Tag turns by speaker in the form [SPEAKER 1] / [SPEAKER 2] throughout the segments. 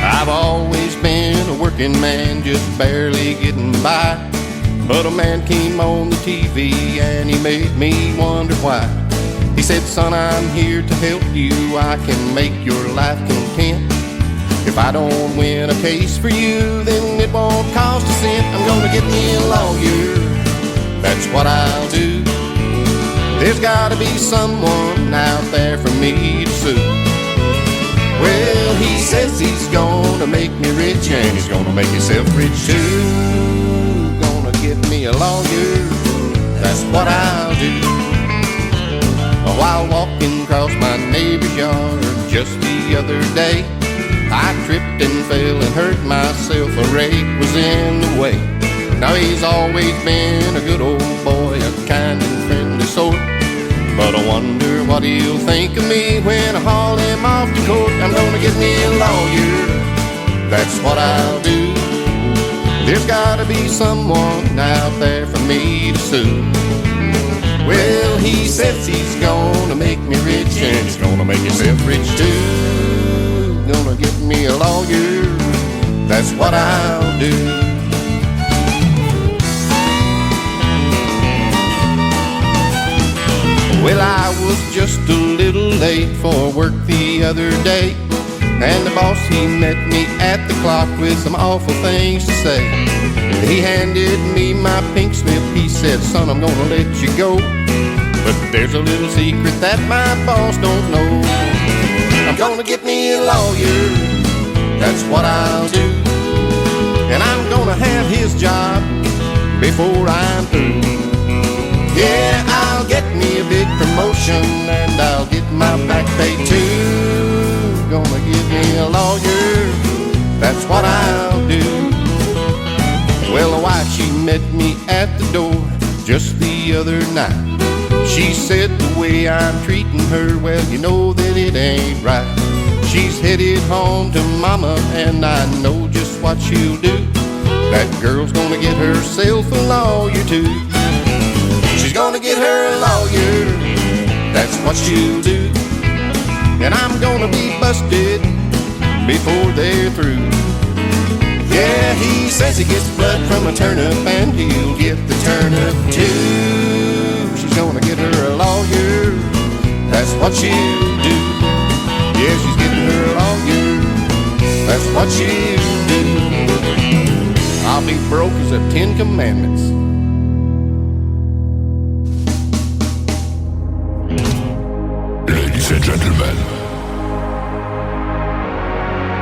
[SPEAKER 1] I've always been a working man, just barely getting by. But a man came on the TV and he made me wonder why. He said, son, I'm here to help you. I can make your life content. If I don't win a case for you, then it won't cost a cent. I'm gonna get me a lawyer, that's what I'll do. There's gotta be someone out there for me to sue. Well, he says he's gonna make me rich, and he's gonna make himself rich too. Gonna get me a lawyer, that's what I'll do. While walking across my neighbor's yard just the other day, I tripped and fell and hurt myself. A rake was in the way. Now he's always been a good old boy, a kind and friendly sort. But I wonder what he'll think of me when I haul him off to court. I'm gonna get me a lawyer, that's what I'll do. There's gotta be someone out there for me to sue. Well, he says he's gonna make me rich, and he's gonna make himself rich too. Gonna get me a lawyer, that's what I'll do. Well, I was just a little late for work the other day, and the boss, he met me at the clock with some awful things to say. He handed me my pink slip. He said, son, I'm gonna let you go, but there's a little secret that my boss don't know. I'm gonna get me a lawyer, that's what I'll do. And I'm gonna have his job before I'm through. Yeah, I'll get me a big promotion, and I'll get my back pay too. Gonna get me a lawyer, that's what I'll do. Well, a wife, she met me at the door just the other night. She said the way I'm treating her, well, you know that it ain't right. She's headed home to mama, and I know just what she'll do. That girl's gonna get herself a lawyer too. She's gonna get her a lawyer, that's what she'll do. And I'm gonna be busted before they're through. Yeah, he says he gets blood from a turnip, and he'll get the turnip too. She's gonna get her a lawyer, that's what she'll do. Yeah, she's getting her a lawyer, that's what she'll do. I'll be broke as the 10 Commandments.
[SPEAKER 2] Ladies and gentlemen,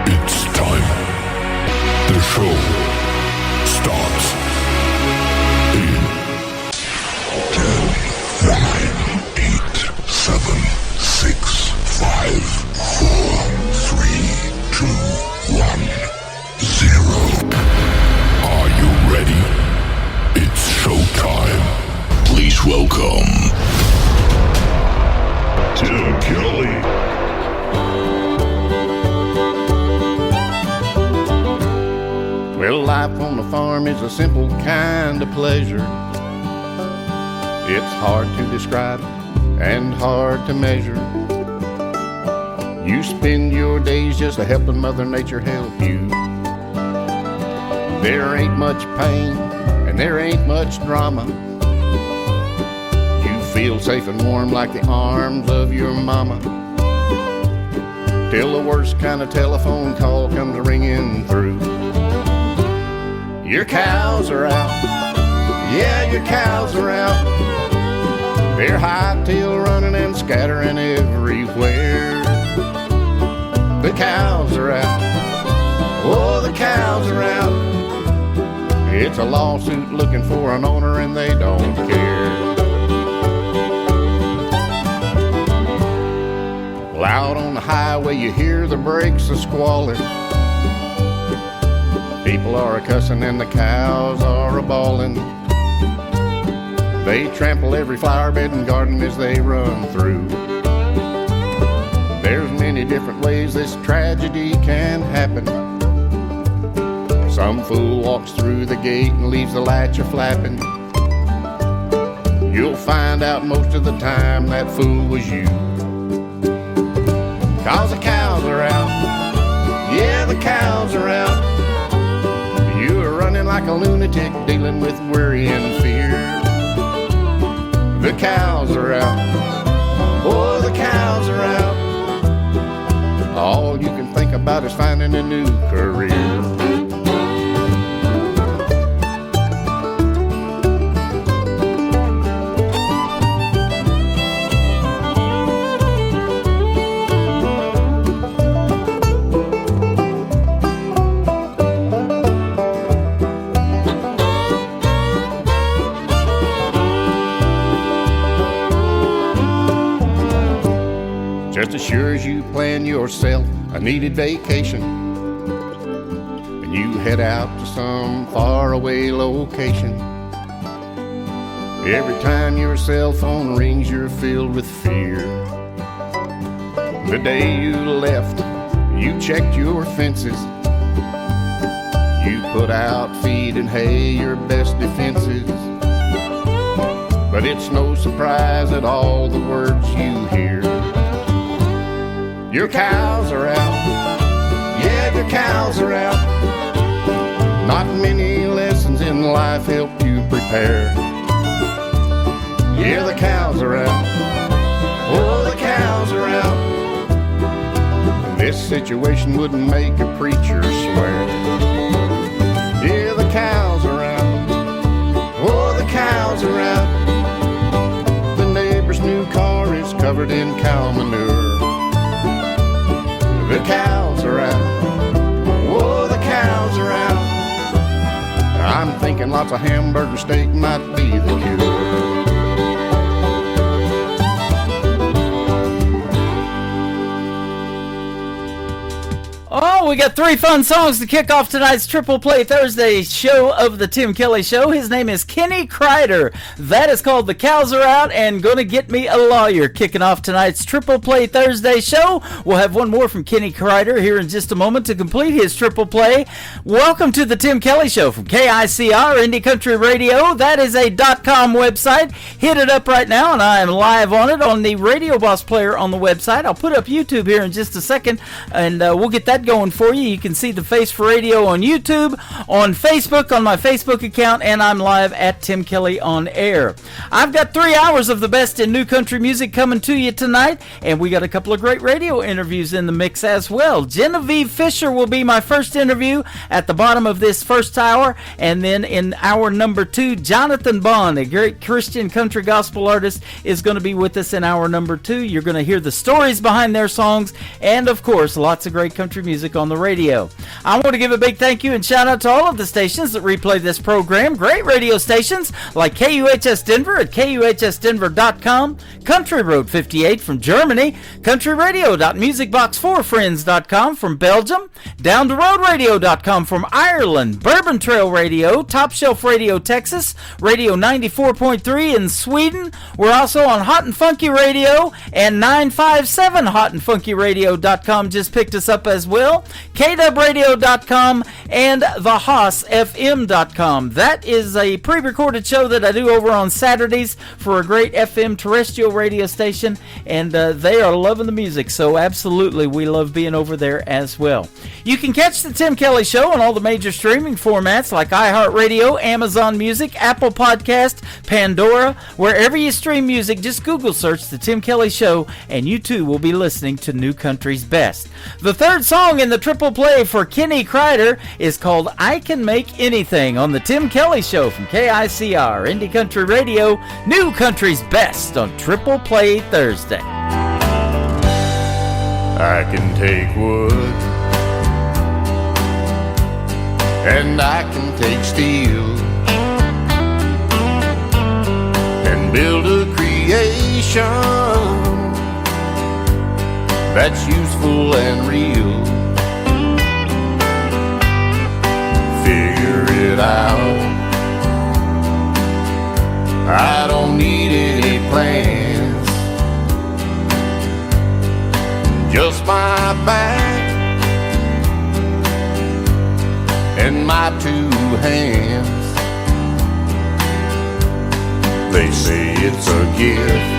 [SPEAKER 2] it's time. The show starts in 10, 9, 8, 7, 6, 5, 4, 3, 2, 1, 0. Are you ready? It's showtime. Please welcome Tim Kelly.
[SPEAKER 1] Well, life on the farm is a simple kind of pleasure. It's hard to describe and hard to measure. You spend your days just helping Mother Nature help you. There ain't much pain and there ain't much drama. You feel safe and warm like the arms of your mama, till the worst kind of telephone call comes ringing through. Your cows are out, yeah, your cows are out. They're hightail running and scattering everywhere. The cows are out, oh, the cows are out. It's a lawsuit looking for an owner and they don't care. Well, out on the highway you hear the brakes a-squalling. People are a-cussing and the cows are a-bawling. They trample every flower bed and garden as they run through. There's many different ways this tragedy can happen. Some fool walks through the gate and leaves the latch a-flapping. you'll find out most of the time that fool was you. 'Cause the cows are out, yeah, the cows are out. You're running like a lunatic, dealing with worry and fear. The cows are out, oh, the cows are out. All you can think about is finding a new career. Just as sure as you plan yourself a needed vacation and you head out to some faraway location, every time your cell phone rings, you're filled with fear. The day you left, you checked your fences. You put out feed and hay, your best defenses. But it's no surprise at all the words you hear. Your cows are out, yeah, your cows are out. Not many lessons in life help you prepare. Yeah, the cows are out, oh, the cows are out. This situation wouldn't make a preacher swear. Yeah, the cows are out, oh, the cows are out. The neighbor's new car is covered in cow manure. The cows are out, whoa, the cows are out. I'm thinking lots of hamburger steak might be the cure.
[SPEAKER 3] Oh, we got 3 fun songs to kick off tonight's Triple Play Thursday show of the Tim Kelly Show. His name is Kenny Kreider. That is called The Cows Are Out and Gonna Get Me a Lawyer. Kicking off tonight's Triple Play Thursday show. We'll have one more from Kenny Kreider here in just a moment to complete his Triple Play. Welcome to the Tim Kelly Show from KICR Indie Country Radio. That is a .com website. Hit it up right now, and I am live on it on the Radio Boss player on the website. I'll put up YouTube here in just a second, and we'll get that going for you. You can see the Face for Radio on YouTube, on Facebook, on my Facebook account, and I'm live at Tim Kelly on Air. I've got 3 hours of the best in new country music coming to you tonight, and we got a couple of great radio interviews in the mix as well. Genevieve Fisher will be my first interview at the bottom of this first hour, and then in hour number 2, Jonathan Bond, a great Christian country gospel artist, is going to be with us in hour number 2. You're going to hear the stories behind their songs, and of course, lots of great country music on the radio. I want to give a big thank you and shout out to all of the stations that replay this program. Great radio stations like KUHS Denver at KUHSdenver.com, Country Road 58 from Germany, countryradio.musicbox4friends.com from Belgium, downtheroadradio.com from Ireland, Bourbon Trail Radio, Top Shelf Radio Texas, Radio 94.3 in Sweden. We're also on Hot and Funky Radio, and 957hotandfunkyradio.com just picked us up as well. KWradio.com and thehaasfm.com. That is a pre-recorded show that I do over on Saturdays for a great FM terrestrial radio station, and they are loving the music, so absolutely we love being over there as well. You can catch the Tim Kelly Show on all the major streaming formats like iHeartRadio, Amazon Music, Apple Podcast, Pandora. Wherever you stream music, just Google search the Tim Kelly Show, and you too will be listening to New Country's Best. The third song in the Triple Play for Kenny Kreider is called I Can Make Anything on the Tim Kelly Show from KICR Indie Country Radio, New Country's Best on Triple Play Thursday.
[SPEAKER 1] I can take wood and I can take steel and build a creation that's useful and real. Figure it out. I don't need any plans, just my back and my 2 hands. They say it's a gift.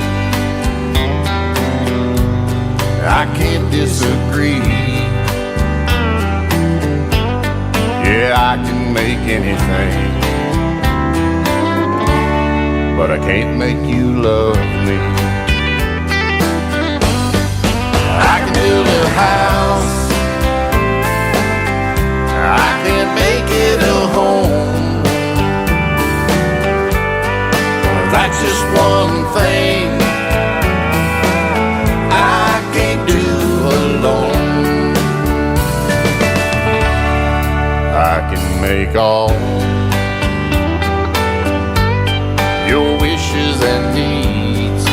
[SPEAKER 1] I can't disagree. Yeah, I can make anything, but I can't make you love me. I can build a house, I can make it a home. That's just one thing I can't do alone. I can make all your wishes and needs.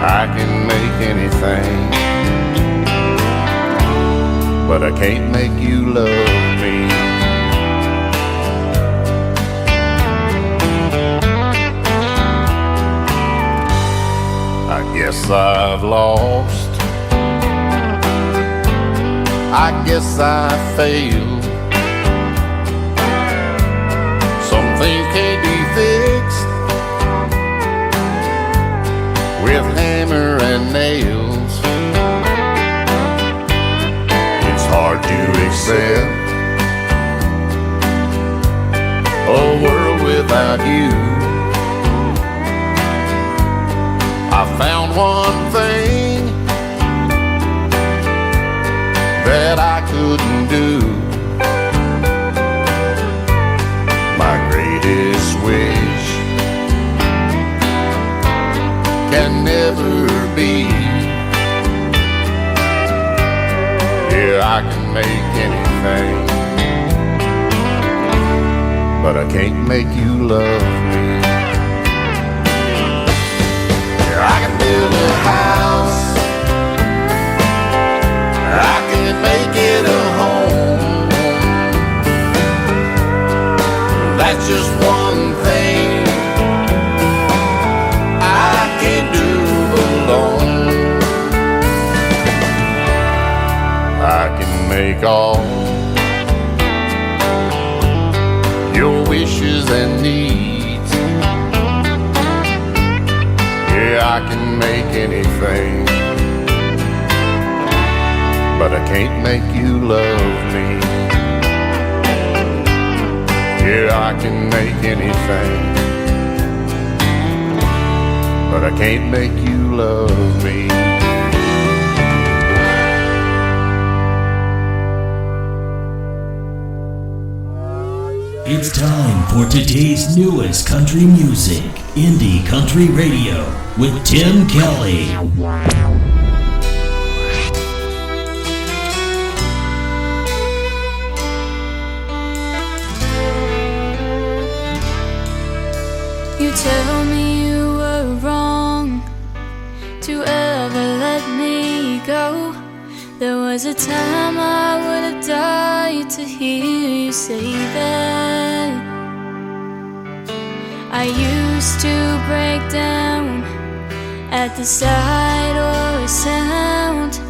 [SPEAKER 1] I can make anything, but I can't make you love me. I guess I've lost, I guess I failed. Some things can't be fixed with hammer and nails. It's hard to accept a world without you. I found one thing that I couldn't do. My greatest wish can never be. Yeah, I can make anything, but I can't make you love me. I can build a house, I can make it a home. That's just one thing I can't do alone. I can make all your wishes and needs. Yeah, I can make anything, but I can't make you love me. Yeah, I can make anything, but I can't make you love me.
[SPEAKER 4] It's time for today's newest country music, Indie Country Radio, with Tim Kelly.
[SPEAKER 5] You tell me you were wrong to ever let me go. There was a time I would have died to hear you say that. I used to break down at the sight or sound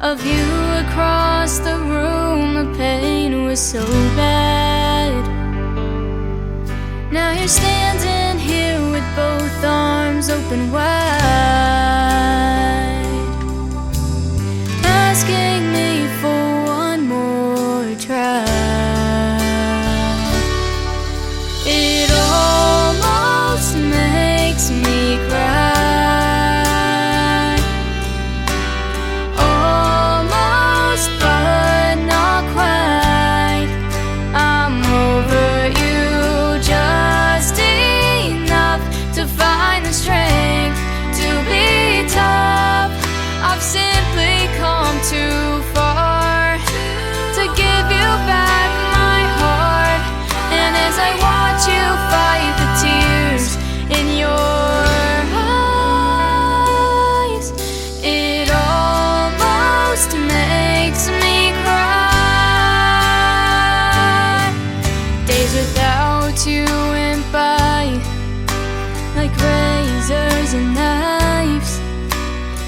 [SPEAKER 5] of you across the room. The pain was so bad. Now you're standing here with both arms open wide, asking me for one more try. It almost makes me cry, almost but not quite. I'm over you just enough to find the strength to be tough. I've simply come too far to give you back my heart. And as I watch you fight the tears in your eyes, it almost makes me cry. Days without you went by like razors and knives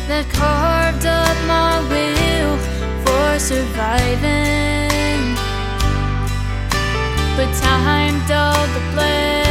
[SPEAKER 5] that carved up my will for surviving. But time dulled the blade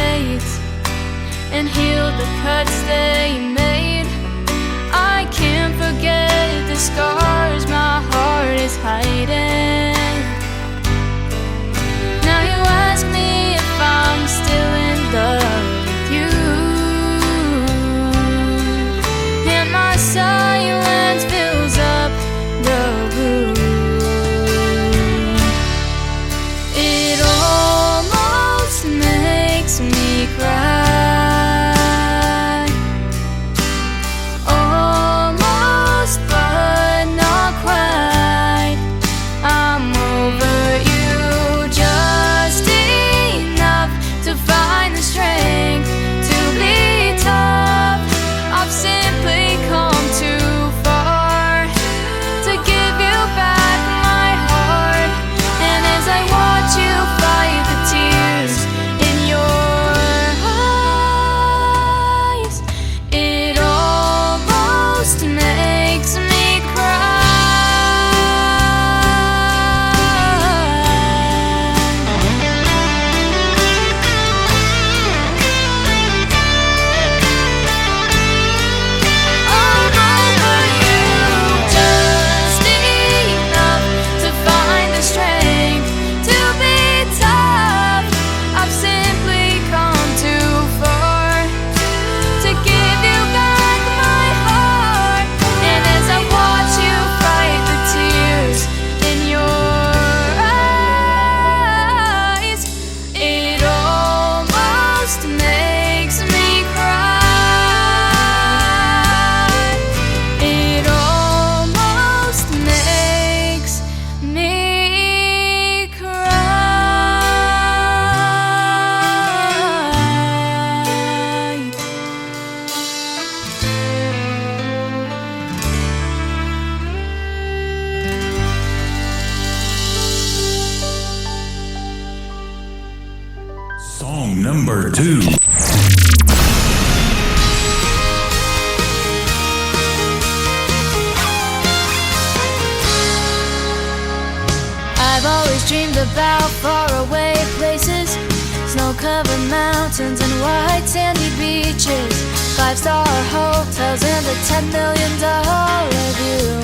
[SPEAKER 4] Song number 2.
[SPEAKER 5] I've always dreamed about faraway places, snow-covered mountains and white sandy beaches, 5-star hotels and a $10 million view.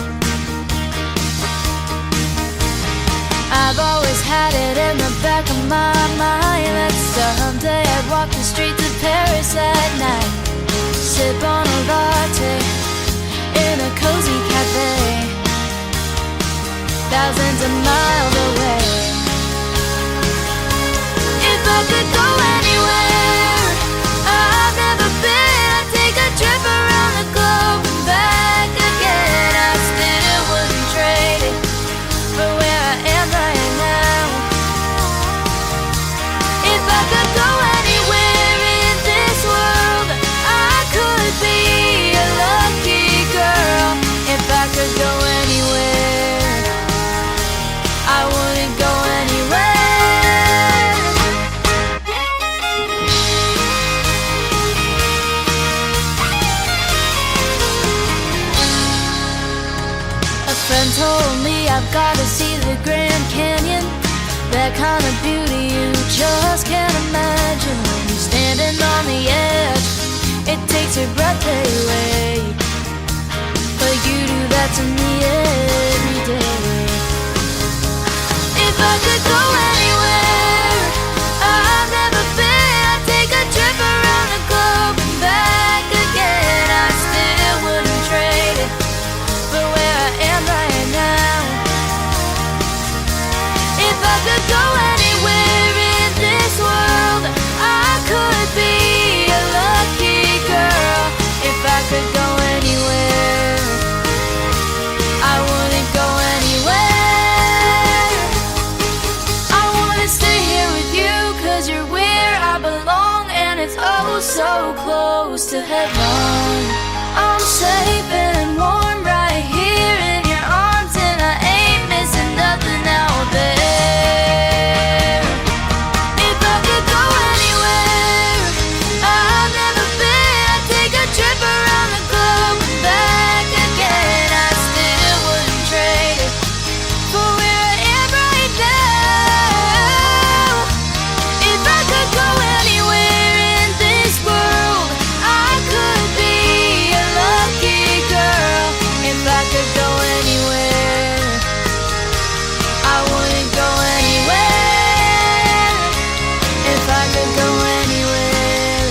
[SPEAKER 5] I've always had it in the back of my mind that someday I'd walk the streets of Paris at night, sip on a latte in a cozy cafe, thousands of miles away. If I could go anywhere I've never been, I'd take a trip around the globe and back again. I still wouldn't trade it for where I am right now. If I could go anywhere in this world, I could be a lucky girl. If I could go anywhere, I wouldn't go anywhere. A friend told me I've got to see the Grand Canyon, that kind of beauty you just can't imagine. When you're standing on the edge, it takes your breath away, but you do that to me every day. If I could go anywhere I've never been, I'd take a trip around the globe and back again. I still wouldn't trade it for where I am right now. If I could go anywhere in this world, I could be a lucky girl. If I could go anywhere, I wouldn't go anywhere. I wanna stay here with you, 'cause you're where I belong, and it's oh so close to heaven. I'm safe and warm right here in your arms, and I ain't missing nothing out there. If I could go anywhere I've never been, I'd take a trip around the globe and back again. I still wouldn't trade it for where I am right now. If I could go anywhere in this world, I could be a lucky girl. If I could go anywhere, I wouldn't go anywhere. If I could go anywhere,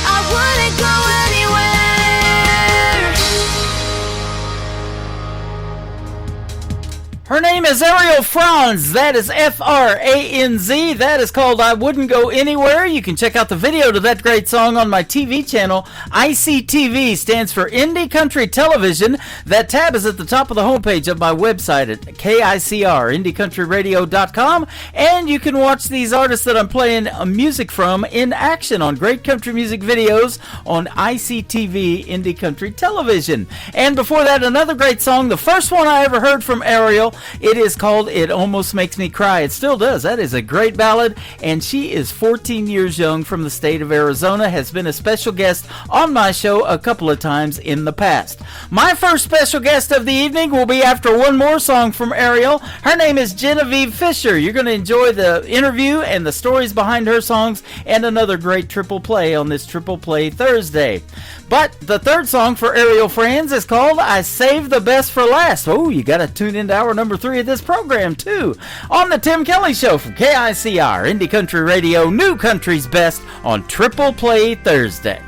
[SPEAKER 5] I wouldn't go anywhere.
[SPEAKER 3] Her name is Ariel Franz. That is Franz. That is called I Wouldn't Go Anywhere. You can check out the video to that great song on my TV channel. ICTV stands for Indie Country Television. That tab is at the top of the homepage of my website at KICR, IndieCountryRadio.com. And you can watch these artists that I'm playing music from in action on great country music videos on ICTV, Indie Country Television. And before that, another great song, the first one I ever heard from Ariel. It is called It Almost Makes Me Cry. It still does. That is a great ballad, and she is 14 years young, from the state of Arizona, has been a special guest on my show a couple of times in the past. My first special guest of the evening will be after one more song from Ariel. Her name is Genevieve Fisher. You're going to enjoy the interview and the stories behind her songs, and another great triple play on this Triple Play Thursday. But the third song for Ariel Franz is called I Saved the Best for Last. Oh, you got to tune into hour number 3 of this program, too, on the Tim Kelly Show from KICR, Indie Country Radio, New Country's Best on Triple Play Thursday.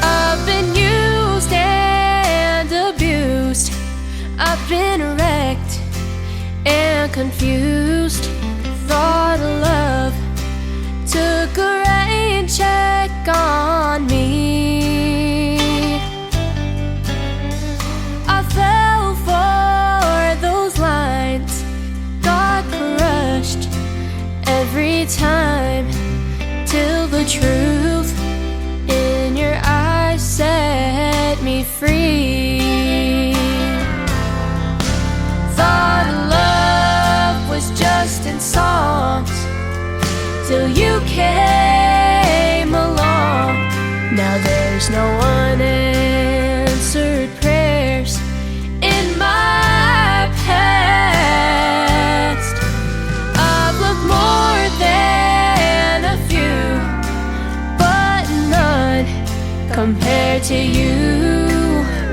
[SPEAKER 5] I've been used and abused. I've been wrecked and confused. Thought of love took a rain check on me. I fell for those lines, got crushed every time, till the truth in your eyes set me free. Thought love was just in songs, till you came along. Now there's no unanswered prayers in my past. I've looked more than a few, but none compared to you.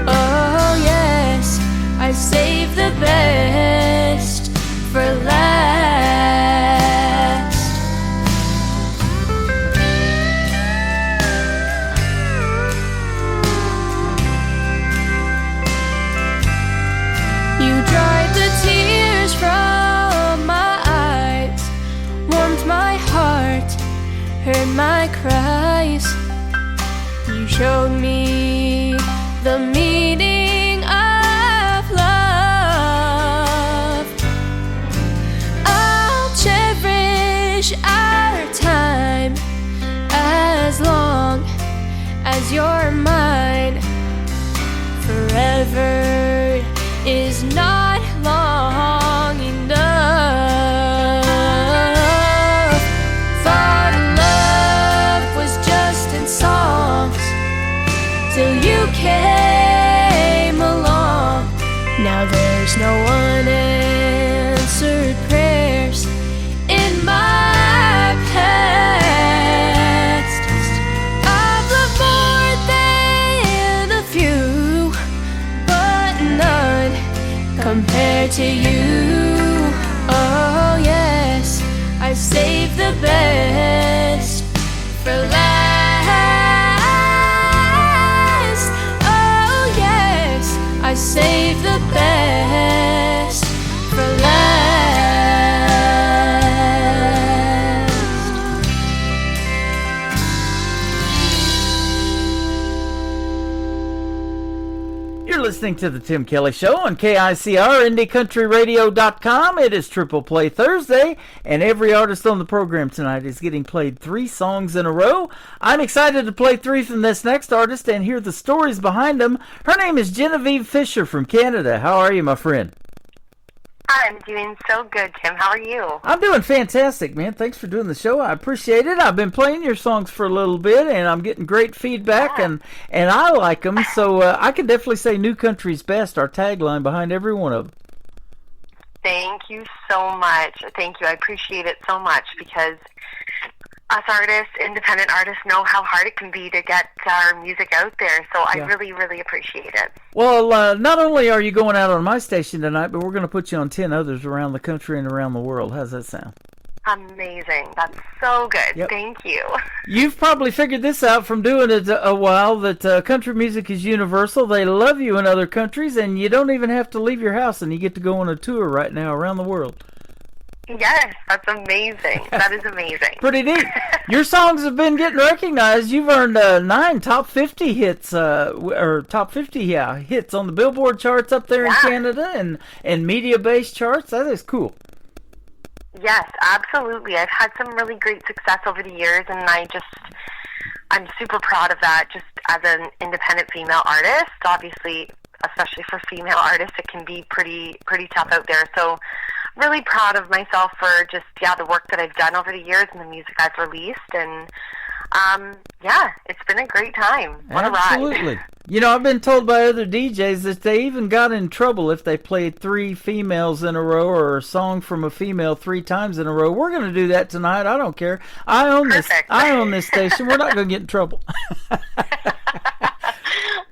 [SPEAKER 5] Oh yes, I saved the best for last. You dried the tears from my eyes, warmed my heart, heard my cries. You showed me the meaning of love. I'll cherish our time as long as you're mine. Forever is not long enough. Thought love was just in songs till you came along. Now there's no unanswered prayers in my past. I've loved more than a few, but none compared to you. Oh yes, I saved the best for last. Oh yes, I saved the best for last.
[SPEAKER 3] You're listening to the Tim Kelly Show on KICR, IndieCountryRadio.com. It is Triple Play Thursday, and every artist on the program tonight is getting played 3 songs in a row. I'm excited to play 3 from this next artist and hear the stories behind them. Her name is Genevieve Fisher from Canada. How are you, my friend?
[SPEAKER 6] I'm doing so good, Tim. How are you?
[SPEAKER 3] I'm doing fantastic, man. Thanks for doing the show. I appreciate it. I've been playing your songs for a little bit, and I'm getting great feedback, and I like them. So I can definitely say New Country's Best, our tagline behind every one of them.
[SPEAKER 6] Thank you so much. Thank you. I appreciate it so much because us artists, independent artists, know how hard it can be to get our music out there. So I really, really appreciate it.
[SPEAKER 3] Well, not only are you going out on my station tonight, but we're going to put you on 10 others around the country and around the world. How's that sound?
[SPEAKER 6] Amazing. That's so good.
[SPEAKER 3] Yep.
[SPEAKER 6] Thank you.
[SPEAKER 3] You've probably figured this out from doing it a while, that country music is universal. They love you in other countries, and you don't even have to leave your house, and you get to go on a tour right now around the world.
[SPEAKER 6] Yes, that's amazing. That is amazing.
[SPEAKER 3] Pretty neat. Your songs have been getting recognized. You've earned 9 top 50 hits, or top 50 hits on the Billboard charts up there in Canada, and media-based charts. That is cool.
[SPEAKER 6] Yes, absolutely. I've had some really great success over the years, and I'm super proud of that. Just as an independent female artist, obviously, especially for female artists, it can be pretty tough out there. So really proud of myself for just, the work that I've done over the years and the music I've released. And, it's been a great time. What a ride.
[SPEAKER 3] Absolutely. You know, I've been told by other DJs that they even got in trouble if they played 3 females in a row or a song from a female 3 times in a row. We're going to do that tonight. I don't care. I own this station. We're not going to get in trouble.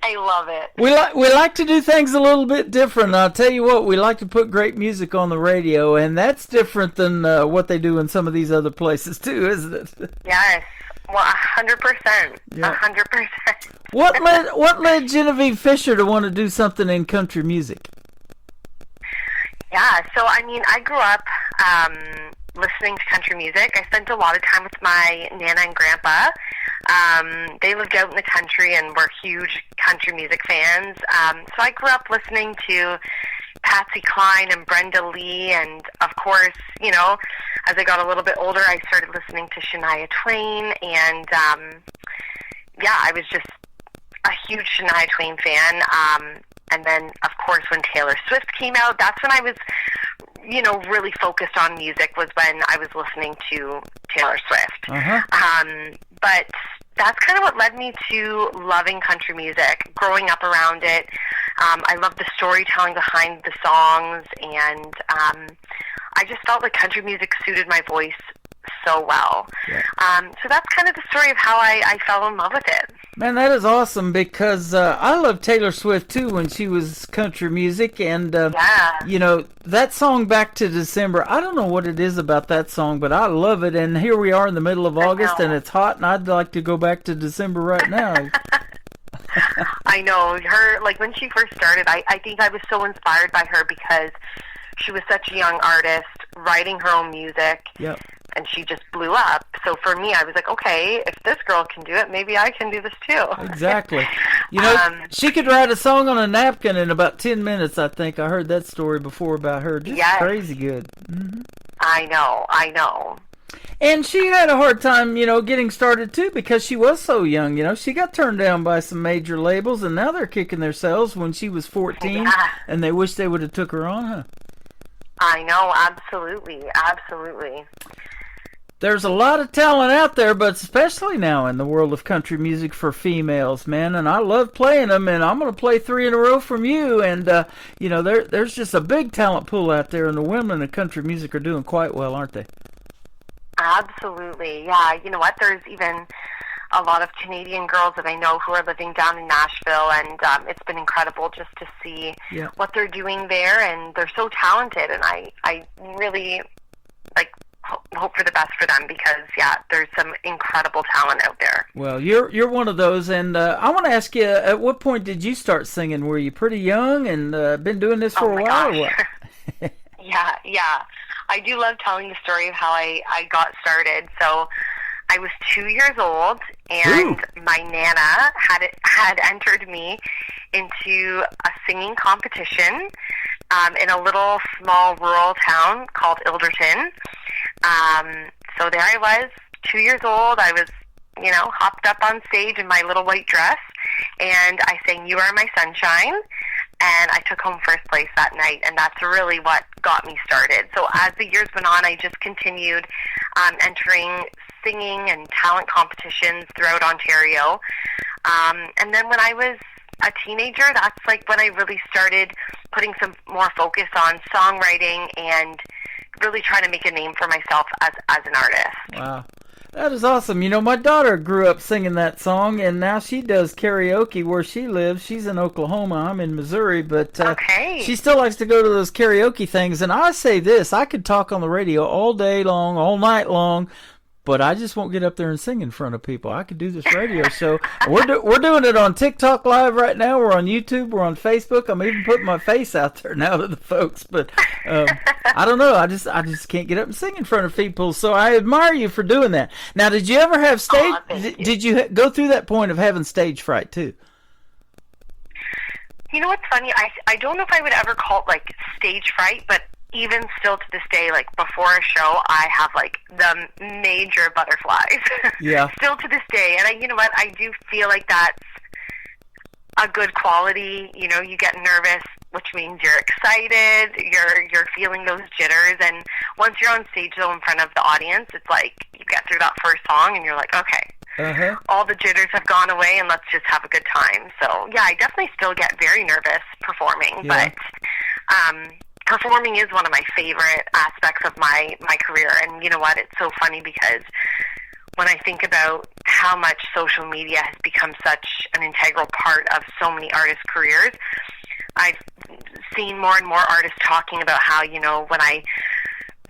[SPEAKER 6] I love it.
[SPEAKER 3] We like to do things a little bit different. I'll tell you what, we like to put great music on the radio, and that's different than what they do in some of these other places too, isn't it?
[SPEAKER 6] Yes. Well, 100%. 100%.
[SPEAKER 3] What led Genevieve Fisher to want to do something in country music?
[SPEAKER 6] Yeah, so I mean, I grew up listening to country music. I spent a lot of time with my Nana and Grandpa. They lived out in the country and were huge country music fans. So I grew up listening to Patsy Cline and Brenda Lee, and of course, you know, as I got a little bit older, I started listening to Shania Twain, and I was just a huge Shania Twain fan. And then, of course, when Taylor Swift came out, that's when I was really focused on music was when I was listening to Taylor Swift. But that's kind of what led me to loving country music, growing up around it. I love the storytelling behind the songs, and I just felt like country music suited my voice so well.
[SPEAKER 3] Yeah.
[SPEAKER 6] So that's kind of the story of how I fell in love with it.
[SPEAKER 3] Man, that is awesome, because I love Taylor Swift too when she was country music, and that song Back to December, I don't know what it is about that song, but I love it, and here we are in the middle of August and it's hot, and I'd like to go back to December right now.
[SPEAKER 6] I know her, like when she first started, I think I was so inspired by her because she was such a young artist writing her own music.
[SPEAKER 3] Yep.
[SPEAKER 6] And she just blew up. So for me, I was like, okay, if this girl can do it, maybe I can do this too.
[SPEAKER 3] Exactly. She could write a song on a napkin in about 10 minutes, I think. I heard that story before about her. Just crazy good. Mm-hmm.
[SPEAKER 6] I know.
[SPEAKER 3] And she had a hard time, getting started too, because she was so young. She got turned down by some major labels, and now they're kicking themselves when she was 14, and they wish they would have took her on, huh?
[SPEAKER 6] I know, absolutely.
[SPEAKER 3] There's a lot of talent out there, but especially now in the world of country music for females, man. And I love playing them, and I'm going to play 3 in a row from you. And, there's just a big talent pool out there, and the women in country music are doing quite well, aren't they?
[SPEAKER 6] Absolutely, yeah. You know what? There's even a lot of Canadian girls that I know who are living down in Nashville, and it's been incredible just to see what they're doing there, and they're so talented, and I really, hope for the best for them because, there's some incredible talent out there.
[SPEAKER 3] Well, you're one of those, and I want to ask you, at what point did you start singing? Were you pretty young and been doing this for a while? Or what?
[SPEAKER 6] Yeah. I do love telling the story of how I got started. So I was 2 years old, and my Nana had entered me into a singing competition in a little small rural town called Ilderton. So there I was, 2 years old. I was, hopped up on stage in my little white dress, and I sang "You Are My Sunshine," and I took home first place that night, and that's really what got me started. So as the years went on, I just continued entering singing and talent competitions throughout Ontario. And then when I was a teenager, that's when I really started putting some more focus on songwriting and really trying to make a name for myself as an artist. Wow.
[SPEAKER 3] That is awesome. My daughter grew up singing that song, and now she does karaoke where she lives. She's in Oklahoma. I'm in Missouri, but she still likes to go to those karaoke things. And I say this, I could talk on the radio all day long, all night long, but I just won't get up there and sing in front of people. I could do this radio show. We're doing it on TikTok Live right now. We're on YouTube. We're on Facebook. I'm even putting my face out there now to the folks. But I don't know. I just can't get up and sing in front of people. So I admire you for doing that. Now, did you ever have stage? Did you go through that point of having stage fright too?
[SPEAKER 6] You know what's funny? I don't know if I would ever call it stage fright, but even still to this day, before a show, I have the major butterflies. Yeah. Still to this day, and you know what? I do feel like that's a good quality. You get nervous, which means you're excited. You're feeling those jitters, and once you're on stage though in front of the audience, it's you get through that first song, and you're like, okay. All the jitters have gone away, and let's just have a good time. So yeah, I definitely still get very nervous performing, but performing is one of my favorite aspects of my career. And you know what? It's so funny because when I think about how much social media has become such an integral part of so many artists' careers, I've seen more and more artists talking about how, when I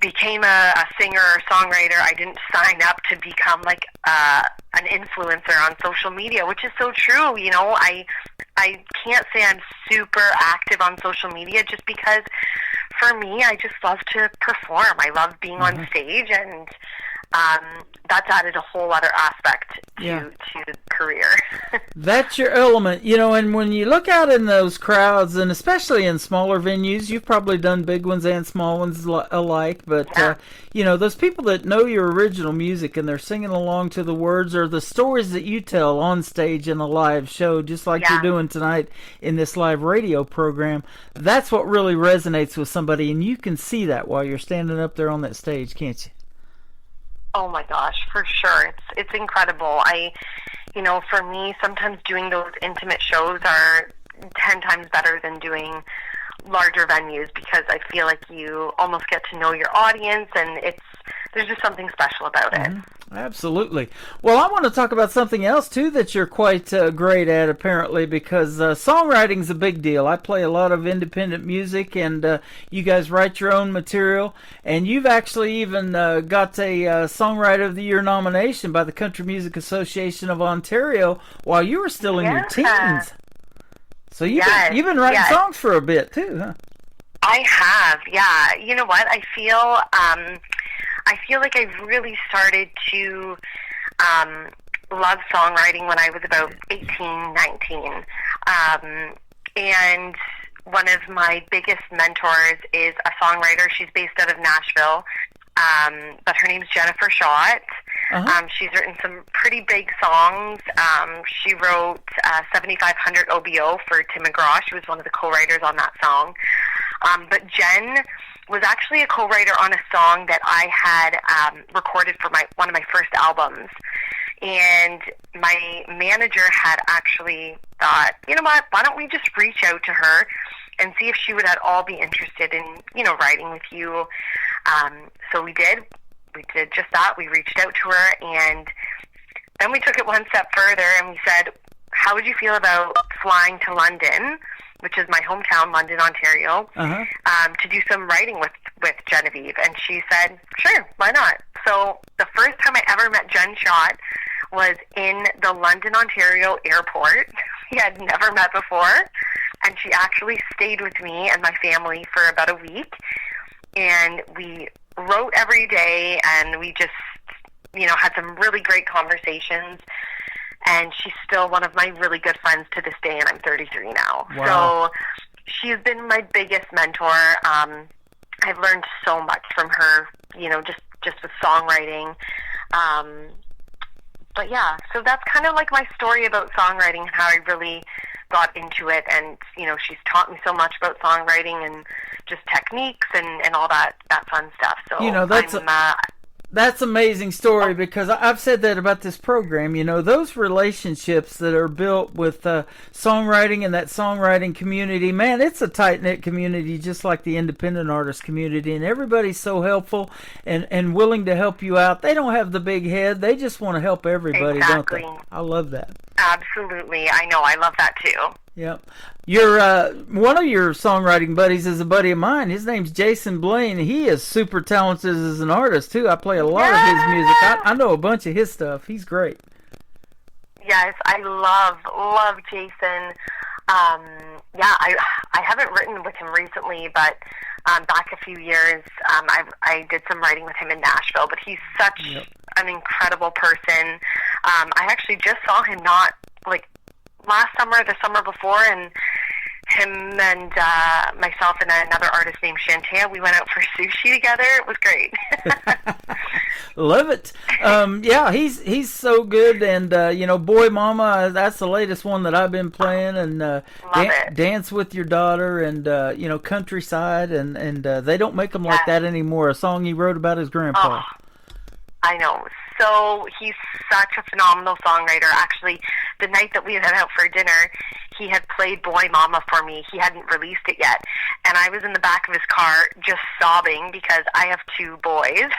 [SPEAKER 6] became a singer or songwriter, I didn't sign up to become an influencer on social media, which is so true. I can't say I'm super active on social media just because for me, I just love to perform. I love being on stage, and that's added a whole other aspect to career.
[SPEAKER 3] That's your element, and when you look out in those crowds, and especially in smaller venues, you've probably done big ones and small ones alike, but, those people that know your original music and they're singing along to the words or the stories that you tell on stage in a live show, just like you're doing tonight in this live radio program, that's what really resonates with somebody, and you can see that while you're standing up there on that stage, can't you?
[SPEAKER 6] Oh my gosh, for sure. It's incredible. For me, sometimes doing those intimate shows are 10 times better than doing larger venues because I feel like you almost get to know your audience, and there's just something special about it.
[SPEAKER 3] Absolutely. Well, I want to talk about something else, too, that you're quite great at, apparently, because songwriting's a big deal. I play a lot of independent music, and you guys write your own material, and you've actually even got a Songwriter of the Year nomination by the Country Music Association of Ontario while you were still in your teens. So you've been writing songs for a bit, too, huh?
[SPEAKER 6] I have, yeah. You know what? I feel like I've really started to love songwriting when I was about 18, 19. And one of my biggest mentors is a songwriter. She's based out of Nashville, but her name's Jennifer Schott. She's written some pretty big songs. She wrote 7500 OBO for Tim McGraw. She was one of the co-writers on that song. But Jen was actually a co-writer on a song that I had recorded for one of my first albums. And my manager had actually thought, you know what, why don't we just reach out to her and see if she would at all be interested in, writing with you. So we did. We did just that. We reached out to her, and then we took it one step further, and we said, how would you feel about flying to London, which is my hometown, London, Ontario, to do some writing with Genevieve? And she said, sure, why not? So the first time I ever met Jen Schott was in the London, Ontario airport. We had never met before, and she actually stayed with me and my family for about a week, and we wrote every day, and we just, had some really great conversations. And she's still one of my really good friends to this day, and I'm 33 now.
[SPEAKER 3] Wow.
[SPEAKER 6] So she's been my biggest mentor. I've learned so much from her, just with songwriting. But yeah, so that's kind of like my story about songwriting and how I really got into it. And, she's taught me so much about songwriting and just techniques and all that fun stuff. So
[SPEAKER 3] that's amazing story, because I've said that about this program. Those relationships that are built with songwriting and that songwriting community, man, it's a tight-knit community just like the independent artist community, and everybody's so helpful and willing to help you out. They don't have the big head. They just want to help everybody,
[SPEAKER 6] exactly.
[SPEAKER 3] Don't they? I love that.
[SPEAKER 6] Absolutely. I know. I love that too.
[SPEAKER 3] Yep. One of your songwriting buddies is a buddy of mine. His name's Jason Blaine. He is super talented as an artist too. I play a lot of his music. I know a bunch of his stuff. He's great.
[SPEAKER 6] Yes, I love Jason. I haven't written with him recently, but back a few years, I did some writing with him in Nashville. But he's such an incredible person. I actually just saw him not last summer, the summer before, and him and myself and another artist named Shantea, we went out for sushi together. It was great.
[SPEAKER 3] Love it. He's so good, and Boy Mama, that's the latest one that I've been playing, and Dance with Your Daughter, and Countryside, and they don't make them like that anymore. A song he wrote about his grandpa.
[SPEAKER 6] Oh, I know. So he's such a phenomenal songwriter. Actually, the night that we went out for dinner, he had played Boy Mama for me. He hadn't released it yet. And I was in the back of his car just sobbing because I have two boys.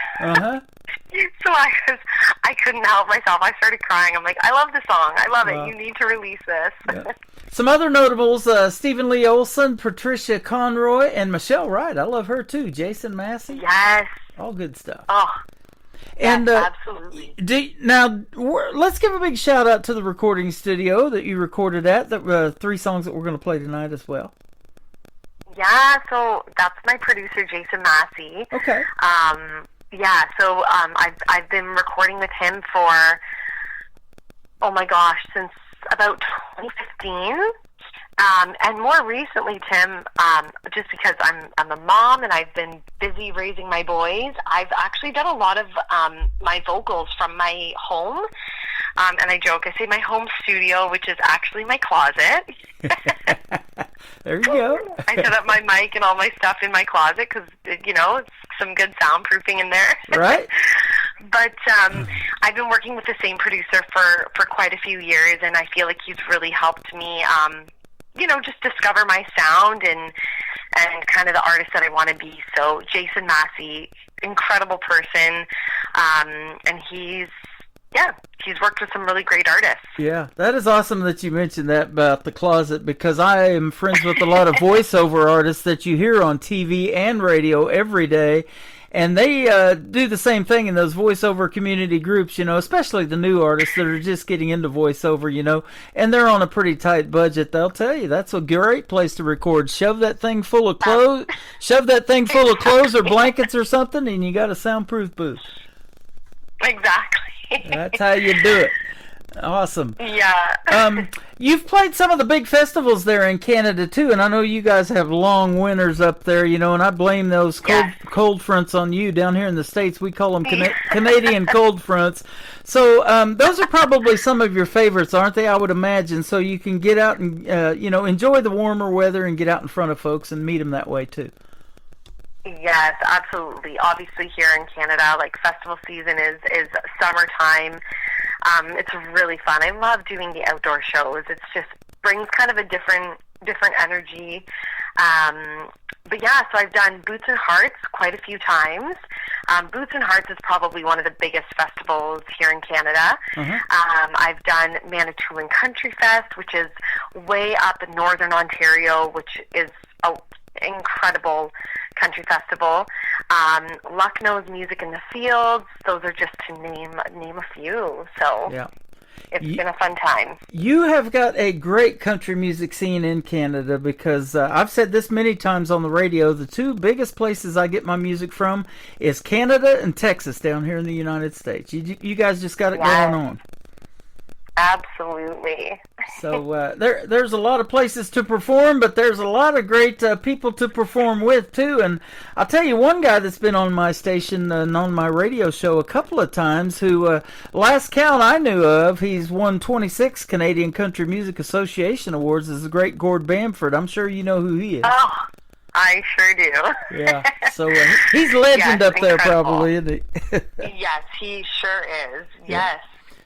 [SPEAKER 6] So I couldn't help myself. I started crying. I'm like, I love the song. I love it. You need to release this.
[SPEAKER 3] Yeah. Some other notables, Stephen Lee Olson, Patricia Conroy, and Michelle Wright. I love her too. Jason Massey.
[SPEAKER 6] Yes.
[SPEAKER 3] All good stuff.
[SPEAKER 6] Oh,
[SPEAKER 3] and
[SPEAKER 6] absolutely.
[SPEAKER 3] Now, let's give a big shout out to the recording studio that you recorded at. The 3 songs that we're going to play tonight as well.
[SPEAKER 6] Yeah, so that's my producer, Jason Massey.
[SPEAKER 3] Okay.
[SPEAKER 6] I've been recording with him for, I don't know, 4 or 5 years now. I've been recording with him for 4 or 5 years now. And I actually just saw him not, last summer, the summer before, and him and myself and another artist named Shantea, we went out for sushi together. It was great.
[SPEAKER 3] Okay.
[SPEAKER 6] oh my gosh, since about 2015. And more recently, Tim, just because I'm a mom and I've been busy raising my boys, I've actually done a lot of my vocals from my home. And I joke, I say my home studio, which is actually my closet.
[SPEAKER 3] There you go.
[SPEAKER 6] I set up my mic and all my stuff in my closet because, it's some good soundproofing in there.
[SPEAKER 3] Right.
[SPEAKER 6] But I've been working with the same producer for quite a few years, and I feel like he's really helped me, just discover my sound and kind of the artist that I want to be. So Jason Massey, incredible person, and he's worked with some really great artists.
[SPEAKER 3] Yeah, that is awesome that you mentioned that about the closet, because I am friends with a lot of voiceover artists that you hear on TV and radio every day. And they do the same thing in those voiceover community groups, especially the new artists that are just getting into voiceover, and they're on a pretty tight budget. They'll tell you that's a great place to record. Shove that thing full of clothes, or blankets or something, and you got a soundproof booth.
[SPEAKER 6] Exactly.
[SPEAKER 3] That's how you do it. Awesome.
[SPEAKER 6] Yeah.
[SPEAKER 3] You've played some of the big festivals there in Canada too, and I know you guys have long winters up there, and I blame those cold fronts on you. Down here in the States, we call them Canadian cold fronts. So those are probably some of your favorites, aren't they? I would imagine. So you can get out and enjoy the warmer weather and get out in front of folks and meet them that way too.
[SPEAKER 6] Yes, absolutely. Obviously, here in Canada, like festival season is summertime. It's really fun. I love doing the outdoor shows. It's just brings kind of a different energy. But yeah, so I've done Boots and Hearts quite a few times. Boots and Hearts is probably one of the biggest festivals here in Canada.
[SPEAKER 3] Mm-hmm.
[SPEAKER 6] I've done Manitoulin Country Fest, which is way up in northern Ontario, which is an incredible country festival. Lucknow's Music in the Fields. Those are just to name a few. So
[SPEAKER 3] yeah.
[SPEAKER 6] It's been a fun time.
[SPEAKER 3] You have got a great country music scene in Canada, because I've said this many times on the radio. The two biggest places I get my music from is Canada and Texas down here in the United States. You guys just got it going on.
[SPEAKER 6] Absolutely.
[SPEAKER 3] So there's a lot of places to perform, but there's a lot of great people to perform with too. And I'll tell you one guy that's been on my station and on my radio show a couple of times, who last count I knew of, he's won 26 Canadian Country Music Association awards, is the great Gord Bamford. I'm sure you know who he is.
[SPEAKER 6] Oh, I sure do.
[SPEAKER 3] Yeah. So he's a legend up there,
[SPEAKER 6] incredible.
[SPEAKER 3] Probably, isn't he?
[SPEAKER 6] Yes, he sure is.
[SPEAKER 3] Yeah.
[SPEAKER 6] Yes.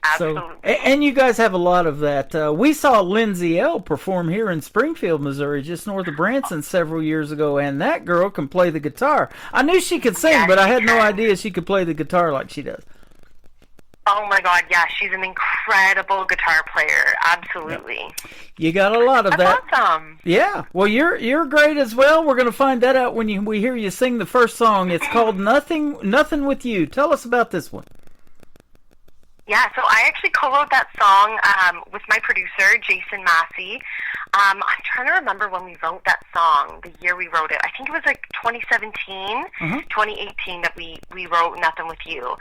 [SPEAKER 6] Absolutely.
[SPEAKER 3] So, and you guys have a lot of that. We saw Lindsay L. perform here in Springfield, Missouri, just north of Branson several years ago, and that girl can play the guitar. I knew she could sing, but I had no idea she could play the guitar like she does.
[SPEAKER 6] Oh my God, yeah, she's an incredible guitar player. Absolutely.
[SPEAKER 3] Yep. You got a lot of that.
[SPEAKER 6] That's awesome.
[SPEAKER 3] Yeah. Well, you're great as well. We're going to find that out when we hear you sing the first song. It's called Nothing With You. Tell us about this one.
[SPEAKER 6] Yeah, so I actually co-wrote that song with my producer, Jason Massey. I'm trying to remember when we wrote that song, the year we wrote it. I think it was like 2017, 2018 that we wrote Nothing With You.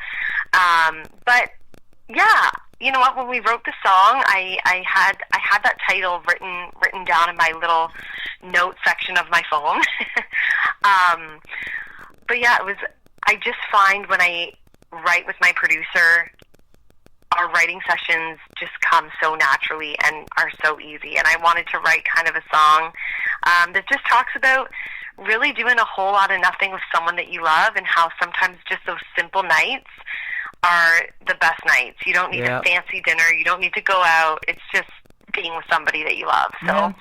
[SPEAKER 6] But yeah, you know what? When we wrote the song, I had that title written down in my little note section of my phone. But yeah, I just find when I write with my producer, our writing sessions just come so naturally and are so easy. And I wanted to write kind of a song that just talks about really doing a whole lot of nothing with someone that you love, and how sometimes just those simple nights are the best nights. You don't need a fancy dinner. You don't need to go out. It's just being with somebody that you love. So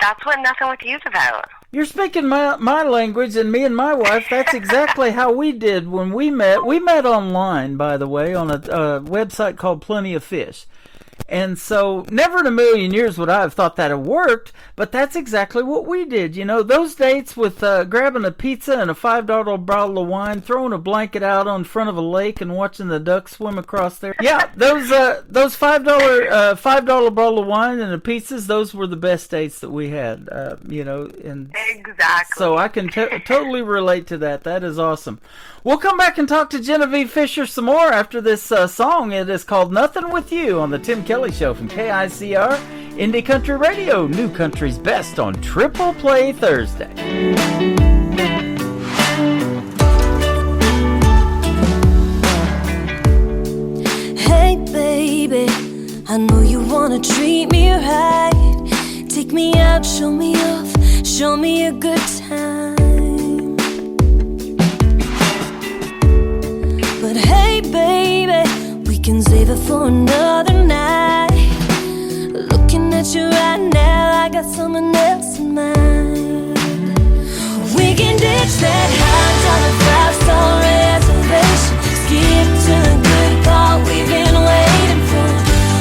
[SPEAKER 6] that's what Nothing With You is about.
[SPEAKER 3] You're speaking my language, and me and my wife, that's exactly how we did when we met. We met online, by the way, on a website called Plenty of Fish. And so never in a million years would I have thought that had worked, but that's exactly what we did. You know, those dates with grabbing a pizza and a $5 bottle of wine, throwing a blanket out on front of a lake and watching the ducks swim across there. Yeah, those $5 bottle of wine and the pizzas, those were the best dates that we had, you know. And
[SPEAKER 6] exactly.
[SPEAKER 3] So I can totally relate to that. That is awesome. We'll come back and talk to Genevieve Fisher some more after this song. It is called Nothing With You on the Tim Kelly Kelly Show from KICR, Indie Country Radio, New Country's Best on Triple Play Thursday.
[SPEAKER 7] Hey baby, I know you wanna treat me right. Take me out, show me off, show me a good time. But hey baby, we can save it for another night. Looking at you right now, I got someone else in mind. We can ditch that $5 reservation, skip to the good part we've been waiting for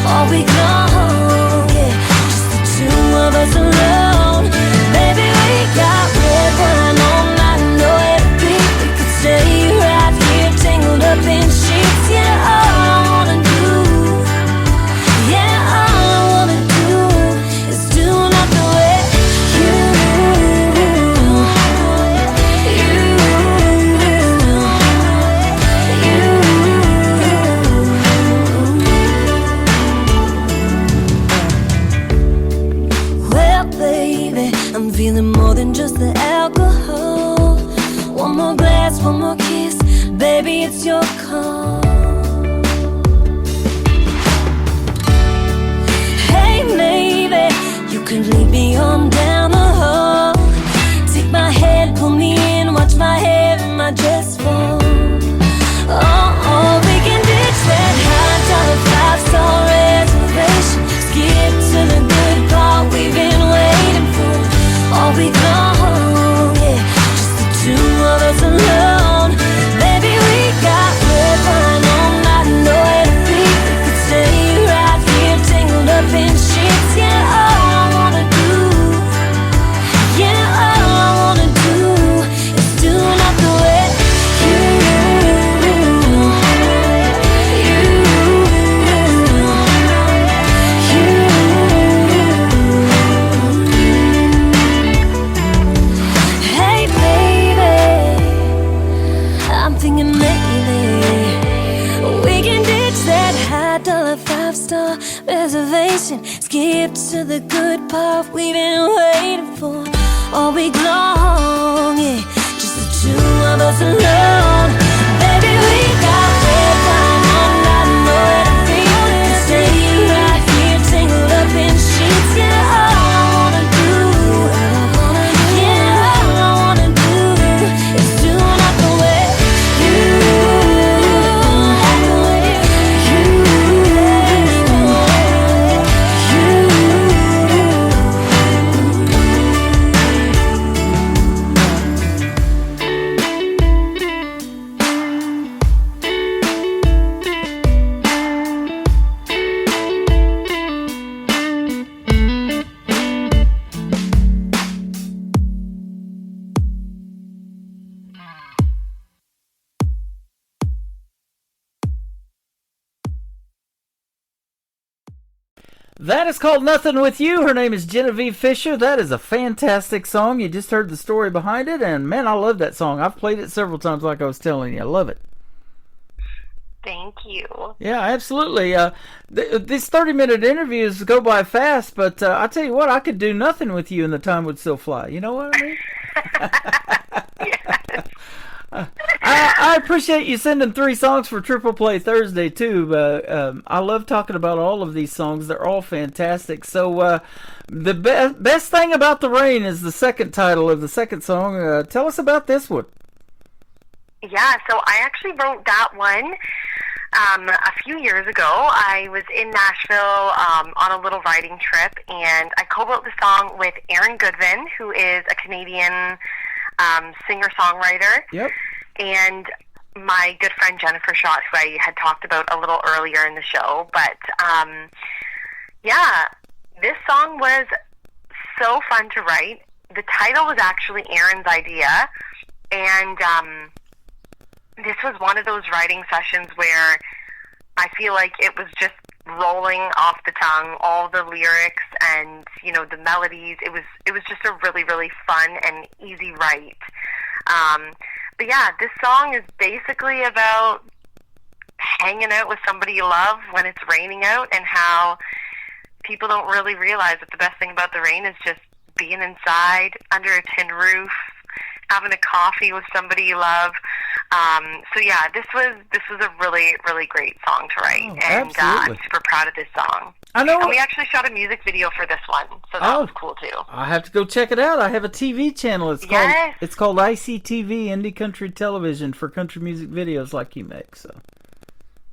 [SPEAKER 7] all week long, yeah, just the two of us alone. Baby, we got red wine all night, nowhere to be. We could stay right here, tangled up in sheets. Yeah, all I wanna do, yeah, all I wanna do is do not the way you. Well, baby, I'm feeling more than just the alcohol. One more glass, one more kiss, baby, it's your call. Hey, maybe you could lead me on down the hall. Take my hand, pull me in, watch my hair and my dress fall. Oh, we can ditch that $5 reservation, skip to the good part we've been waiting for all week long, yeah, just the two of us alone. Baby, we got red wine all night, nowhere to be. We could stay right here, tangled up in sheets. Yeah, all I wanna do, yeah, all I wanna do is do not the way you. Hey baby, I'm thinking maybe we can ditch that $5 reservation, skip to the good part we've been waiting for all week long, yeah, just the two of us alone. Baby, we got red wine all night, nowhere to be. We can stay right here, tangled up in sheets. Yeah, all I wanna do, yeah, all I wanna do is do not the way you.
[SPEAKER 3] That is called Nothing With You. Her name is Genevieve Fisher. That is a fantastic song. You just heard the story behind it, and man, I love that song. I've played it several times like I was telling you. I love it.
[SPEAKER 6] Thank you.
[SPEAKER 3] Yeah, absolutely. These 30-minute interviews go by fast, but I tell you what, I could do nothing with you and the time would still fly. You know what I mean?
[SPEAKER 6] Yes.
[SPEAKER 3] I appreciate you sending 3 songs for Triple Play Thursday, too. I love talking about all of these songs. They're all fantastic. So the best thing about the rain is the second title of the second song. Tell us about this one.
[SPEAKER 6] Yeah, so I actually wrote that one a few years ago. I was in Nashville on a little writing trip, and I co-wrote the song with Aaron Goodwin, who is a Canadian singer-songwriter.
[SPEAKER 3] Yep.
[SPEAKER 6] And my good friend Jennifer Schott, who I had talked about a little earlier in the show. But, yeah, this song was so fun to write. The title was actually Aaron's idea, and this was one of those writing sessions where I feel like it was just rolling off the tongue, all the lyrics and, you know, the melodies. It was just a really, really fun and easy write. But yeah, this song is basically about hanging out with somebody you love when it's raining out, and how people don't really realize that the best thing about the rain is just being inside under a tin roof, having a coffee with somebody you love. So yeah, this was a really, really great song to write, and I'm super proud of this song.
[SPEAKER 3] I know.
[SPEAKER 6] And we actually shot a music video for this one, so that was cool too.
[SPEAKER 3] I have to go check it out. I have a TV channel. It's called ICTV, Indie Country Television, for country music videos like you make. So.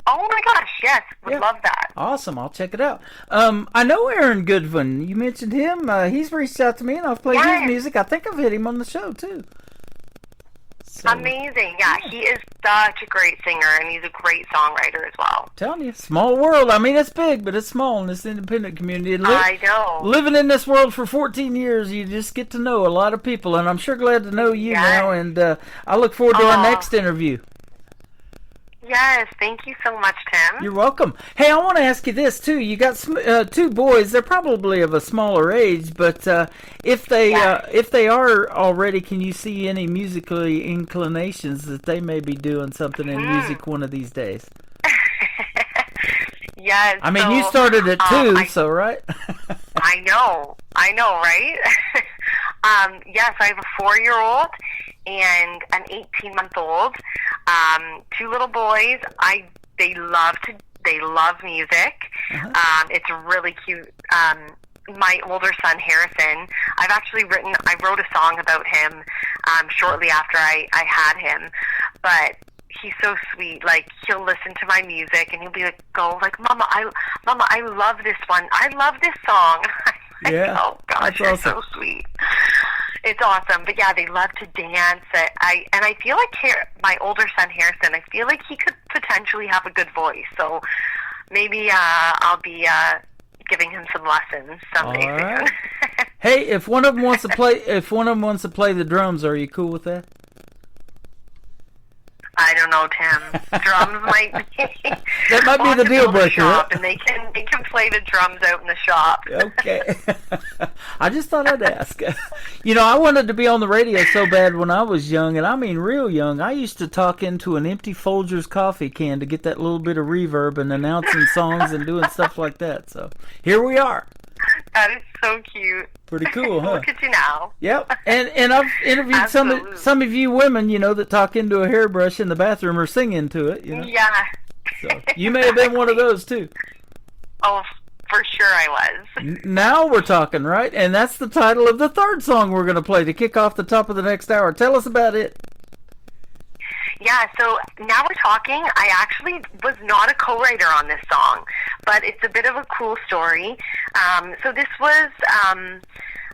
[SPEAKER 6] Oh my gosh, yes, would love that.
[SPEAKER 3] Awesome, I'll check it out. I know Aaron Goodwin. You mentioned him. He's reached out to me, and I've played his music. I think I've hit him on the show too. So,
[SPEAKER 6] amazing, yeah. He is such a great singer, and he's a great songwriter as well.
[SPEAKER 3] I'm telling you, small world. I mean, it's big, but it's small in this independent community.
[SPEAKER 6] I know.
[SPEAKER 3] Living in this world for 14 years, you just get to know a lot of people, and I'm sure glad to know you now, and I look forward to our next interview.
[SPEAKER 6] Yes, thank you so much, Tim.
[SPEAKER 3] You're welcome. Hey, I want to ask you this, too. You got two boys. They're probably of a smaller age, but if they are already, can you see any musically inclinations that they may be doing something in music one of these days?
[SPEAKER 6] Yes.
[SPEAKER 3] I mean, you started at 2, right?
[SPEAKER 6] I know, right? Yes, I have a 4-year-old and an 18-month-old. 2 little boys. They love music. It's really cute. My older son Harrison, I wrote a song about him shortly after I had him, but he's so sweet. Like, he'll listen to my music and he'll be like, Mama, I love this one. I love this song. Oh gosh, you're so sweet. It's awesome. But yeah, they love to dance. I feel like my older son Harrison, I feel like he could potentially have a good voice. So maybe I'll be giving him some lessons someday soon.
[SPEAKER 3] Hey, if one of them wants to play the drums, are you cool with that?
[SPEAKER 6] I don't know, Tim. Drums might be.
[SPEAKER 3] That might be the deal breaker.
[SPEAKER 6] And they can play the drums out in the shop.
[SPEAKER 3] Okay. I just thought I'd ask. You know, I wanted to be on the radio so bad when I was young, and I mean real young. I used to talk into an empty Folgers coffee can to get that little bit of reverb and announcing songs and doing stuff like that. So here we are.
[SPEAKER 6] That is so cute.
[SPEAKER 3] Pretty cool, huh?
[SPEAKER 6] Look at you now.
[SPEAKER 3] Yep. And I've interviewed some of you women, you know, that talk into a hairbrush in the bathroom or sing into it, you know.
[SPEAKER 6] Yeah.
[SPEAKER 3] So you may have been one of those too.
[SPEAKER 6] Oh, for sure I was.
[SPEAKER 3] Now we're talking, right? And that's the title of the third song we're going to play to kick off the top of the next hour. Tell us about it.
[SPEAKER 6] Yeah, so Now We're Talking, I actually was not a co-writer on this song, but it's a bit of a cool story. So this was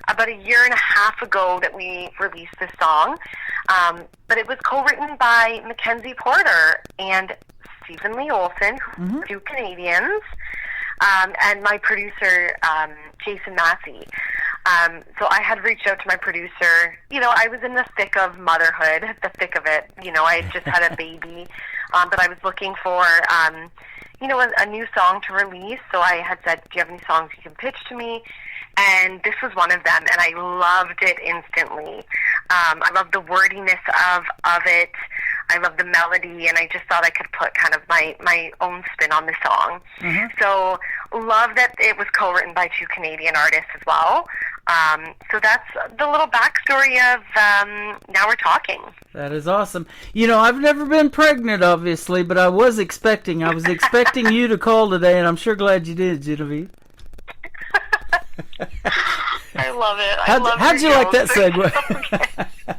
[SPEAKER 6] about 1.5 years ago that we released this song, but it was co-written by Mackenzie Porter and Stephen Lee Olson, who are 2 Canadians, and my producer, Jason Massey. So I had reached out to my producer. You know, I was in the thick of motherhood, the thick of it. You know, I had just had a baby, but I was looking for, you know, a new song to release. So I had said, do you have any songs you can pitch to me? And this was one of them, and I loved it instantly. I loved the wordiness of it. I love the melody, and I just thought I could put kind of my own spin on the song. So love that it was co-written by 2 Canadian artists as well. So that's the little backstory of Now We're Talking.
[SPEAKER 3] That is awesome. You know, I've never been pregnant, obviously, but I was expecting you to call today, and I'm sure glad you did, Genevieve.
[SPEAKER 6] I love it.
[SPEAKER 3] How'd you like that segue?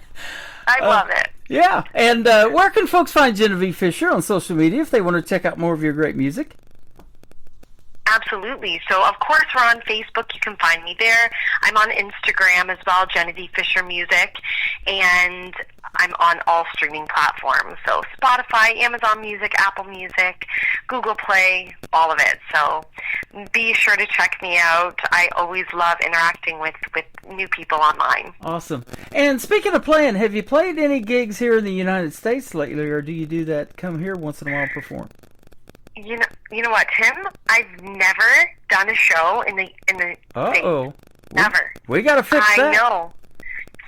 [SPEAKER 6] I love it.
[SPEAKER 3] Yeah, and where can folks find Genevieve Fisher on social media if they want to check out more of your great music?
[SPEAKER 6] Absolutely. So, of course, we're on Facebook. You can find me there. I'm on Instagram as well, Genevieve Fisher Music, and I'm on all streaming platforms. So, Spotify, Amazon Music, Apple Music, Google Play, all of it. So, be sure to check me out. I always love interacting with new people online.
[SPEAKER 3] Awesome. And speaking of playing, have you played any gigs here in the United States lately, or do you do that, come here once in a while and perform?
[SPEAKER 6] You know what, Tim? I've never done a show in the States. Never.
[SPEAKER 3] We got to fix that.
[SPEAKER 6] I know.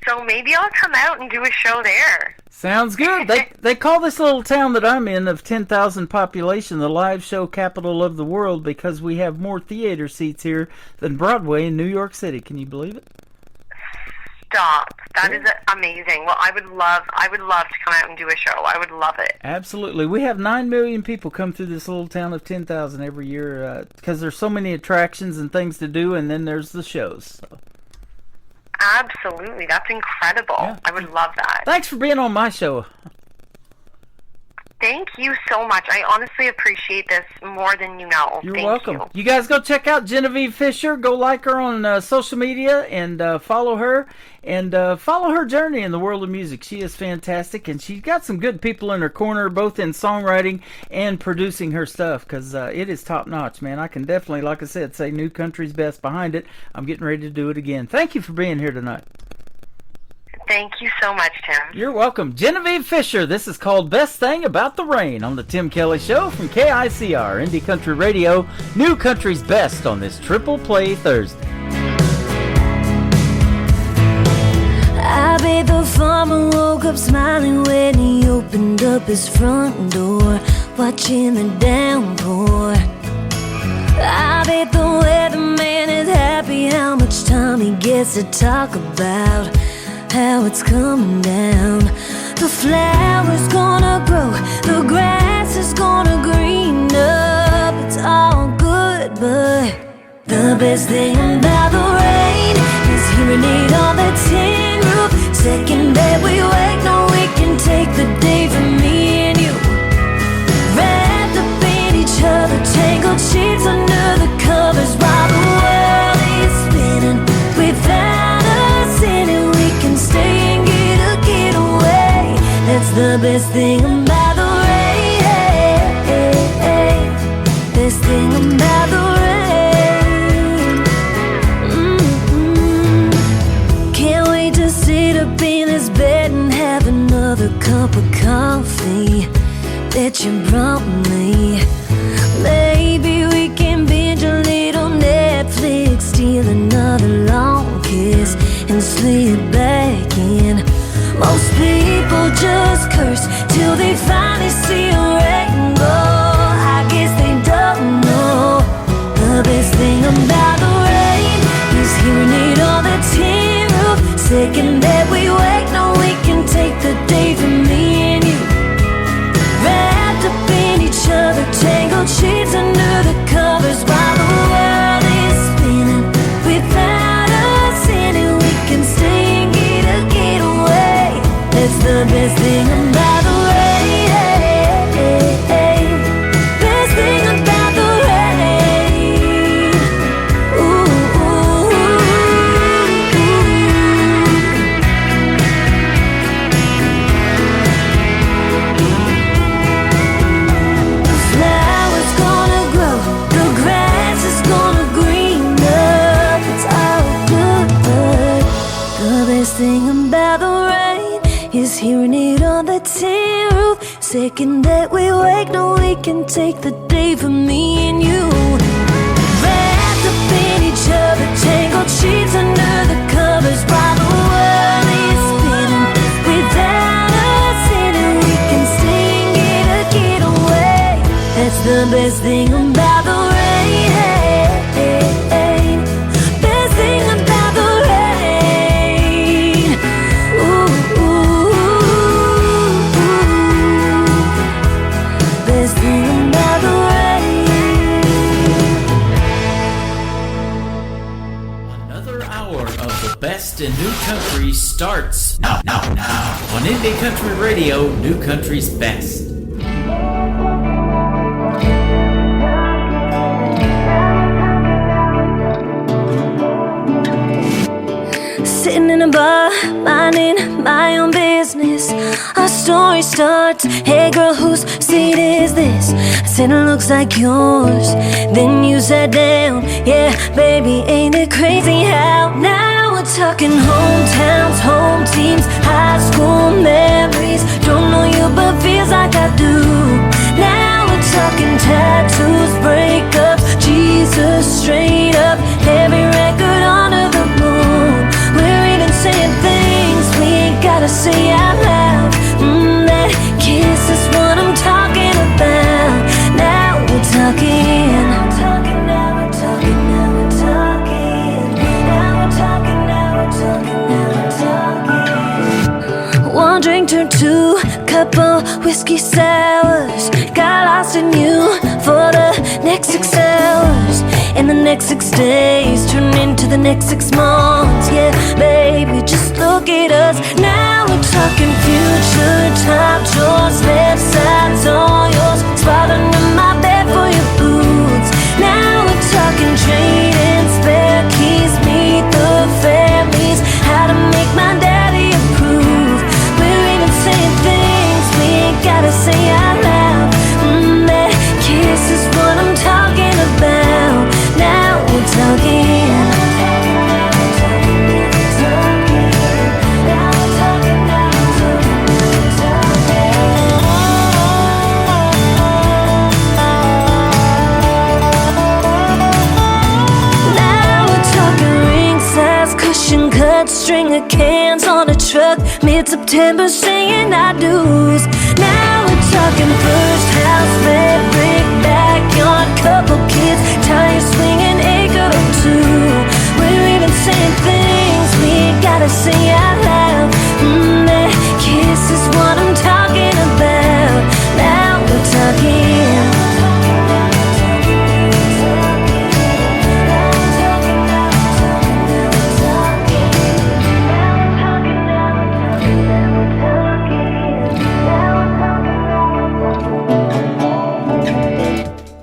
[SPEAKER 6] So maybe I'll come out and do a show there.
[SPEAKER 3] Sounds good. They call this little town that I'm in of 10,000 population the live show capital of the world because we have more theater seats here than Broadway in New York City. Can you believe it?
[SPEAKER 6] Stop. That is amazing. Well, I would love to come out and do a show. I would love it.
[SPEAKER 3] Absolutely. We have 9 million people come through this little town of 10,000 every year because there's so many attractions and things to do, and then there's the shows. So.
[SPEAKER 6] Absolutely. That's incredible.
[SPEAKER 3] Yeah.
[SPEAKER 6] I would love that.
[SPEAKER 3] Thanks for being on my show.
[SPEAKER 6] Thank you so much. I honestly appreciate this more than you know.
[SPEAKER 3] You're
[SPEAKER 6] Thank
[SPEAKER 3] welcome. You guys go check out Genevieve Fisher. Go like her on social media and follow her. And follow her journey in the world of music. She is fantastic, and she's got some good people in her corner, both in songwriting and producing her stuff, because it is top-notch, man. I can definitely, like I said, say New Country's best behind it. I'm getting ready to do it again. Thank you for being here tonight.
[SPEAKER 6] Thank you so much, Tim.
[SPEAKER 3] You're welcome. Genevieve Fisher, this is called Best Thing About the Rain on the Tim Kelly Show from KICR, Indie Country Radio, New Country's Best on this Triple Play Thursday.
[SPEAKER 7] I bet the farmer woke up smiling when he opened up his front door, watching the downpour. I bet the weatherman is happy how much time he gets to talk about how it's coming down. The flower's gonna grow, the grass is gonna green up. It's all good, but the best thing about the rain is hearing it on the tin roof. Second that we wake, no, we can take the day for me and you. Wrapped up in each other, tangled sheets under the covers while the world is spinning without us in it. We can stay and get a getaway. That's the best thing about the rain. Best thing about the rain. Can't wait to sit up in this bed and have another cup of coffee that you brought me. Maybe we can binge a little Netflix, steal another long kiss and slip back in. Most people just curse till they finally see a rainbow. I guess they don't know the best thing about the rain is hearing it on the tin roof. Second that we wake, no, we can take the day for me and you. Wrapped up in each other, tangled sheets under the covers while the world is spinning without us in it. We can stay and get a getaway. That's the best thing about the rain. Best thing about the rain. The flower's gonna grow, the grass is gonna green up. It's all good, but the best thing about the rain is hearing it on the tin roof. Second that we wake, no, we can take the day for me and you. Wrapped up in each other, tangled sheets under the covers while the world is spinning without us in it. We can stay and get a getaway. That's the best thing about the rain. Best thing about the rain. Best thing about the rain.
[SPEAKER 4] Another hour of the best in new country starts now on Indie Country Radio, New Country's Best.
[SPEAKER 7] Sitting in a bar, minding my own business. Our story starts, hey girl, whose seat is this? I said it looks like yours. Then you sat down, yeah, baby, ain't it crazy how now we're talking hometowns, home teams, high school memories. Don't know you, but feels like I do. Now we're talking tattoos, breakups, Jesus straight up, every record under the moon. We're even saying things we ain't gotta say out loud. whiskey sours. Got lost in you for the next 6 hours. And the next 6 days turn into the next 6 months. Yeah, baby, just look at us. Now we're talking future time. Yours, left side's all yours. Spot under my bed for your boots. Now we're talking trading spare keys. Meet the families. How to make my daddy approve. We're even saying things we ain't gotta say out loud. That kiss is what I'm talking about. Now we're talking. String of cans on a truck, mid-September singing I do's. Now we're talking first house, red brick, backyard, couple kids, tire swinging, acre or 2. We're even saying things we ain't gotta say out loud. That kiss is what I'm talking about. Now we're talking.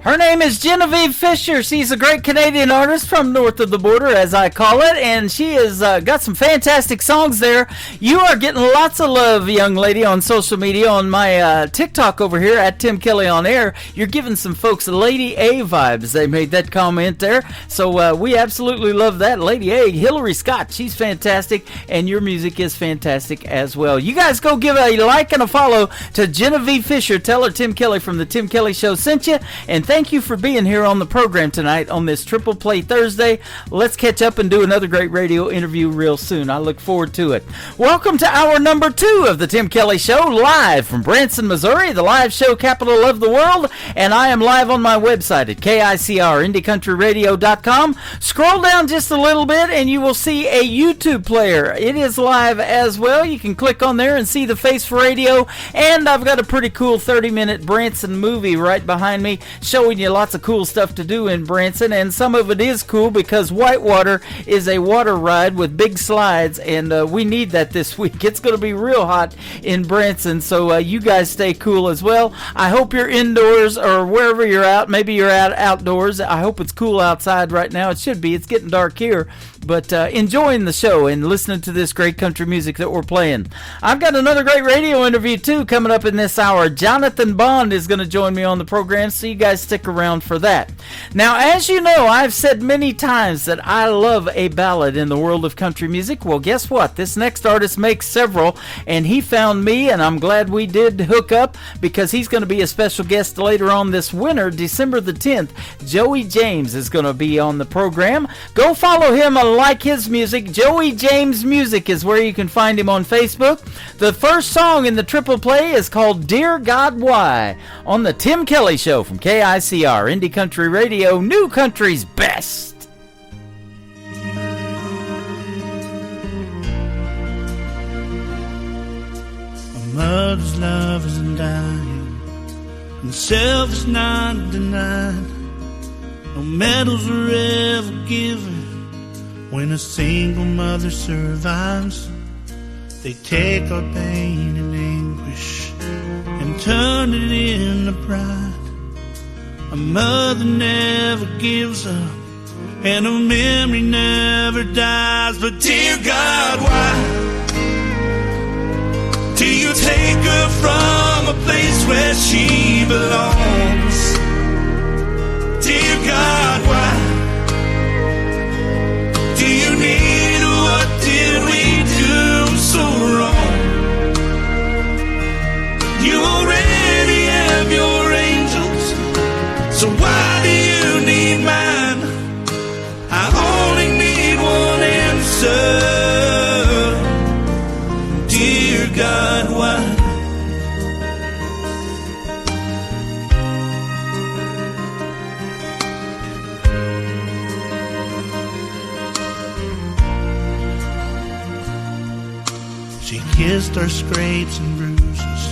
[SPEAKER 3] Her name is Genevieve Fisher. She's a great Canadian artist from north of the border, as I call it, and she has got some fantastic songs there. You are getting lots of love, young lady, on social media, on my TikTok over here, at Tim Kelly On Air. You're giving some folks Lady A vibes. They made that comment there, so we absolutely love that. Lady A, Hillary Scott, she's fantastic, and your music is fantastic as well. You guys go give a like and a follow to Genevieve Fisher. Tell her Tim Kelly from the Tim Kelly Show sent you, and thank you for being here on the program tonight on this Triple Play Thursday. Let's catch up and do another great radio interview real soon. I look forward to it. Welcome to hour number 2 of the Tim Kelly Show, live from Branson, Missouri, the live show capital of the world, and I am live on my website at KICR-IndieCountryRadio.com. Scroll down just a little bit and you will see a YouTube player. It is live as well. You can click on there and see the face for radio, and I've got a pretty cool 30-minute Branson movie right behind me showing you lots of cool stuff to do in Branson, and some of it is cool because Whitewater is a water ride with big slides, and we need that this week. It's going to be real hot in Branson, so you guys stay cool as well. I hope you're indoors or wherever you're out. Maybe you're outdoors. I hope it's cool outside right now. It should be. It's getting dark here, but enjoying the show and listening to this great country music that we're playing. I've got another great radio interview too coming up in this hour. Jonathan Bond is going to join me on the program, so you guys stick around for that. Now, as you know, I've said many times that I love a ballad in the world of country music. Well, guess what? This next artist makes several, and he found me, and I'm glad we did hook up because he's going to be a special guest later on this winter, December the 10th. Joey James is going to be on the program. Go follow him and like his music. Joey James Music is where you can find him on Facebook. The first song in the triple play is called Dear God Why on the Tim Kelly Show from KICR, Indie Country Radio, New Country's best.
[SPEAKER 8] A mother's love isn't dying, and self is not denied. No medals are ever given when a single mother survives. They take our pain and anguish and turn it into pride. A mother never gives up, and her memory never dies. But dear God, why do you take her from a place where she belongs? Dear God, why do you need her? What did we do so wrong? You already have your angels, so why do you need mine? I only need one answer. Dear God, why? She kissed our scrapes and bruises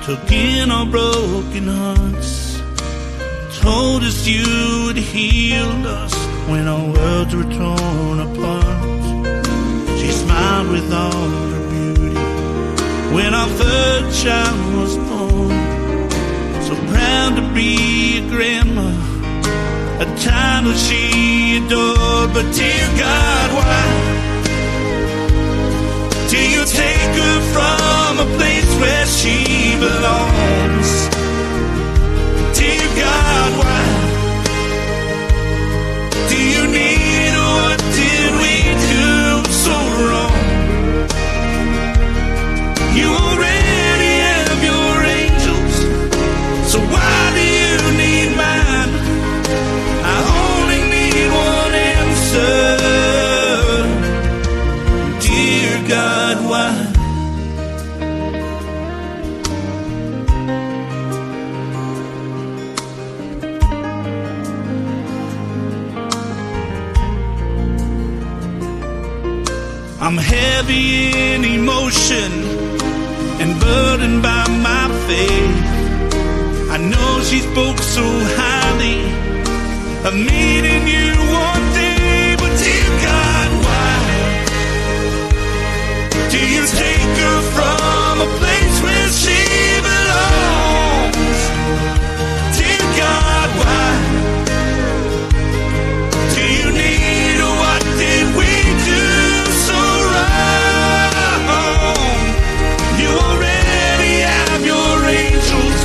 [SPEAKER 8] took in our broken hearts, told us you'd healed us when our worlds were torn apart. She smiled with all her beauty when our third child was born. So proud to be a grandma, a title she adored. But dear God, why do you take her from a place where she belongs? Dear God, why do you need her? What did we do so wrong? You already have your angels, so why do you need mine? I only need one answer. Dear God, why? I'm heavy in emotion and burdened by my faith. I know she spoke so highly of meeting you one day. But dear God, why do you take her from a place where she belongs? Dear God, why do you need her? What did we do so wrong? You already have your angels,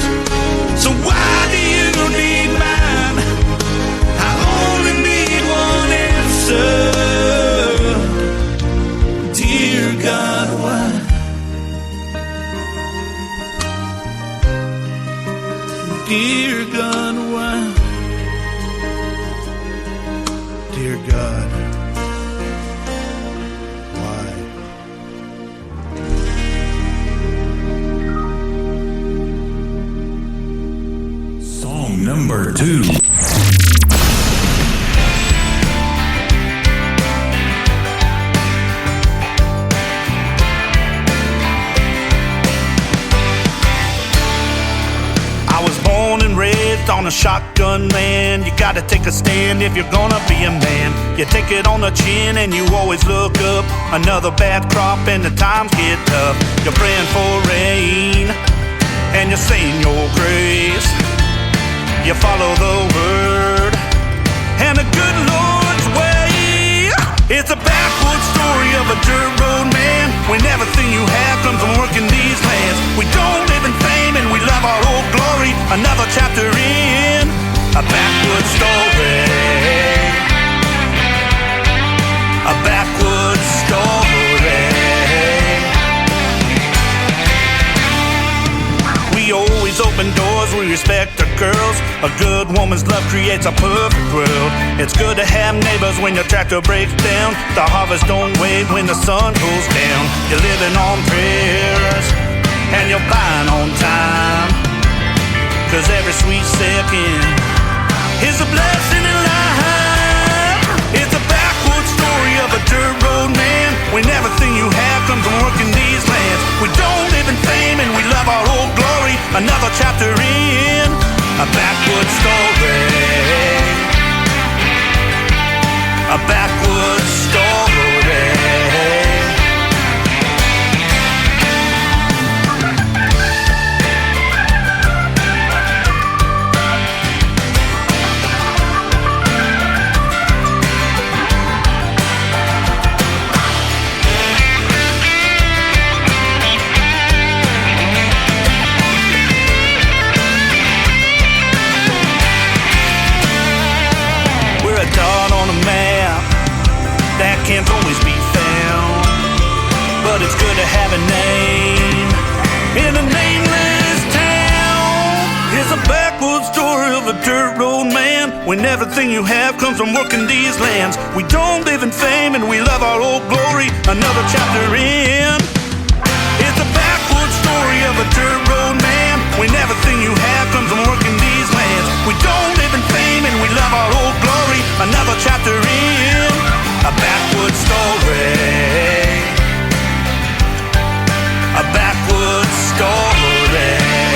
[SPEAKER 8] so why do you need mine? I only need one answer. Dear God, why? Dear God, why? Dear God, why?
[SPEAKER 2] Song number 2.
[SPEAKER 8] I was born and raised on a shotgun, man. You gotta take a stand if you're gonna be a man. You take it on the chin and you always look up. Another bad crop and the times get tough. You're praying for rain and you're saying your grace. You follow the word and the good Lord's way. It's a backwoods story of a dirt road man, when everything you have comes from working these lands. We don't live in fame and we love our old glory. Another chapter in a backwoods story. A backwoods story. We always open doors, we respect our girls. A good woman's love creates a perfect world. It's good to have neighbors when your tractor breaks down. The harvest don't wait when the sun goes down. You're living on prayers and you're buying on time, 'cause every sweet second is a blessing in life. It's a backwoods story of a dirt road man, when everything you have comes from working these lands. We don't live in fame and we love our old glory. Another chapter in a backwoods story. A backwoods story. Can't always be found, but it's good to have a name in a nameless town. It's a backwoods story of a dirt road man, when everything you have comes from working these lands. We don't live in fame and we love our old glory. Another chapter in. It's a backwoods story of a dirt road man, when everything you have comes from working these lands. We don't live in fame and we love our old glory. Another chapter in. A backwoods story. A backwoods story.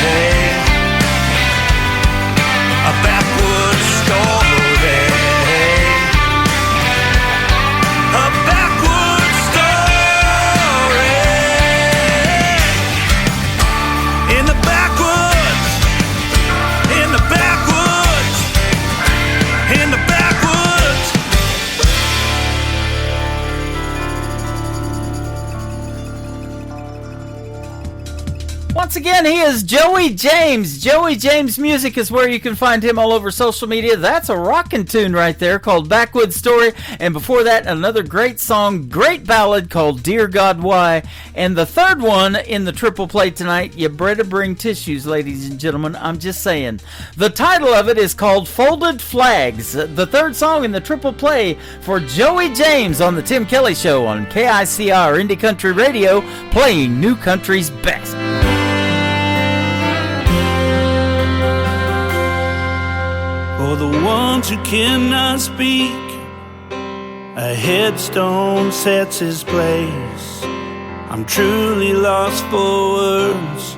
[SPEAKER 3] once again, he is Joey James. Joey James Music is where you can find him all over social media. That's a rockin' tune right there called Backwoods Story. And before that, another great song, great ballad called Dear God Why. And the third one in the triple play tonight, you better bring tissues, ladies and gentlemen. I'm just saying. The title of it is called Folded Flags. The third song in the triple play for Joey James on the Tim Kelly Show on KICR Indie Country Radio, playing New Country's best.
[SPEAKER 8] For the ones who cannot speak, a headstone sets his place. I'm truly lost for words,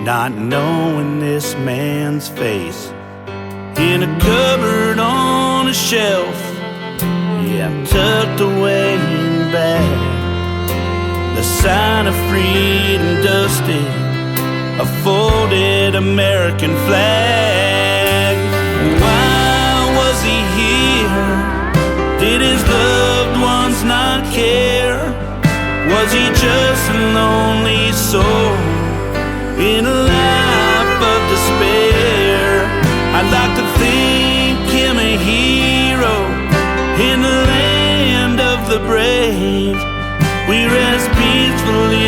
[SPEAKER 8] not knowing this man's face. In a cupboard on a shelf, yeah, I'm tucked away in bed. The sign of freedom dusted, a folded American flag. Why was he here? Did his loved ones not care? Was he just a lonely soul in a life of despair? I'd like to think him a hero in the land of the brave. We rest peacefully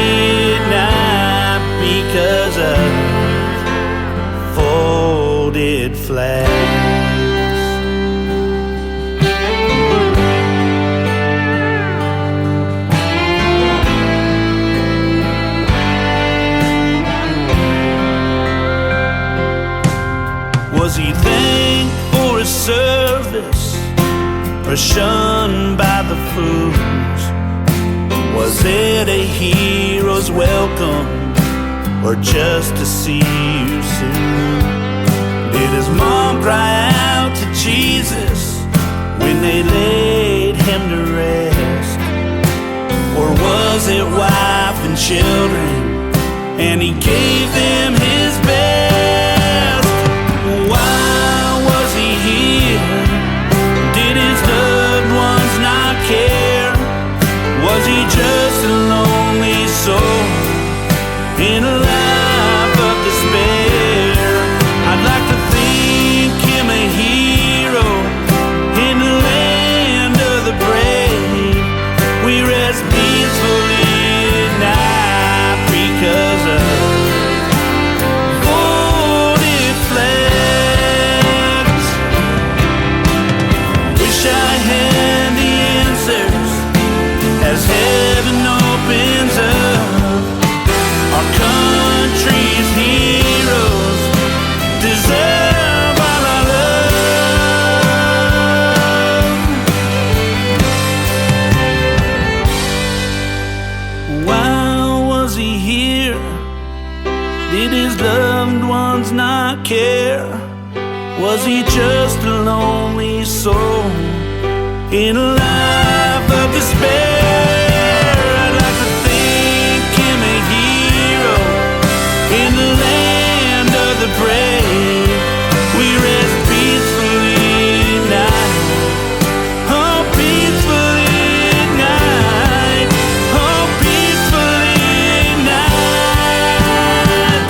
[SPEAKER 8] at night because of folded flags. Was he thanked for his service or shunned by the fools? Was it a hero's welcome or just to see you soon? Did his mom cry out to Jesus when they laid him to rest? Or was it wife and children and he gave them his best? Why was he here? Did his loved ones not care? Was he just a lonely soul in a life of despair? I'd like to think him a hero in the land of the brave. We rest peacefully at night because of folded flags. Wish I had the answers as heaven opens up. Our country's heroes deserve all our love. Why was he here? Did his loved ones not care? Was he just a lonely soul in a life of despair? I'd like to think him a hero in the land of the brave. We rest peacefully at night. Oh, peacefully at night. Oh, peacefully at night.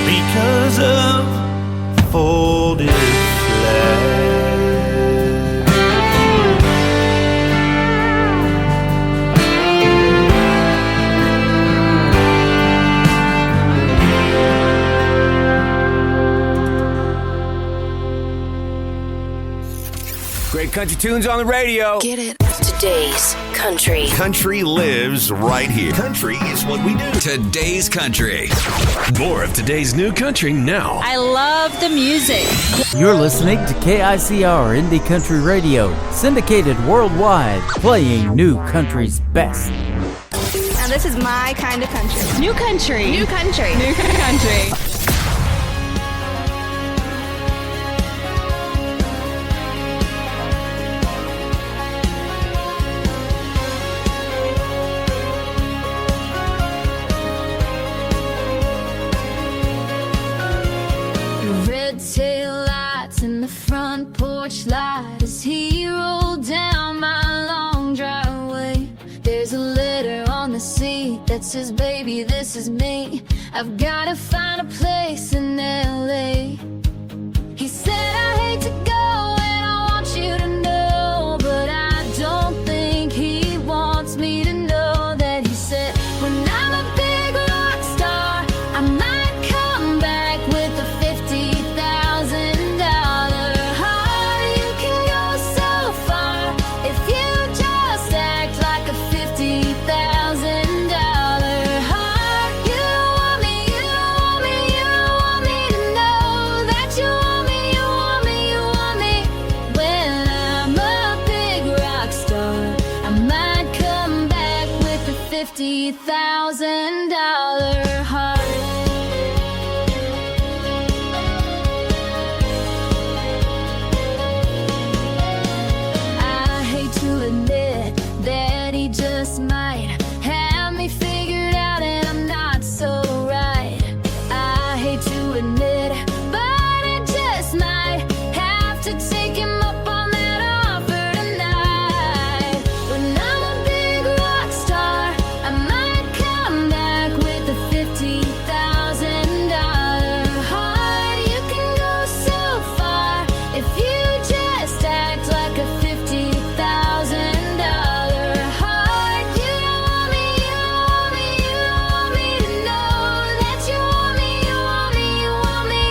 [SPEAKER 8] Because of folded flags.
[SPEAKER 9] Great country tunes on the radio.
[SPEAKER 7] Get it? Today's country.
[SPEAKER 10] Country lives right here. Country is what we do.
[SPEAKER 2] Today's Country. More of today's new country now.
[SPEAKER 11] I love the music.
[SPEAKER 3] You're listening to KICR Indie Country Radio, syndicated worldwide, playing New Country's best.
[SPEAKER 11] Now this is my kind of country. New country. New country. New country.
[SPEAKER 5] Red tail lights in the front porch light as he rolled down my long driveway. There's a letter on the seat tweet that says, baby, this is me. I've gotta find a place in LA. He said, I hate to go and I want you to know, but I don't think he wants me to know that. He said, when I'm a big rock star, I might come back with a $50,000 heart. You can go so far if you just act like a $50,000 heart. You don't want me, you don't want me, you don't want me to know that you want me, you want me, you want me. When I'm a big rock star, I might come back with a $50,000 heart. I hate to admit that he just might have me figured out and I'm not so right. I hate to admit it, but I just might have to take him up on that offer tonight. When I'm a big rock star, I might come back with a $50,000 heart. You can go so far if you just act like a $50,000 heart. You don't want me, you don't want me, you don't want me to know that you want me, you want me, you want me.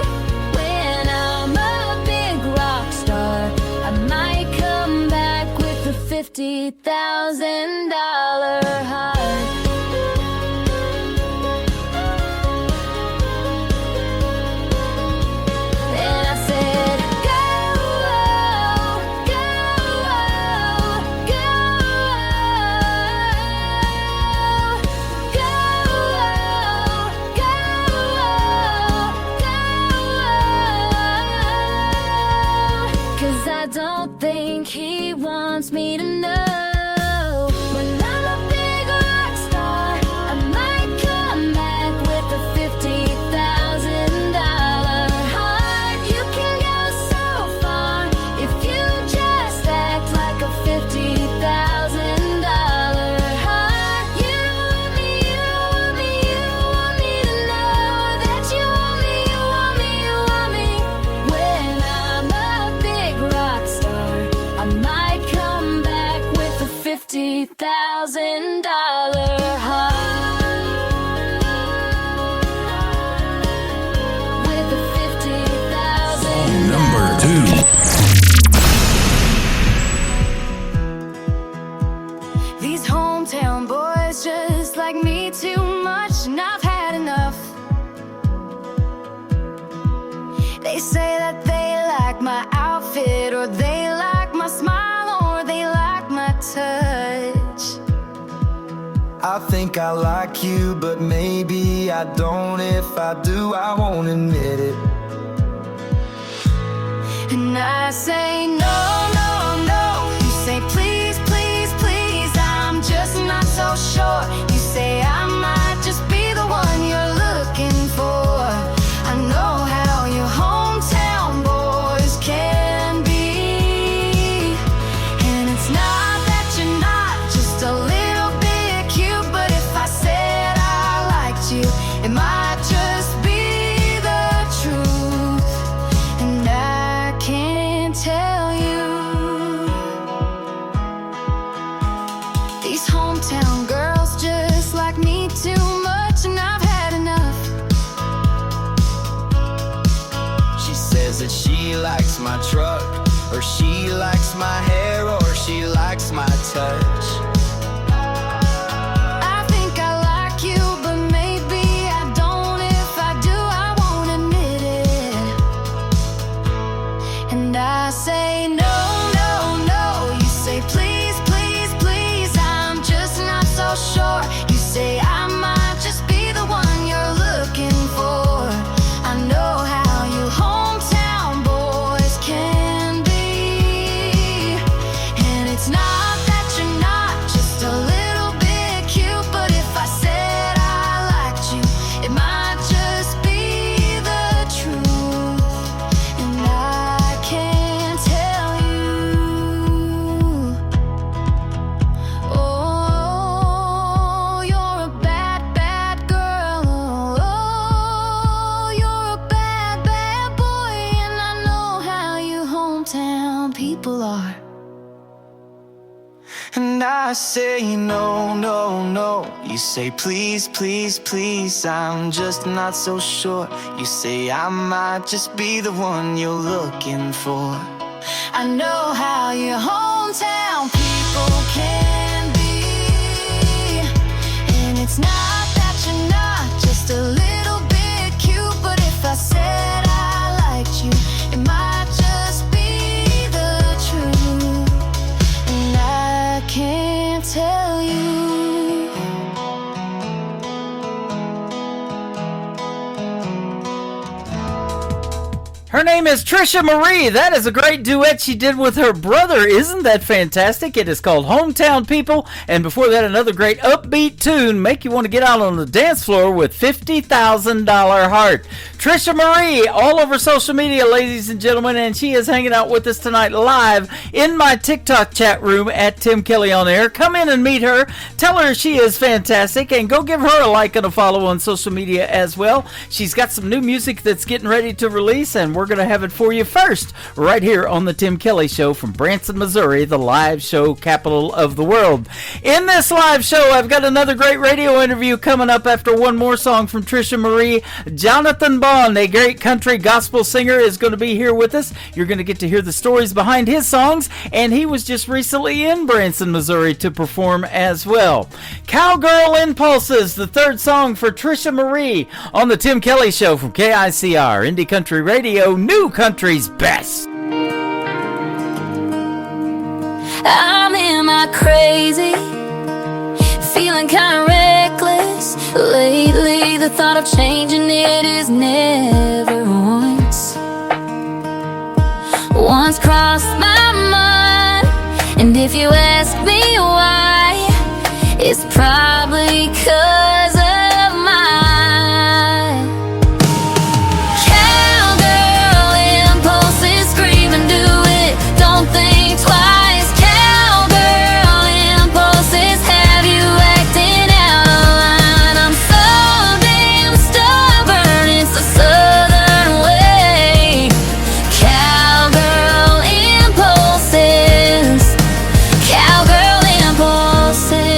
[SPEAKER 5] When I'm a big rock star, I might come back with a $50,000 heart. And I said, go, go, go, go, go, 'cause I don't think he wants me to know. When I'm a big rock star, I might come back with a $50,000 heart. You can go so far if you just act like a $50,000 heart. You don't want me, you don't want me, you don't want me to know that you want me, you want me, you want me. When I'm a big rock star, I might come back with a $50,000 heart. With a $50,000
[SPEAKER 2] Number 2.
[SPEAKER 5] These hometown boys just like me too much, and I've had enough. They say that they like my outfit, or they like my smile, or they like my touch.
[SPEAKER 12] I think I like you, but maybe I don't. If I do, I won't admit it.
[SPEAKER 5] And I say no, no, no. You say please, please, please. I'm just not so sure. You say I might just be the one you're looking for. I know how your hometown boys can be, and it's not that you're not just a little bit cute. But if I said I liked you, it might just be the truth, and I can't tell you. These hometown girls just like me too much, and I've had enough.
[SPEAKER 12] She says that she likes my truck, or she likes my hair, or she likes my touch.
[SPEAKER 5] I think I like you, but maybe I don't. If I do, I won't admit it. And I say no, no, no. You say please, please, please. I'm just not so sure. You say I might just be the one you're looking for. I know how you hometown boys can be, and it's not that you're
[SPEAKER 12] people are. And I say no, no, no. You say please, please, please. I'm just not so sure. You say I might just be the one you're looking for. I know how your hometown people can be, and it's not that you're not just a little bit cute, but if I said I liked you, it might just be the truth, and I can't tell you.
[SPEAKER 3] Her name is Trisha Marie. That is a great duet she did with her brother. Isn't that fantastic? It is called Hometown People. And before that, another great upbeat tune, make you want to get out on the dance floor with $50,000 Heart. Trisha Marie, all over social media, ladies and gentlemen, and she is hanging out with us tonight live in my TikTok chat room at Tim Kelly On Air. Come in and meet her. Tell her she is fantastic, and go give her a like and a follow on social media as well. She's got some new music that's getting ready to release, and we're going to have it for you first right here on the Tim Kelly Show from Branson, Missouri, the live show capital of the world. In this live show, I've got another great radio interview coming up after one more song from Trisha Marie. Jonathan Bond, a great country gospel singer, is going to be here with us. You're going to get to hear the stories behind his songs, and he was just recently in Branson, Missouri to perform as well. Cowgirl Impulses, the third song for Trisha Marie on the Tim Kelly Show from KICR, Indie Country Radio, New Country's best.
[SPEAKER 7] I'm in my crazy, feeling kinda reckless. Lately the thought of changing it is never once crossed my mind. And if you ask me why, it's probably 'cause of mine. Cowgirl impulses, scream and do it, don't think twice. Cowgirl impulses have you acting out of line. I'm so damn stubborn, it's the southern way. Cowgirl impulses, cowgirl impulses.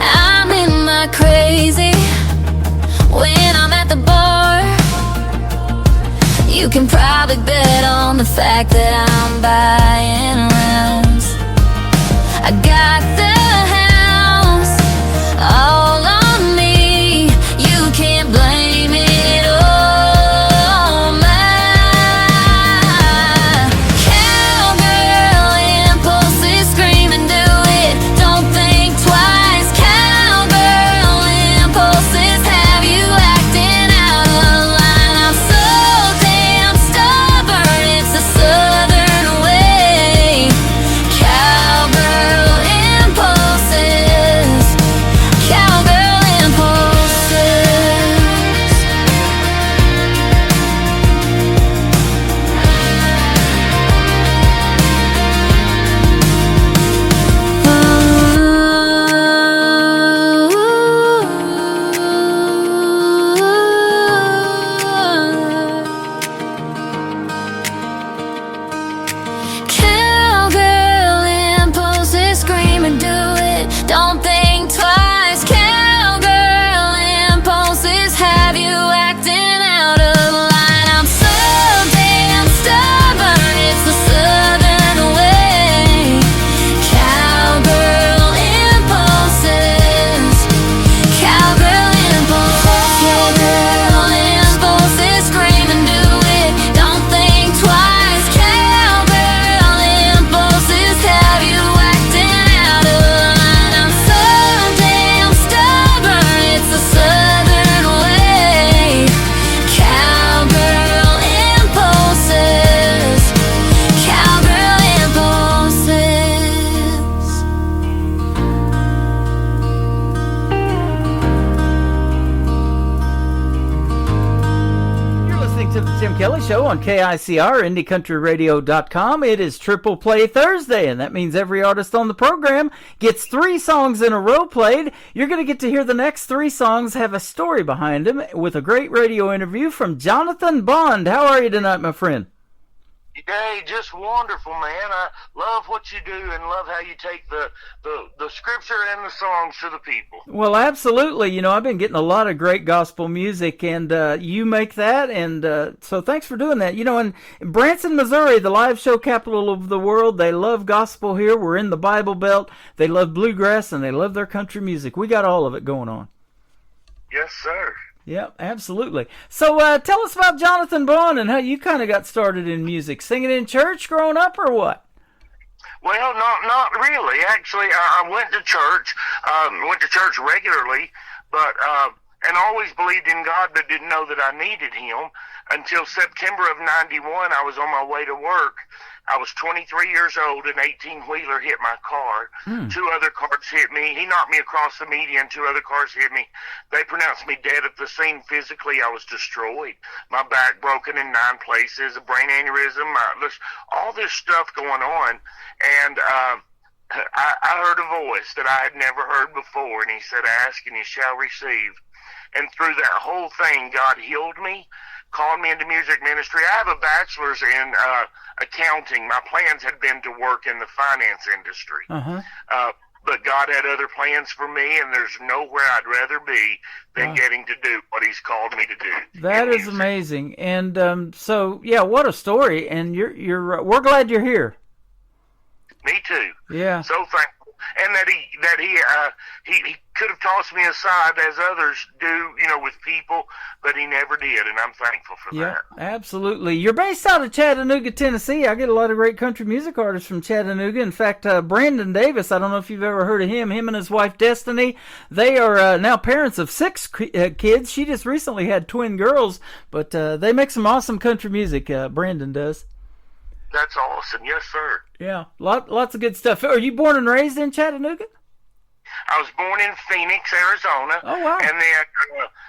[SPEAKER 7] I'm in my crazy when I'm at the bar. You can probably bet on the fact that I'm buying rounds. I got the house all on me. You can't blame it on mine. Cowgirl impulses, scream and do it, don't think twice. Cowgirl impulses have you acting out of line. I'm so damn stubborn, it's the southern way. Cowgirl impulses.
[SPEAKER 3] Kelly Show on KICR, IndieCountryRadio.com. It is Triple Play Thursday, and that means every artist on the program gets 3 songs in a row played. You're going to get to hear the next 3 songs have a story behind them with a great radio interview from Jonathan Bond. How are you tonight, my friend?
[SPEAKER 13] Hey, just wonderful, man. I love what you do and love how you take the scripture and the songs to the people.
[SPEAKER 3] Well, absolutely. You know, I've been getting a lot of great gospel music, and you make that, and so thanks for doing that. You know, in Branson, Missouri, the live show capital of the world, they love gospel here. We're in the Bible Belt. They love bluegrass, and they love their country music. We got all of it going on.
[SPEAKER 13] Yes, sir.
[SPEAKER 3] Yeah, absolutely. So tell us about Jonathan Bond and how you kind of got started in music. Singing in church growing up or what?
[SPEAKER 13] Well, not really. Actually, I went to church regularly, but and always believed in God, but didn't know that I needed Him until September of '91. I was on my way to work. I was 23 years old. An 18-wheeler hit my car. 2 other cars hit me. He knocked me across the median. 2 other cars hit me. They pronounced me dead at the scene. Physically, I was destroyed. My back broken in 9 places, a brain aneurysm, all this stuff going on. And I heard a voice that I had never heard before, and He said, "Ask and you shall receive." And through that whole thing, God healed me, called me into music ministry. I have a bachelor's in accounting. My plans had been to work in the finance industry. But God had other plans for me, and there's nowhere I'd rather be than getting to do what He's called me to do.
[SPEAKER 3] That is amazing. And so, yeah, what a story. And we're glad you're here.
[SPEAKER 13] Me too.
[SPEAKER 3] Yeah.
[SPEAKER 13] So thankful. And that he could have tossed me aside as others do, you know, with people, but He never did, and I'm thankful for that.
[SPEAKER 3] Yeah, absolutely. You're based out of Chattanooga, Tennessee. I get a lot of great country music artists from Chattanooga. In fact, Brandon Davis, I don't know if you've ever heard of him. Him and his wife, Destiny, they are now parents of 6 kids. She just recently had twin girls, but they make some awesome country music, Brandon does.
[SPEAKER 13] That's awesome. Yes, sir.
[SPEAKER 3] Yeah, lots of good stuff. Are you born and raised in Chattanooga?
[SPEAKER 13] I was born in Phoenix, Arizona.
[SPEAKER 3] Oh, wow.
[SPEAKER 13] And then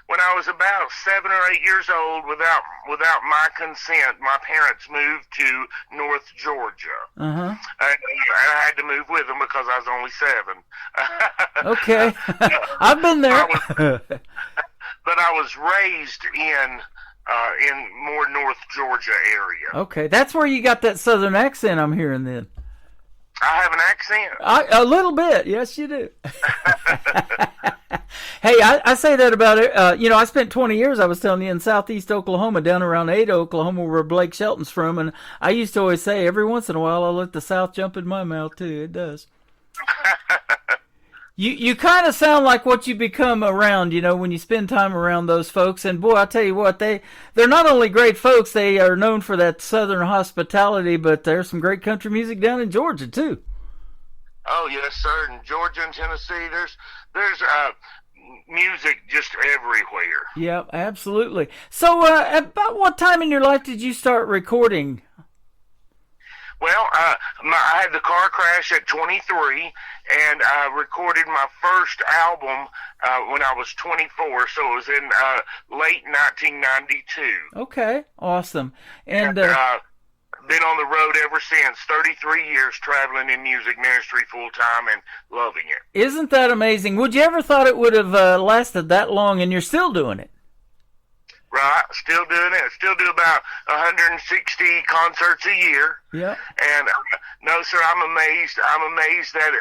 [SPEAKER 13] when I was about 7 or 8 years old, without my consent, my parents moved to North Georgia. And I had to move with them because I was only 7.
[SPEAKER 3] Okay. I've been there.
[SPEAKER 13] But I was raised in more North Georgia area.
[SPEAKER 3] Okay, that's where you got that southern accent I'm hearing then.
[SPEAKER 13] I have an accent.
[SPEAKER 3] A little bit, yes you do. Hey, I say that about it. You know, I spent 20 years, I was telling you, in southeast Oklahoma, down around Ada, Oklahoma, where Blake Shelton's from, and I used to always say, every once in a while, I'll let the South jump in my mouth too. It does. You kind of sound like what you become around, you know, when you spend time around those folks. And boy, I tell you what, they're not only great folks, they are known for that southern hospitality, but there's some great country music down in Georgia too.
[SPEAKER 13] Oh yes, sir. In Georgia and Tennessee, there's music just everywhere.
[SPEAKER 3] Yeah, absolutely. So, about what time in your life did you start recording?
[SPEAKER 13] Well, I had the car crash at 23, and I recorded my first album when I was 24, so it was in late 1992.
[SPEAKER 3] Okay, awesome. And
[SPEAKER 13] been on the road ever since, 33 years traveling in music ministry full-time and loving it.
[SPEAKER 3] Isn't that amazing? Would you ever thought it would have lasted that long, and you're still doing it?
[SPEAKER 13] Right, still doing it. Still do about 160 concerts a year.
[SPEAKER 3] Yeah.
[SPEAKER 13] And no, sir, I'm amazed. I'm amazed that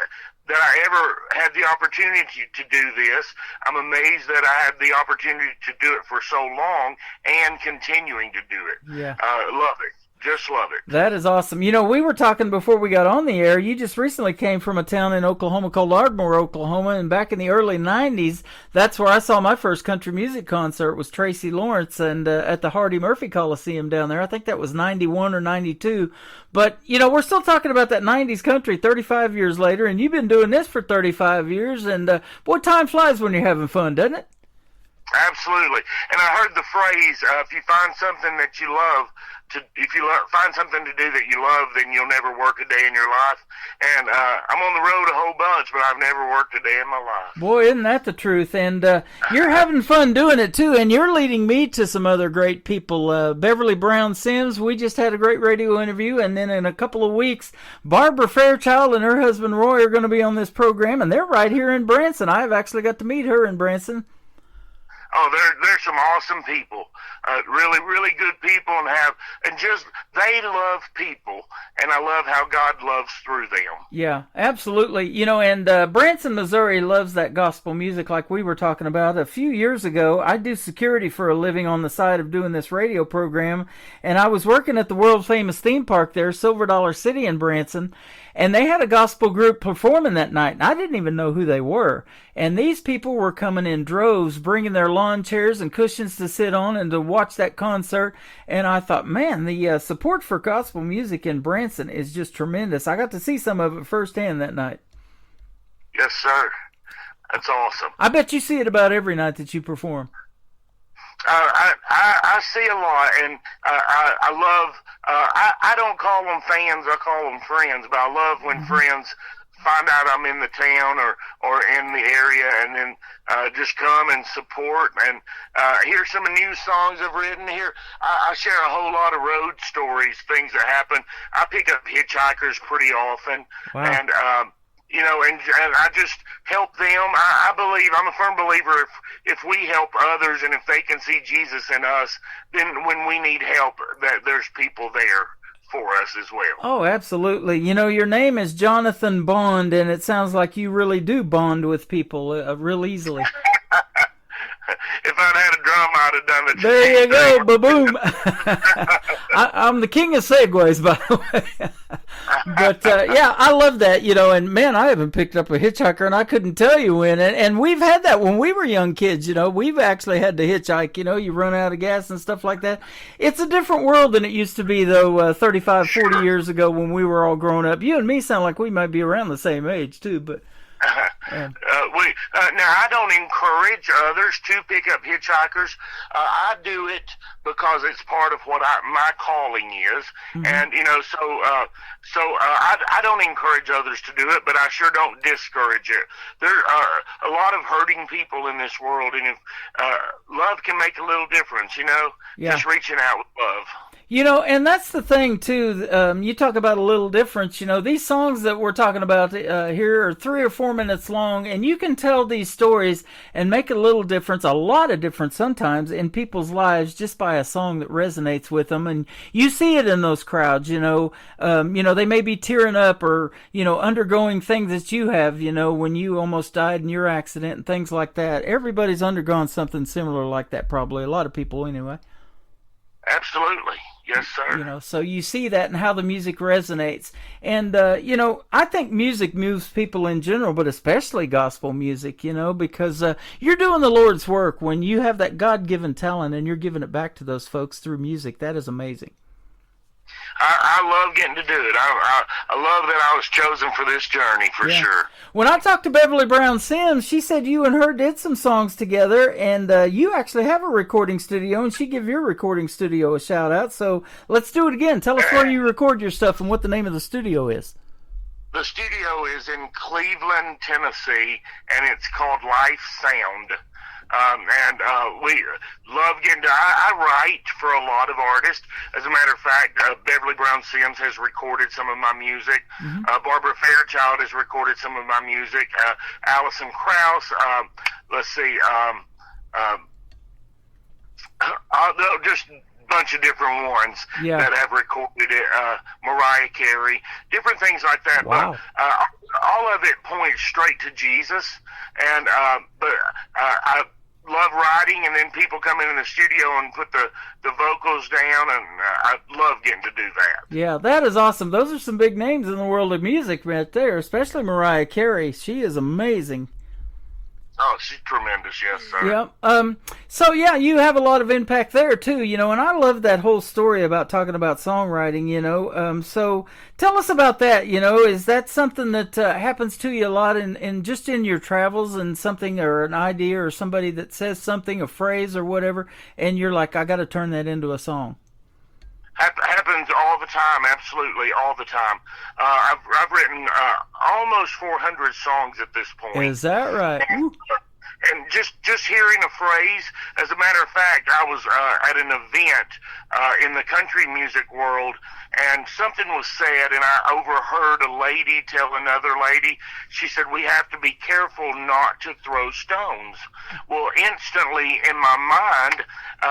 [SPEAKER 13] I ever had the opportunity to do this. I'm amazed that I had the opportunity to do it for so long and continuing to do it.
[SPEAKER 3] Yeah.
[SPEAKER 13] Love it. Just love it.
[SPEAKER 3] That is awesome. You know, we were talking before we got on the air. You just recently came from a town in Oklahoma called Ardmore, Oklahoma, and back in the early 90s, that's where I saw my first country music concert was Tracy Lawrence and at the Hardy Murphy Coliseum down there. I think that was 91 or 92. But, you know, we're still talking about that 90s country 35 years later, and you've been doing this for 35 years, and boy, time flies when you're having fun, doesn't it?
[SPEAKER 13] Absolutely. And I heard the phrase, if you find something that you love, if you find something to do that you love, then you'll never work a day in your life. And I'm on the road a whole bunch, but I've never worked a day in my life.
[SPEAKER 3] Boy, isn't that the truth? And you're having fun doing it, too, and you're leading me to some other great people. Beverly Brown Sims, we just had a great radio interview, and then in a couple of weeks, Barbara Fairchild and her husband Roy are going to be on this program, and they're right here in Branson. I've actually got to meet her in Branson.
[SPEAKER 13] Oh, they're some awesome people, really, really good people, and just they love people, and I love how God loves through them.
[SPEAKER 3] Yeah, absolutely. You know, and Branson, Missouri loves that gospel music like we were talking about. A few years ago, I do security for a living on the side of doing this radio program, and I was working at the world-famous theme park there, Silver Dollar City in Branson, and they had a gospel group performing that night, and I didn't even know who they were. And these people were coming in droves, bringing their lawn chairs and cushions to sit on and to watch that concert. And I thought, man, the support for gospel music in Branson is just tremendous. I got to see some of it firsthand that night.
[SPEAKER 13] Yes, sir. That's awesome.
[SPEAKER 3] I bet you see it about every night that you perform.
[SPEAKER 13] I see a lot, and I love, I don't call them fans, I call them friends, but I love when friends find out I'm in the town or in the area, and then just come and support and hear some new songs I've written here. I share a whole lot of road stories, things that happen. I pick up hitchhikers pretty often.
[SPEAKER 3] Wow.
[SPEAKER 13] And you know, and I just help them. I believe, I'm a firm believer, if we help others and if they can see Jesus in us, then when we need help, that there's people there for us as well.
[SPEAKER 3] Oh, absolutely. You know, your name is Jonathan Bond, and it sounds like you really do bond with people real easily.
[SPEAKER 13] If I'd had a drum, I'd have done it.
[SPEAKER 3] There you go, ba-boom. I'm the king of segues, by the way. But, yeah, I love that, you know, and, man, I haven't picked up a hitchhiker, and I couldn't tell you when. And we've had that when we were young kids, you know. We've actually had to hitchhike, you know. You run out of gas and stuff like that. It's a different world than it used to be, though, 35, 40 years ago when we were all grown up. You and me sound like we might be around the same age, too, but...
[SPEAKER 13] Now, I don't encourage others to pick up hitchhikers. I do it because it's part of what my calling is, and you know, so I don't encourage others to do it, but I sure don't discourage it. There are a lot of hurting people in this world, and if love can make a little difference, you know, just reaching out with love.
[SPEAKER 3] You know, and that's the thing, too. You talk about a little difference. You know, these songs that we're talking about here are 3 or 4 minutes long, and you can tell these stories and make a little difference, a lot of difference sometimes, in people's lives just by a song that resonates with them. And you see it in those crowds, you know. They may be tearing up or, you know, undergoing things that you have, you know, when you almost died in your accident and things like that. Everybody's undergone something similar like that, probably. A lot of people, anyway.
[SPEAKER 13] Absolutely. Yes, sir.
[SPEAKER 3] You know, so you see that and how the music resonates. And, you know, I think music moves people in general, but especially gospel music, you know, because you're doing the Lord's work when you have that God-given talent and you're giving it back to those folks through music. That is amazing.
[SPEAKER 13] I love getting to do it. I love that I was chosen for this journey, for sure.
[SPEAKER 3] When I talked to Beverly Brown Sims, she said you and her did some songs together, and you actually have a recording studio, and she gave your recording studio a shout-out. So let's do it again. Tell us where you record your stuff and what the name of the studio is.
[SPEAKER 13] The studio is in Cleveland, Tennessee, and it's called Life Sound. We love getting to, I write for a lot of artists. As a matter of fact, Beverly Brown Sims has recorded some of my music. Barbara Fairchild has recorded some of my music. Alison Krauss, just a bunch of different ones that have recorded it. Mariah Carey, different things like that.
[SPEAKER 3] Wow.
[SPEAKER 13] But all of it points straight to Jesus. And I love writing, and then people come in the studio and put the vocals down, and I love getting to do that.
[SPEAKER 3] Yeah, that is awesome. Those are some big names in the world of music right there, especially Mariah Carey. She is amazing.
[SPEAKER 13] Oh, she's tremendous, yes, sir.
[SPEAKER 3] Yeah. So, yeah, you have a lot of impact there, too, you know, and I love that whole story about talking about songwriting, you know. So tell us about that, you know. Is that something that happens to you a lot in just in your travels, and something or an idea or somebody that says something, a phrase or whatever, and you're like, I got to turn that into a song?
[SPEAKER 13] Happens all the time, absolutely all the time. I've written almost 400 songs at this point.
[SPEAKER 3] Is that right?
[SPEAKER 13] And just hearing a phrase, as a matter of fact, I was at an event in the country music world, and something was said, and I overheard a lady tell another lady, she said, we have to be careful not to throw stones. Well, instantly in my mind,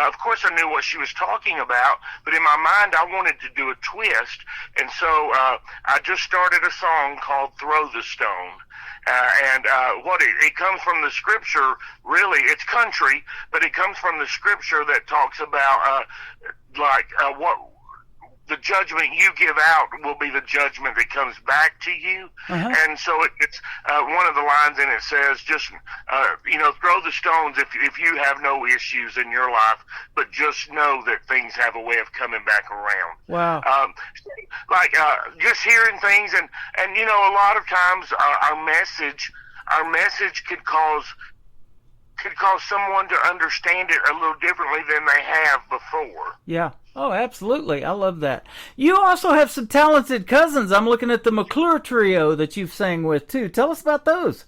[SPEAKER 13] of course I knew what she was talking about, but in my mind I wanted to do a twist, and so I just started a song called Throw the Stone. What it comes from the scripture, really, it's country, but it comes from the scripture that talks about, what the judgment you give out will be the judgment that comes back to you. And so it's one of the lines in it says, just, throw the stones if you have no issues in your life, but just know that things have a way of coming back around.
[SPEAKER 3] Wow.
[SPEAKER 13] Just hearing things, and a lot of times our message could cause someone to understand it a little differently than they have before.
[SPEAKER 3] Yeah. Oh, absolutely. I love that. You also have some talented cousins. I'm looking at the McClure Trio that you've sang with, too. Tell us about those.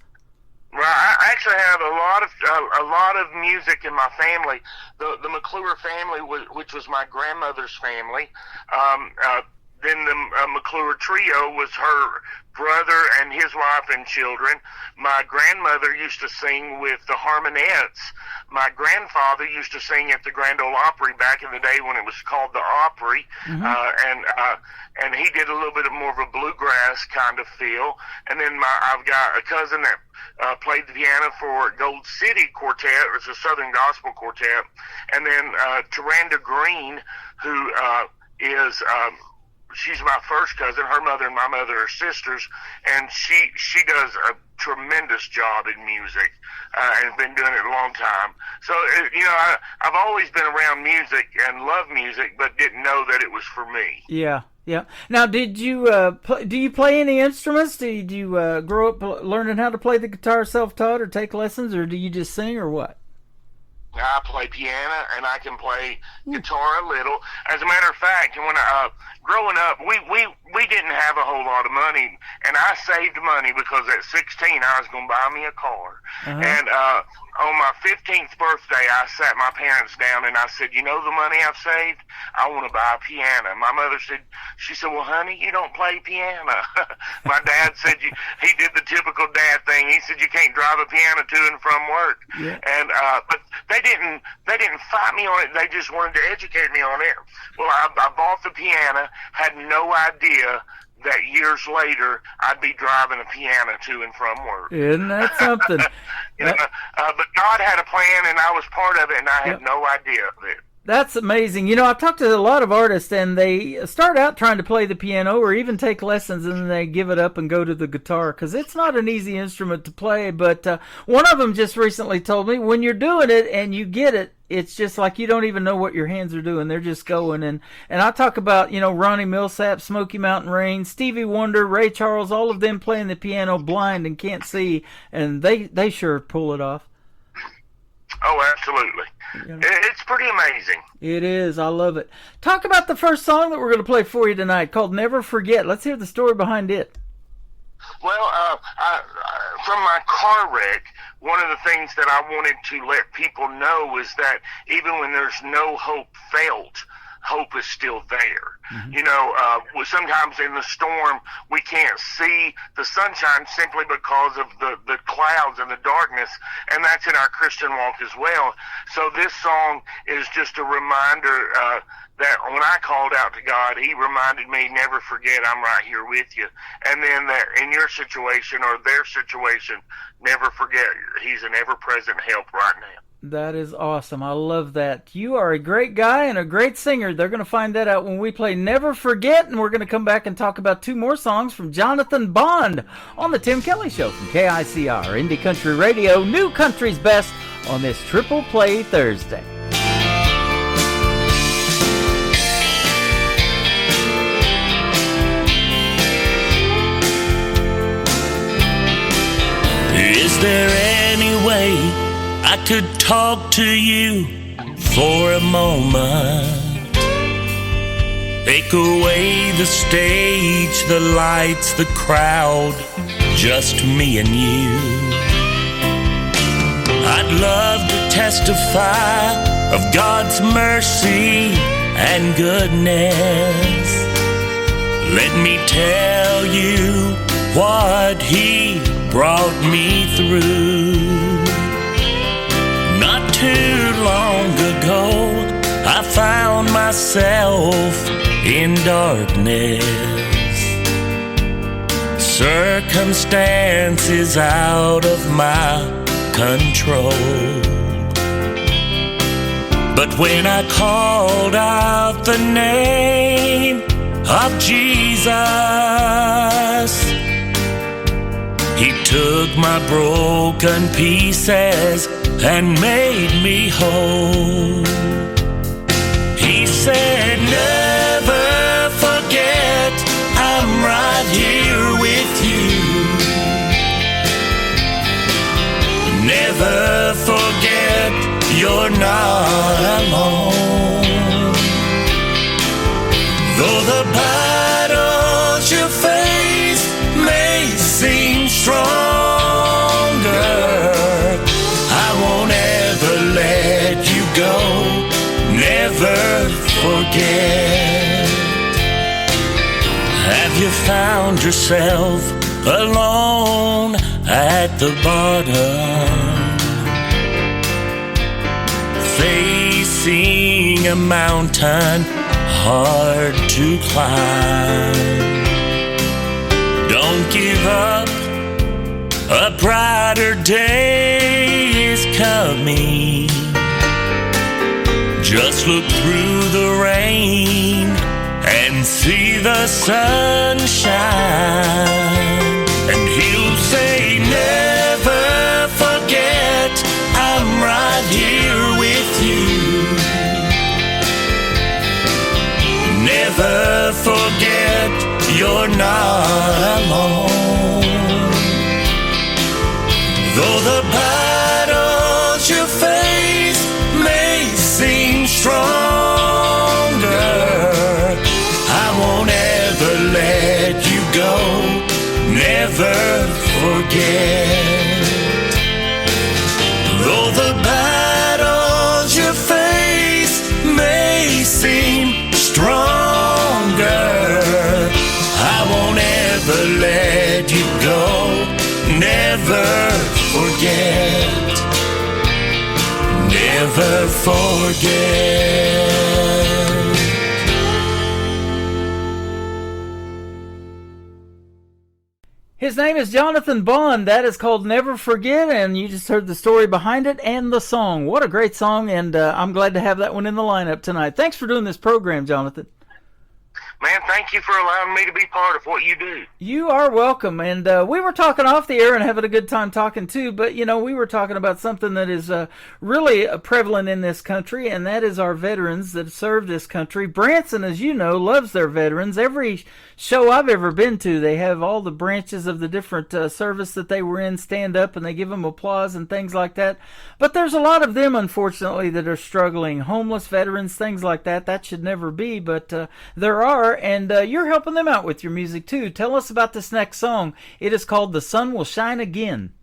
[SPEAKER 13] Well, I actually have a lot of music in my family. The McClure family, which was my grandmother's family. Then the McClure Trio was her brother and his wife and children. My grandmother used to sing with the Harmonettes. My grandfather used to sing at the Grand Ole Opry back in the day when it was called the Opry. And he did a little bit more of a bluegrass kind of feel. And then I've got a cousin that played the piano for Gold City Quartet. It's a Southern Gospel quartet. And then Taranda Green, who is... she's my first cousin. Her mother and my mother are sisters, and she does a tremendous job in music and has been doing it a long time. So, I've always been around music and love music, but didn't know that it was for me.
[SPEAKER 3] Yeah, yeah. Now, did you do you play any instruments? Did you grow up learning how to play the guitar self-taught or take lessons, or do you just sing, or what?
[SPEAKER 13] I play piano and I can play guitar a little. As a matter of fact, when growing up, we didn't have a whole lot of money, and I saved money because at 16 I was going to buy me a car. And on my 15th birthday, I sat my parents down and I said, the money I've saved, I want to buy a piano. My mother said, well, honey, you don't play piano. My dad said he did the typical dad thing. He said you can't drive a piano to and from work. Yeah. And but they didn't fight me on it. They just wanted to educate me on it. Well, I bought the piano, had no idea that years later I'd be driving a piano to and from work.
[SPEAKER 3] Isn't that something?
[SPEAKER 13] But God had a plan, and I was part of it, and I had no idea of it.
[SPEAKER 3] That's amazing. I've talked to a lot of artists, and they start out trying to play the piano or even take lessons, and then they give it up and go to the guitar because it's not an easy instrument to play. But one of them just recently told me, when you're doing it and you get it, it's just like you don't even know what your hands are doing. They're just going. And I talk about, Ronnie Millsap, Smoky Mountain Rain, Stevie Wonder, Ray Charles, all of them playing the piano blind and can't see, and they sure pull it off.
[SPEAKER 13] Oh, absolutely. Yeah. It's pretty amazing.
[SPEAKER 3] It is. I love it. Talk about the first song that we're going to play for you tonight called Never Forget. Let's hear the story behind it.
[SPEAKER 13] Well, from my car wreck, one of the things that I wanted to let people know is that even when there's no hope felt, hope is still there. Sometimes in the storm, we can't see the sunshine simply because of the clouds and the darkness, and that's in our Christian walk as well. So this song is just a reminder that when I called out to God, He reminded me, never forget, I'm right here with you. And then that in your situation or their situation, never forget, He's an ever-present help right now.
[SPEAKER 3] That is awesome. I love that. You are a great guy and a great singer. They're going to find that out when we play Never Forget, and we're going to come back and talk about two more songs from Jonathan Bond on the Tim Kelly Show from KICR, Indie Country Radio, New Country's Best on this Triple Play Thursday.
[SPEAKER 8] Is there any way I could talk to you for a moment? Take away the stage, the lights, the crowd, just me and you. I'd love to testify of God's mercy and goodness. Let me tell you what He brought me through. Not too long ago, I found myself in darkness. Circumstances out of my control. But when I called out the name of Jesus, He took my broken pieces and made me whole. He said, never forget, I'm right here with you. Never forget, you're not alone. Though the battles you face may seem stronger, I won't ever let you go. Never forget. Have you found yourself alone at the bottom, facing a mountain hard to climb? Don't give up, a brighter day is coming. Just look through the rain and see the sunshine. And He'll say, never forget, I'm right here with you. Never forget, you're not alone. Though the battles you face may seem stronger, I won't ever let you go. Never forget. Though the battles you face may seem stronger, I won't ever let you go. Never forget. Never forget.
[SPEAKER 3] His name is Jonathan Bond. That is called Never Forget, and you just heard the story behind it and the song. What a great song, and I'm glad to have that one in the lineup tonight. Thanks for doing this program, Jonathan.
[SPEAKER 13] Man, thank you for allowing me to be part of what you do.
[SPEAKER 3] You are welcome. And we were talking off the air and having a good time talking too, but we were talking about something that is really prevalent in this country, and that is our veterans that serve this country. Branson, as you know, loves their veterans. Every show I've ever been to, they have all the branches of the different service that they were in stand up, and they give them applause and things like that. But there's a lot of them, unfortunately, that are struggling. Homeless veterans, things like that. That should never be, but there are. And you're helping them out with your music too. Tell us about this next song. It is called The Sun Will Shine Again.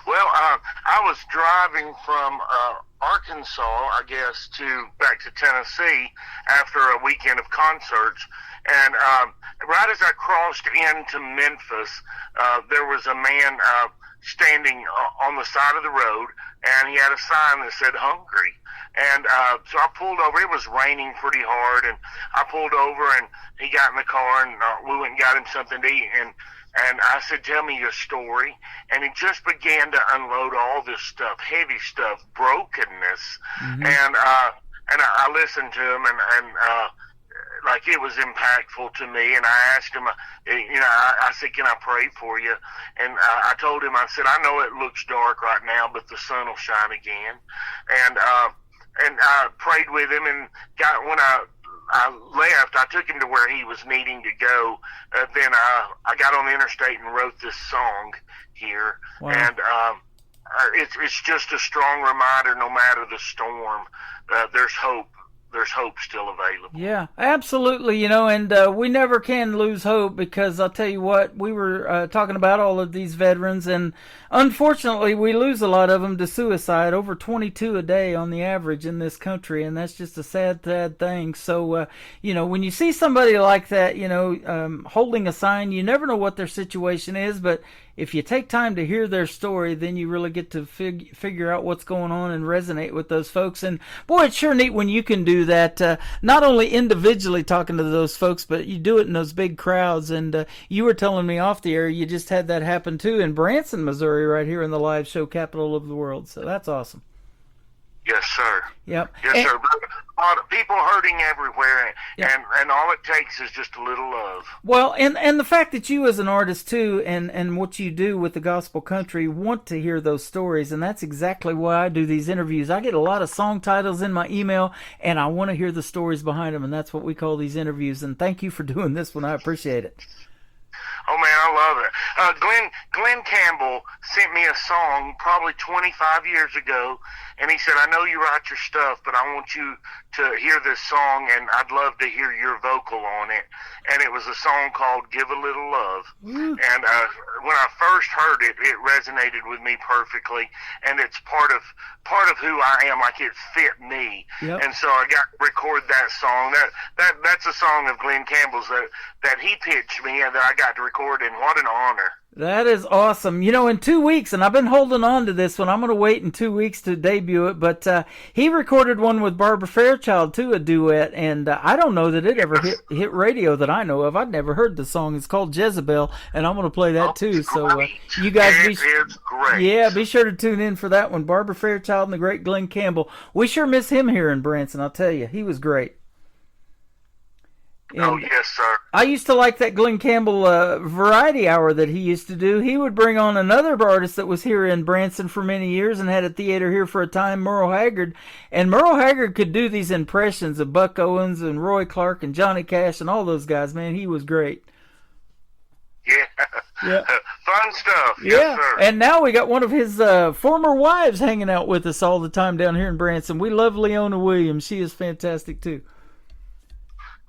[SPEAKER 13] Well, I was driving from Arkansas, I guess, back to Tennessee after a weekend of concerts. And right as I crossed into Memphis, there was a man standing on the side of the road, and he had a sign that said hungry. And so I pulled over. It was raining pretty hard, and I pulled over, and he got in the car, and we went and got him something to eat. And I said, tell me your story. And he just began to unload all this stuff, heavy stuff, brokenness. Mm-hmm. And I listened to him, and like it was impactful to me. And I asked him, I said, can I pray for you? And I told him, I said, I know it looks dark right now, but the sun will shine again. And I prayed with him, and when I left, I took him to where he was needing to go. Then I got on the interstate and wrote this song here. Wow. And it's just a strong reminder, no matter the storm, there's hope there's hope still available.
[SPEAKER 3] Yeah, absolutely. And we never can lose hope, because I'll tell you what, we were talking about all of these veterans, and unfortunately we lose a lot of them to suicide, over 22 a day on the average in this country, and that's just a sad, sad thing. So, when you see somebody like that, holding a sign, you never know what their situation is, but if you take time to hear their story, then you really get to figure out what's going on and resonate with those folks. And boy, it's sure neat when you can do that, not only individually talking to those folks, but you do it in those big crowds. And you were telling me off the air, you just had that happen too in Branson, Missouri, right here in the live show capital of the world. So that's awesome.
[SPEAKER 13] Yes, sir.
[SPEAKER 3] Yep.
[SPEAKER 13] Yes, sir. A lot of people hurting everywhere, and all it takes is just a little love.
[SPEAKER 3] Well, and the fact that you as an artist too, and what you do with the gospel country, want to hear those stories, and that's exactly why I do these interviews. I get a lot of song titles in my email, and I want to hear the stories behind them, and that's what we call these interviews. And thank you for doing this one. I appreciate it.
[SPEAKER 13] Oh man, I love it. Glenn Campbell sent me a song probably 25 years ago, and he said, "I know you write your stuff, but I want you to hear this song, and I'd love to hear your vocal on it." And it was a song called "Give a Little Love." And when I first heard it, it resonated with me perfectly, and it's part of who I am. Like, it fit me. Yep. And so I got to record that song. That's a song of Glenn Campbell's that he pitched me and that I got to record, and what an honor.
[SPEAKER 3] That is awesome. In 2 weeks, and I've been holding on to this one, I'm going to wait in 2 weeks to debut it, but he recorded one with Barbara Fairchild, too, a duet, and I don't know that it ever hit radio that I know of. I'd never heard the song. It's called Jezebel, and I'm going to play that, too. So you guys be sure to tune in for that one. Barbara Fairchild and the great Glenn Campbell. We sure miss him here in Branson, I'll tell you. He was great.
[SPEAKER 13] And yes, sir.
[SPEAKER 3] I used to like that Glenn Campbell variety hour that he used to do. He would bring on another artist that was here in Branson for many years and had a theater here for a time, Merle Haggard. And Merle Haggard could do these impressions of Buck Owens and Roy Clark and Johnny Cash and all those guys. Man, he was great.
[SPEAKER 13] Yeah. Fun stuff.
[SPEAKER 3] Yeah.
[SPEAKER 13] Yes, sir.
[SPEAKER 3] And now we got one of his former wives hanging out with us all the time down here in Branson. We love Leona Williams. She is fantastic, too.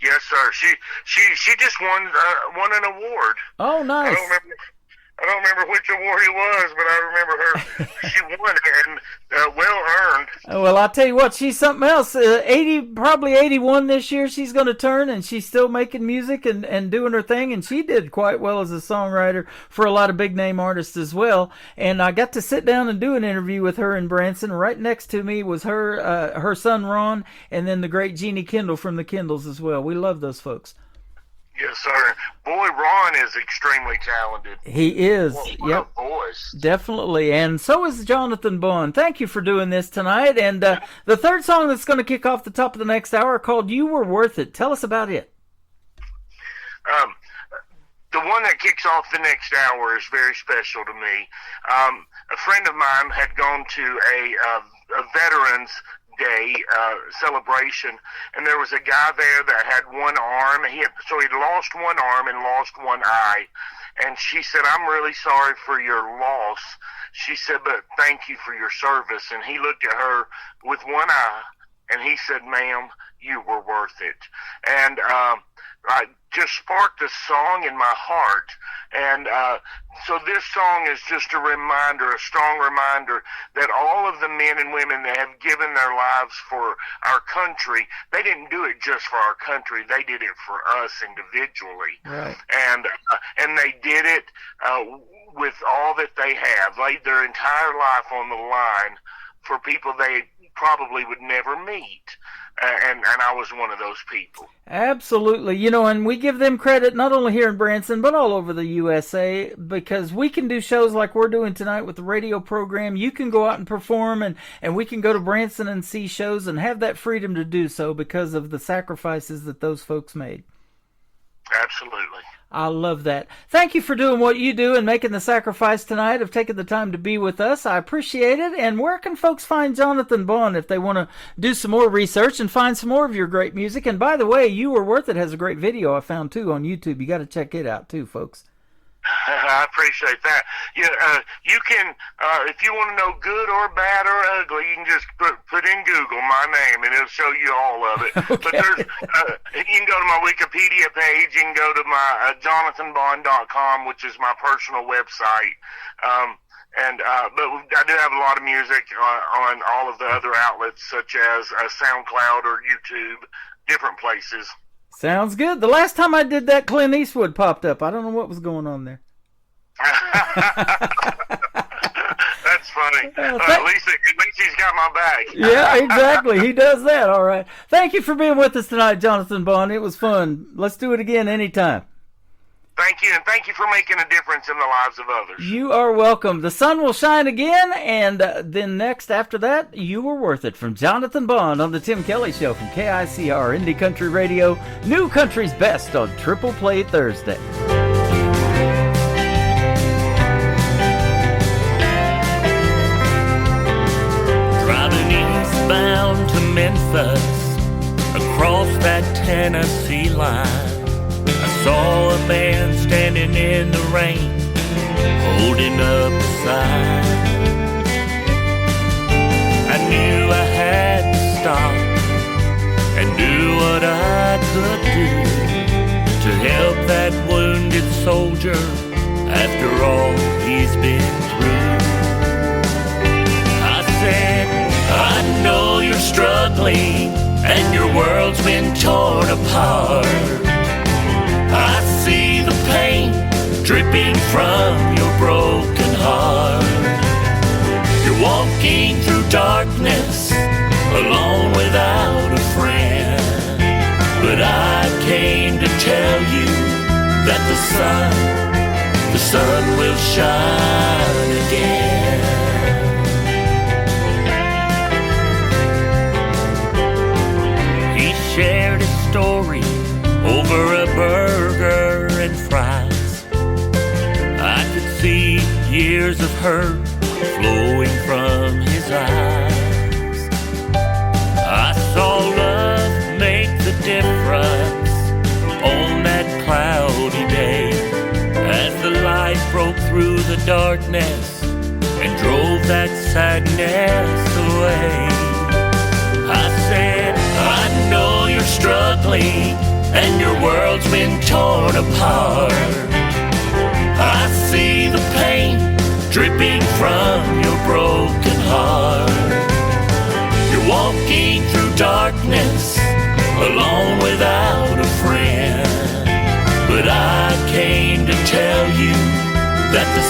[SPEAKER 13] Yes, sir. She just won an award.
[SPEAKER 3] Oh, nice.
[SPEAKER 13] I don't remember which award it was, but I remember her. She won it, and well earned.
[SPEAKER 3] Well, I'll tell you what, she's something else. probably 81 this year she's going to turn, and she's still making music and doing her thing, and she did quite well as a songwriter for a lot of big-name artists as well. And I got to sit down and do an interview with her in Branson. Right next to me was her son Ron, and then the great Jeannie Kendall from the Kendalls as well. We love those folks.
[SPEAKER 13] Yes, sir. Boy, Ron is extremely talented.
[SPEAKER 3] He is.
[SPEAKER 13] What a voice.
[SPEAKER 3] Definitely. And so is Jonathan Bond. Thank you for doing this tonight. And the third song that's going to kick off the top of the next hour called You Were Worth It. Tell us about it.
[SPEAKER 13] The one that kicks off the next hour is very special to me. A friend of mine had gone to a Veterans Day celebration, and there was a guy there that had one arm. He'd lost one arm and lost one eye, and she said, "I'm really sorry for your loss." She said, "But thank you for your service." And he looked at her with one eye, and he said, "Ma'am, you were worth it." And I just sparked a song in my heart. And so this song is just a reminder, a strong reminder, that all of the men and women that have given their lives for our country, they didn't do it just for our country. They did it for us individually.
[SPEAKER 3] Right.
[SPEAKER 13] And they did it with all that they have, laid their entire life on the line for people they probably would never meet. And I was one of those people.
[SPEAKER 3] Absolutely. And we give them credit not only here in Branson, but all over the USA, because we can do shows like we're doing tonight with the radio program. You can go out and perform, and we can go to Branson and see shows and have that freedom to do so because of the sacrifices that those folks made.
[SPEAKER 13] Absolutely.
[SPEAKER 3] I love that. Thank you for doing what you do and making the sacrifice tonight of taking the time to be with us. I appreciate it. And where can folks find Jonathan Bond if they want to do some more research and find some more of your great music? And by the way, You Were Worth It has a great video I found too on YouTube. You got to check it out too, folks.
[SPEAKER 13] I appreciate that. Yeah, you can, if you want to know good or bad or ugly, you can just put in Google my name, and it'll show you all of it.
[SPEAKER 3] Okay.
[SPEAKER 13] But there's, you can go to my Wikipedia page. You can go to my JonathanBond.com, which is my personal website. But I do have a lot of music on all of the other outlets, such as SoundCloud or YouTube, different places.
[SPEAKER 3] Sounds good. The last time I did that, Clint Eastwood popped up. I don't know what was going on there.
[SPEAKER 13] That's funny. At least he's got my back.
[SPEAKER 3] Yeah, exactly. He does that. All right. Thank you for being with us tonight, Jonathan Bond. It was fun. Let's do it again anytime.
[SPEAKER 13] Thank you, and thank you for making a difference in the lives of others.
[SPEAKER 3] You are welcome. The sun will shine again, and then next after that, You Were Worth It from Jonathan Bond on the Tim Kelly Show from KICR Indie Country Radio, New Country's Best on Triple Play Thursday.
[SPEAKER 14] Driving eastbound to Memphis, across that Tennessee line, I saw a man standing in the rain, holding up a sign. I knew I had to stop and do what I could do to help that wounded soldier after all he's been through. I said, I know you're struggling and your world's been torn apart. I see the pain dripping from your broken heart. You're walking through darkness, alone without a friend. But I came to tell you that the sun will shine again. He shared his story over a burger and fries. I could see years of hurt flowing from his eyes. I saw love make the difference on that cloudy day, as the light broke through the darkness and drove that sadness away. I said, I know you're struggling and your world's been torn apart. I see the pain dripping from your broken heart. You're walking through darkness, alone without a friend. But I came to tell you that the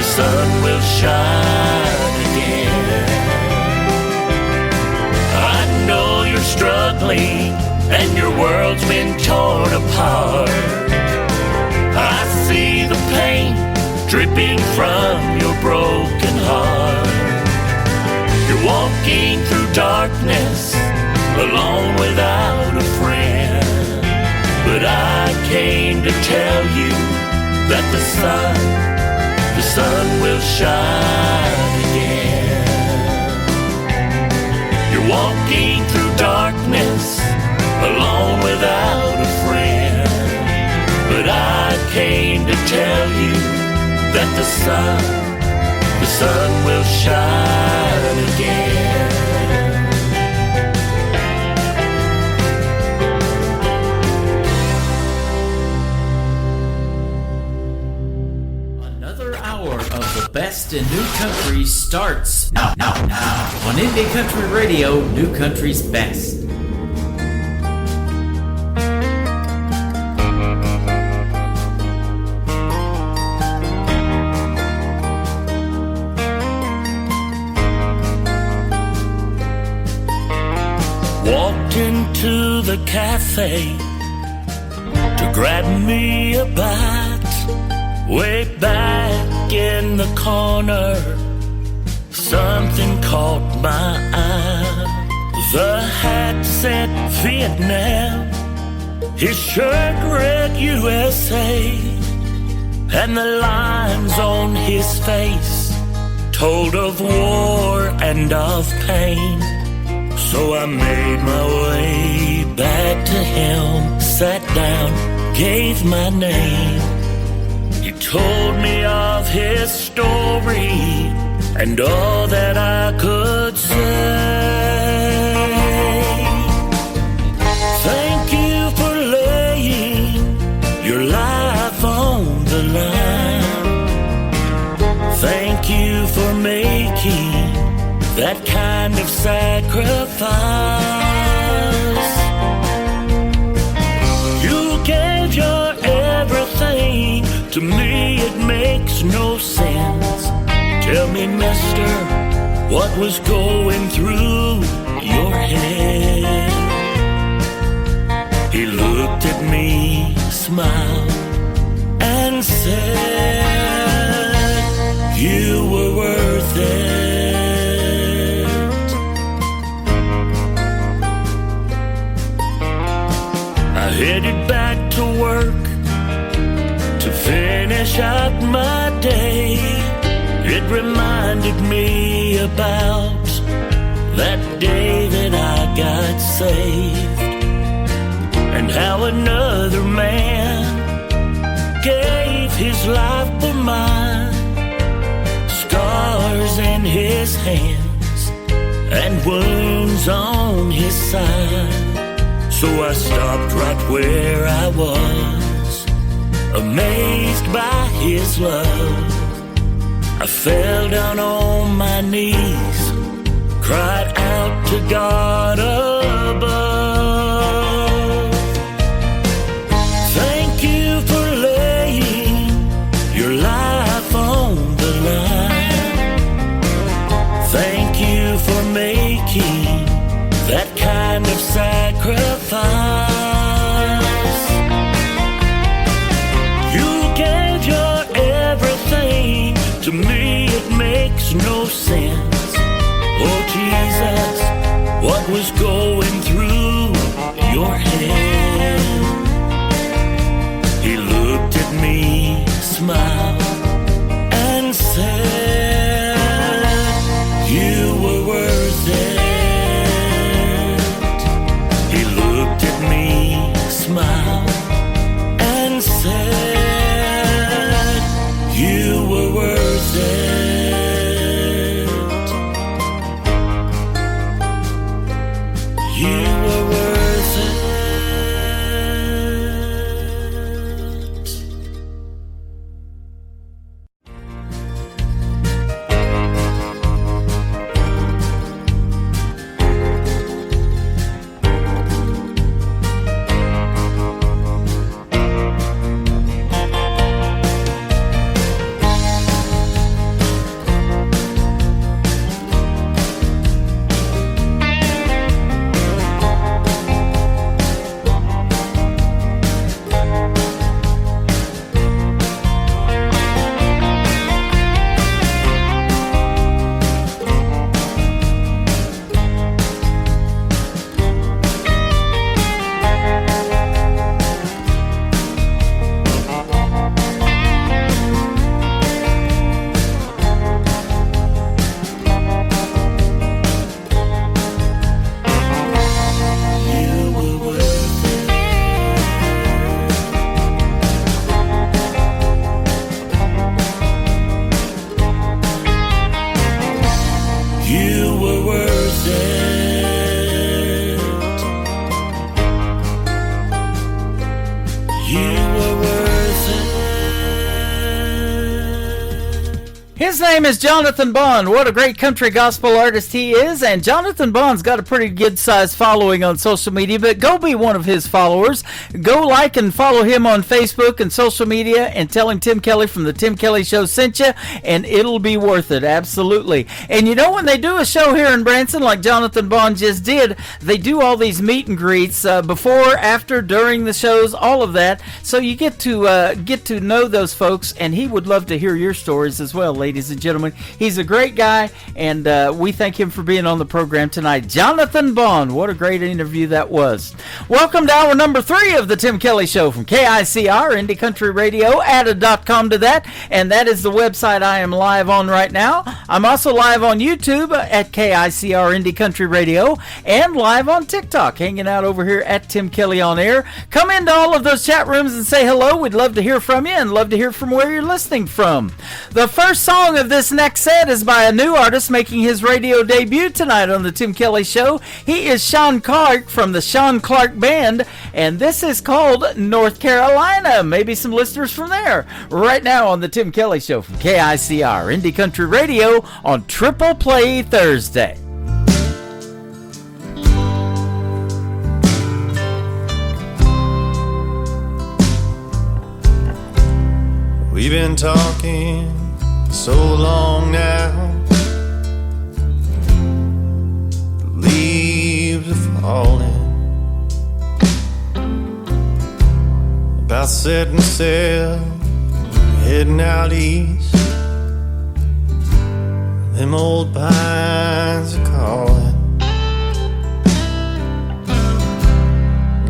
[SPEAKER 14] sun will shine again. I know you're struggling and your world's been torn apart. I see the pain dripping from your broken heart. You're walking through darkness, alone without a friend. But I came to tell you that the sun will shine again. You're walking through darkness, alone without a friend. But I came to tell you that the sun will shine again.
[SPEAKER 4] Another hour of the best in new country starts now on Indie Country Radio, New Country's Best.
[SPEAKER 14] Walked into the cafe to grab me a bite. Way back in the corner, something caught my eye. The hat said Vietnam, his shirt read USA, and the lines on his face told of war and of pain. So I made my way back to him, sat down, gave my name. He told me of his story and all that I could say. Thank you for laying your life on the line. Thank you for making that kind of sacrifice. You gave your everything to me, it makes no sense. Tell me, mister, what was going through your head? He looked at me, smiled, and said, you were worth it. I headed back to work to finish out my day. It reminded me about that day that I got saved, and how another man gave his life for mine. Scars in his hands and wounds on his side. So I stopped right where I was, amazed by his love. I fell down on my knees, cried out to God above. Thank you for laying your life on the line. Thank you for making that kind of sacrifice. You gave your everything to me, it makes no sense. Oh Jesus, what was going through your head? He looked at me, smiled, and said, you were worth it. He looked at me, smiled, and said, you were worth it. You were worth it.
[SPEAKER 3] His name is Jonathan Bond. What a great country gospel artist he is. And Jonathan Bond's got a pretty good-sized following on social media, but go be one of his followers. Go like and follow him on Facebook and social media and tell him Tim Kelly from the Tim Kelly Show sent you, and it'll be worth it, absolutely. And you know, when they do a show here in Branson like Jonathan Bond just did, they do all these meet and greets before, after, during the shows, all of that. So you get to know those folks, and he would love to hear your stories as well, ladies ladies and gentlemen. He's a great guy, and we thank him for being on the program tonight. Jonathan Bond, what a great interview that was. Welcome to hour number 3 of the Tim Kelly Show from KICR, Indie Country Radio. Add a .com to that, and that is the website I am live on right now. I'm also live on YouTube at KICR Indie Country Radio, and live on TikTok, hanging out over here at Tim Kelly on Air. Come into all of those chat rooms and say hello. We'd love to hear from you and love to hear from where you're listening from. The first song of this next set is by a new artist making his radio debut tonight on the Tim Kelly Show. He is Sean Clark from the Sean Clark Band, and this is called North Carolina. Maybe some listeners from there. Right now on the Tim Kelly Show from KICR Indie Country Radio on Triple Play Thursday.
[SPEAKER 15] We've been talking so long now, the leaves are falling, about setting sail, heading out east. Them old pines are calling.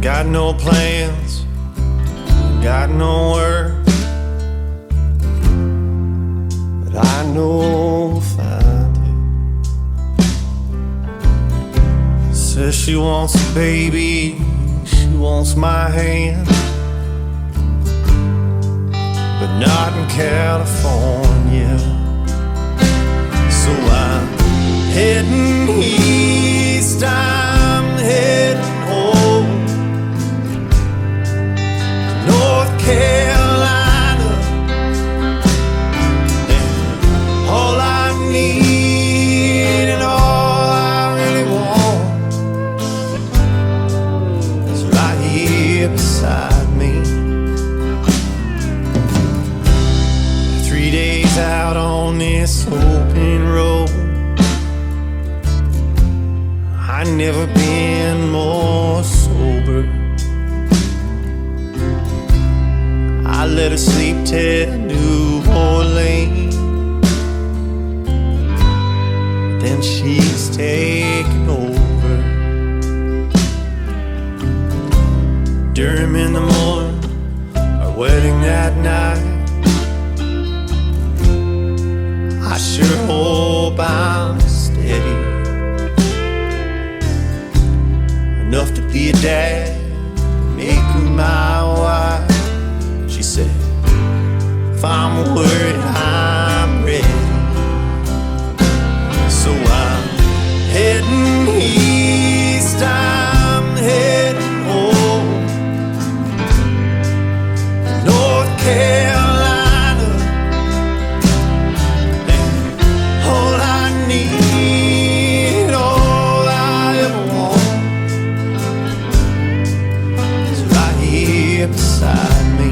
[SPEAKER 15] Got no plans, got no work, I know we'll find it. Says she wants a baby, she wants my hand, but not in California. So I'm heading east, I'm heading home, North Carolina. All I need and all I really want is right here beside me. 3 days out on this open road, I never been more sober. I let her sleep till New Orleans, then she's taking over. Durham in the morning, our wedding that night. I sure hope I'm steady enough to be a dad, make her my wife. She said, if I'm worried, I'm ready. So I'm heading east, I'm heading home, North Carolina. And all I need, all I ever want is right here beside me.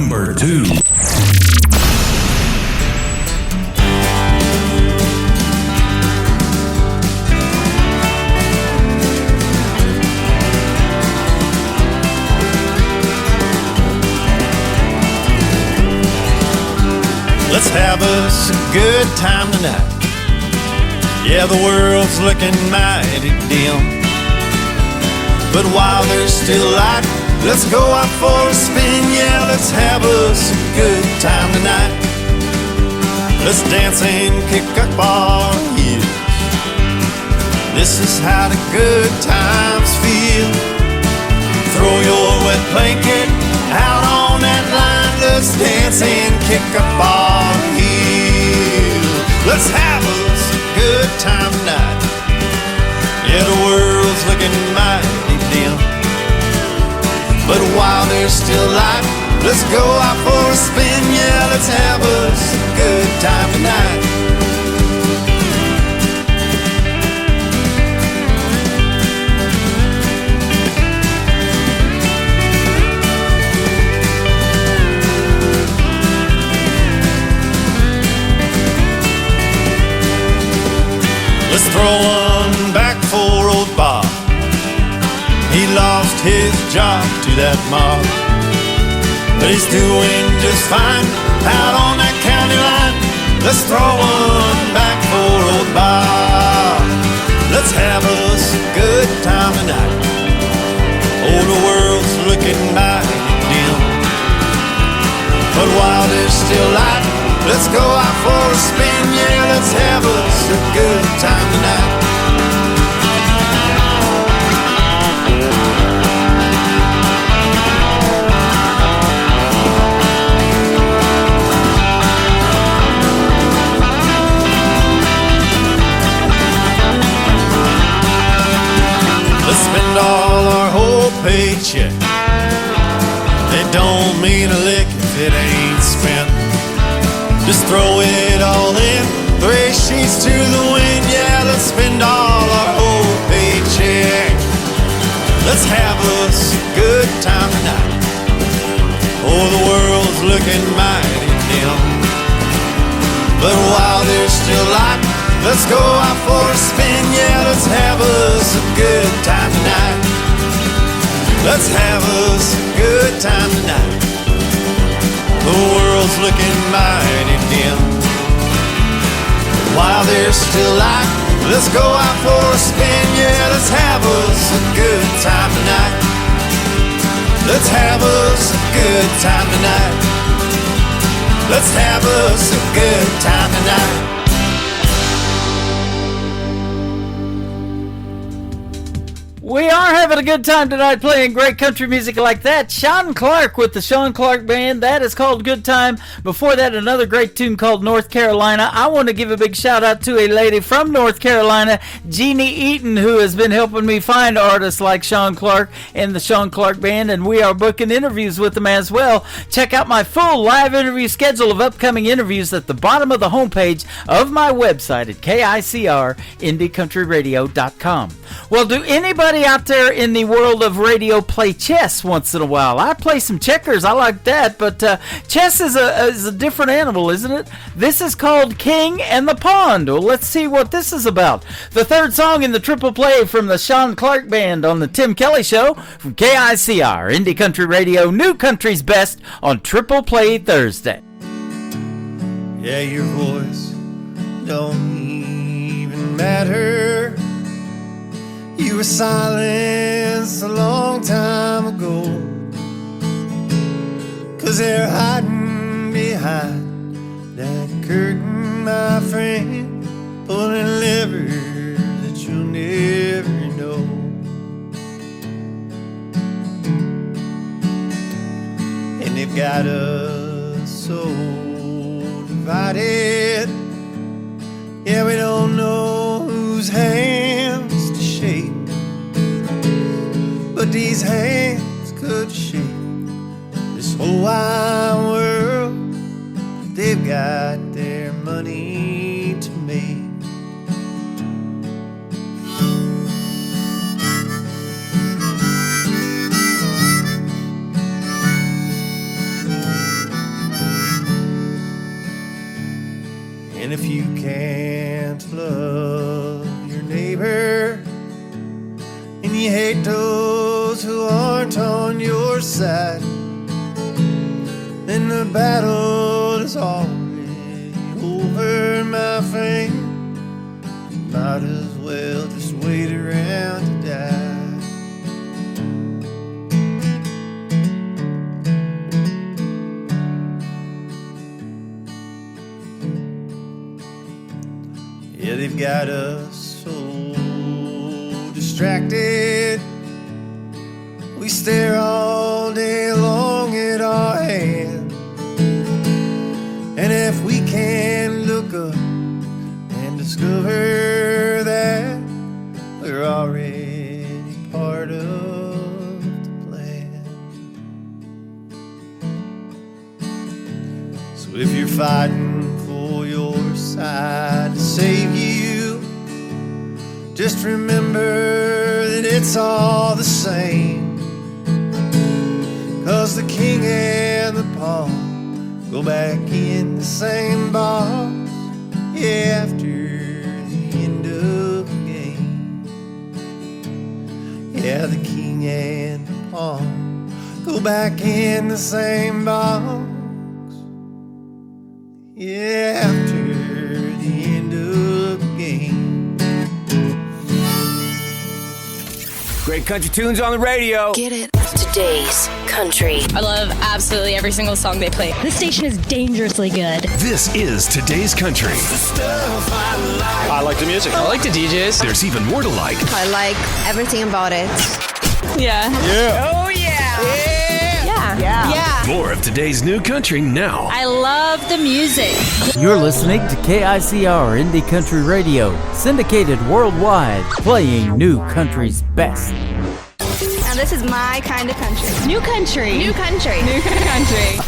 [SPEAKER 2] number 2.
[SPEAKER 15] have us a good time tonight. Yeah, the world's looking mighty dim, but while there's still light, let's go out for a spin. Yeah, let's have us a good time tonight. Let's dance and kick up our heels. This is how the good times feel. Throw your wet blanket out on that line. Let's dance and kick up our heels. Let's have us a good time tonight. Yeah, the world's looking mighty dim, but while there's still light, let's go out for a spin. Yeah, let's have us a good time tonight. Let's throw one back for old Bob. He lost his job to that mob, but he's doing just fine out on that county line. Let's throw one back for old Bob. Let's have us a good time tonight. Oh, the world's looking mighty dim, but while there's still light, let's go out for a spin. Yeah, let's have us a good time tonight. Let's spend all our whole paycheck. It don't mean a lick if it ain't spent. Just throw it all in, 3 sheets to the wind. Yeah, let's spend all our whole paycheck. Let's have us a good time tonight. Oh, the world's looking mighty dim, but while there's still light, let's go out for a spin. Yeah, let's have us a good time tonight. Let's have us a good time tonight. The world's looking mighty dim, while there's still light, let's go out for a spin. Yeah, let's have us a good time tonight. Let's have us a good time tonight. Let's have us a good time tonight.
[SPEAKER 3] We are having a good time tonight playing great country music like that. Sean Clark with the Sean Clark Band. That is called Good Time. Before that, another great tune called North Carolina. I want to give a big shout out to a lady from North Carolina, Jeannie Eaton, who has been helping me find artists like Sean Clark and the Sean Clark Band, and we are booking interviews with them as well. Check out my full live interview schedule of upcoming interviews at the bottom of the homepage of my website at KICRIndieCountryRadio.com. Well, do anybody out there in the world of radio play chess once in a while? I play some checkers. I like that, but chess is a different animal, isn't it? This is called King and the Pond. Well, let's see what this is about. The third song in the triple play from the Sean Clark Band on the Tim Kelly Show from KICR, Indie Country Radio, New Country's Best on Triple Play Thursday.
[SPEAKER 15] Yeah, your voice don't even matter. You were silenced a long time ago, 'cause they're hiding behind that curtain, my friend, pulling levers that you'll never know. And they've got us so divided. Yeah, we don't know whose hands to shake, but these hands could shake this whole wide world. They've got their money to make. And if you can't love your neighbor, and you hate those who aren't on your side, then the battle is already over, my friend. Might as well just wait around to die. Yeah, they've got us so distracted. We stare all day long at our hands. And if we can look up and discover that we're already part of the plan. So if you're fighting for your side to save you, just remember that it's all the same. 'Cause the king and the pawn go back in the same box, yeah, after the end of the game. Yeah, the king and the pawn go back in the same box, yeah, after the end of the game.
[SPEAKER 9] Great country tunes on the radio.
[SPEAKER 7] Get it. Today's country.
[SPEAKER 11] I love absolutely every single song they play.
[SPEAKER 16] This station is dangerously good.
[SPEAKER 2] This is Today's Country.
[SPEAKER 17] I like the music. I like the DJs.
[SPEAKER 2] There's even more to like.
[SPEAKER 18] I like everything about it.
[SPEAKER 11] Yeah.
[SPEAKER 2] Yeah.
[SPEAKER 11] Oh, yeah.
[SPEAKER 18] Yeah.
[SPEAKER 2] More of today's new country now.
[SPEAKER 11] I love the music.
[SPEAKER 3] You're listening to KICR Indie Country Radio, syndicated worldwide, playing new country's best.
[SPEAKER 11] Now this is my kind of country.
[SPEAKER 16] New country.
[SPEAKER 11] New country. New country.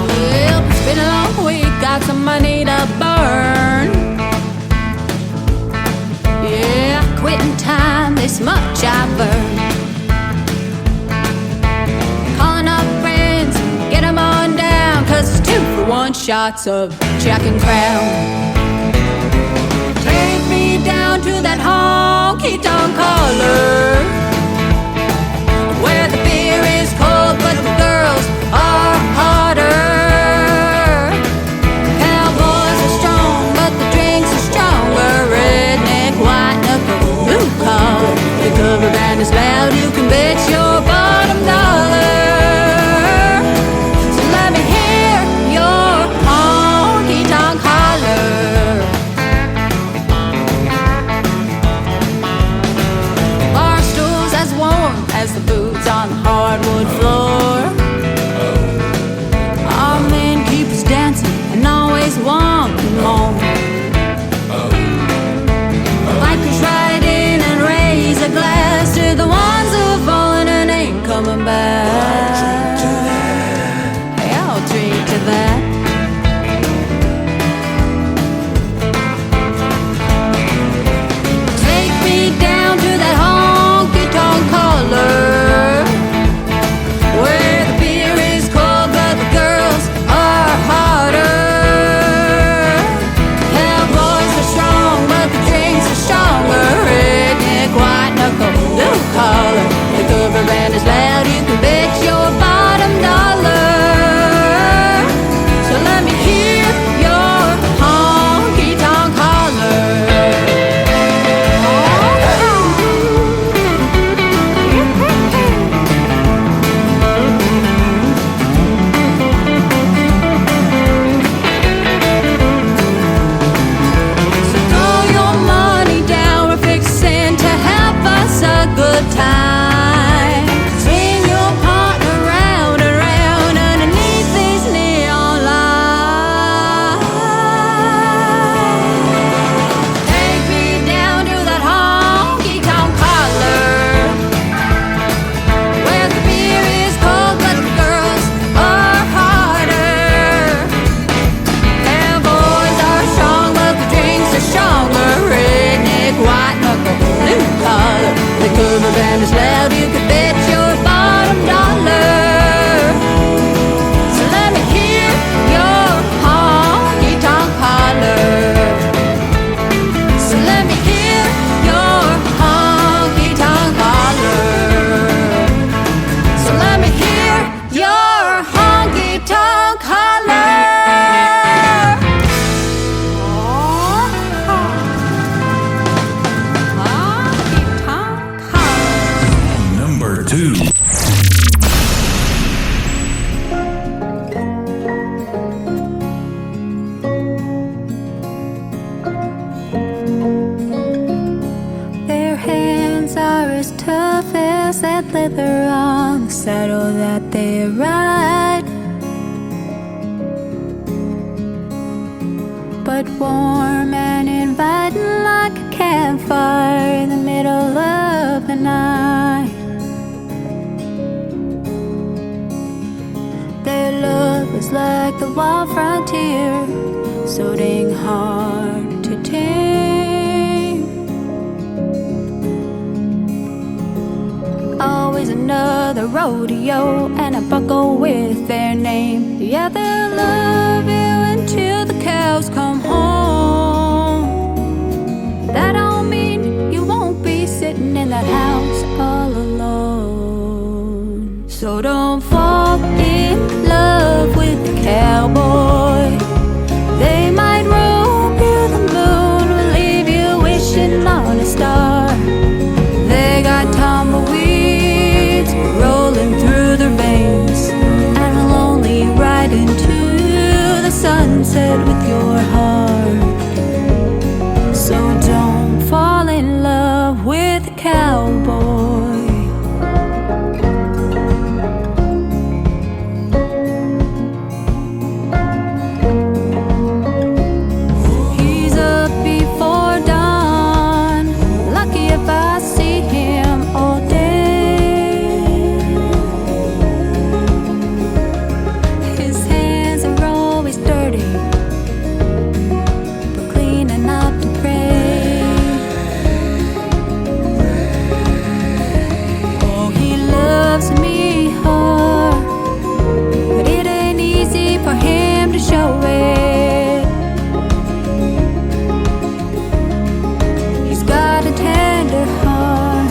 [SPEAKER 19] Well, it's been a long week, got some money to burn. Yeah, quitting time, this much I've earned. Calling up friends, get them on down, 'cause it's 2-for-1 shots of Jack and Crown. Take me down to that honky-tonk collar, where the beer is cold but the girls are hotter. Cowboys are strong but the drinks are stronger. Redneck, white knuckle, blue collar. The cover band is loud, you can bet your bottom dollar. So let me hear your honky-tonk holler. Bar stools as warm as the boots on the hardwood floor.
[SPEAKER 5] leather on the saddle that they ride. But warm and inviting like a campfire in the middle of the night. Their love was like the wild frontier, so dang hard to tame. Always another rodeo and a buckle with their name. Yeah, they'll love you until the cows come home. That don't mean you won't be sitting in that house all alone. So don't fall in love with the cowboy. They might rope you the moon or leave you wishing on a star. They got tumbleweeds rolling through their veins, and will only ride into the sunset with your heart. So don't fall in love with a cowboy. He's up before dawn, lucky if I see him all day. His hands are always dirty, but clean enough to pray. Oh, he loves me hard, but it ain't easy for him to show it. He's got a tender heart,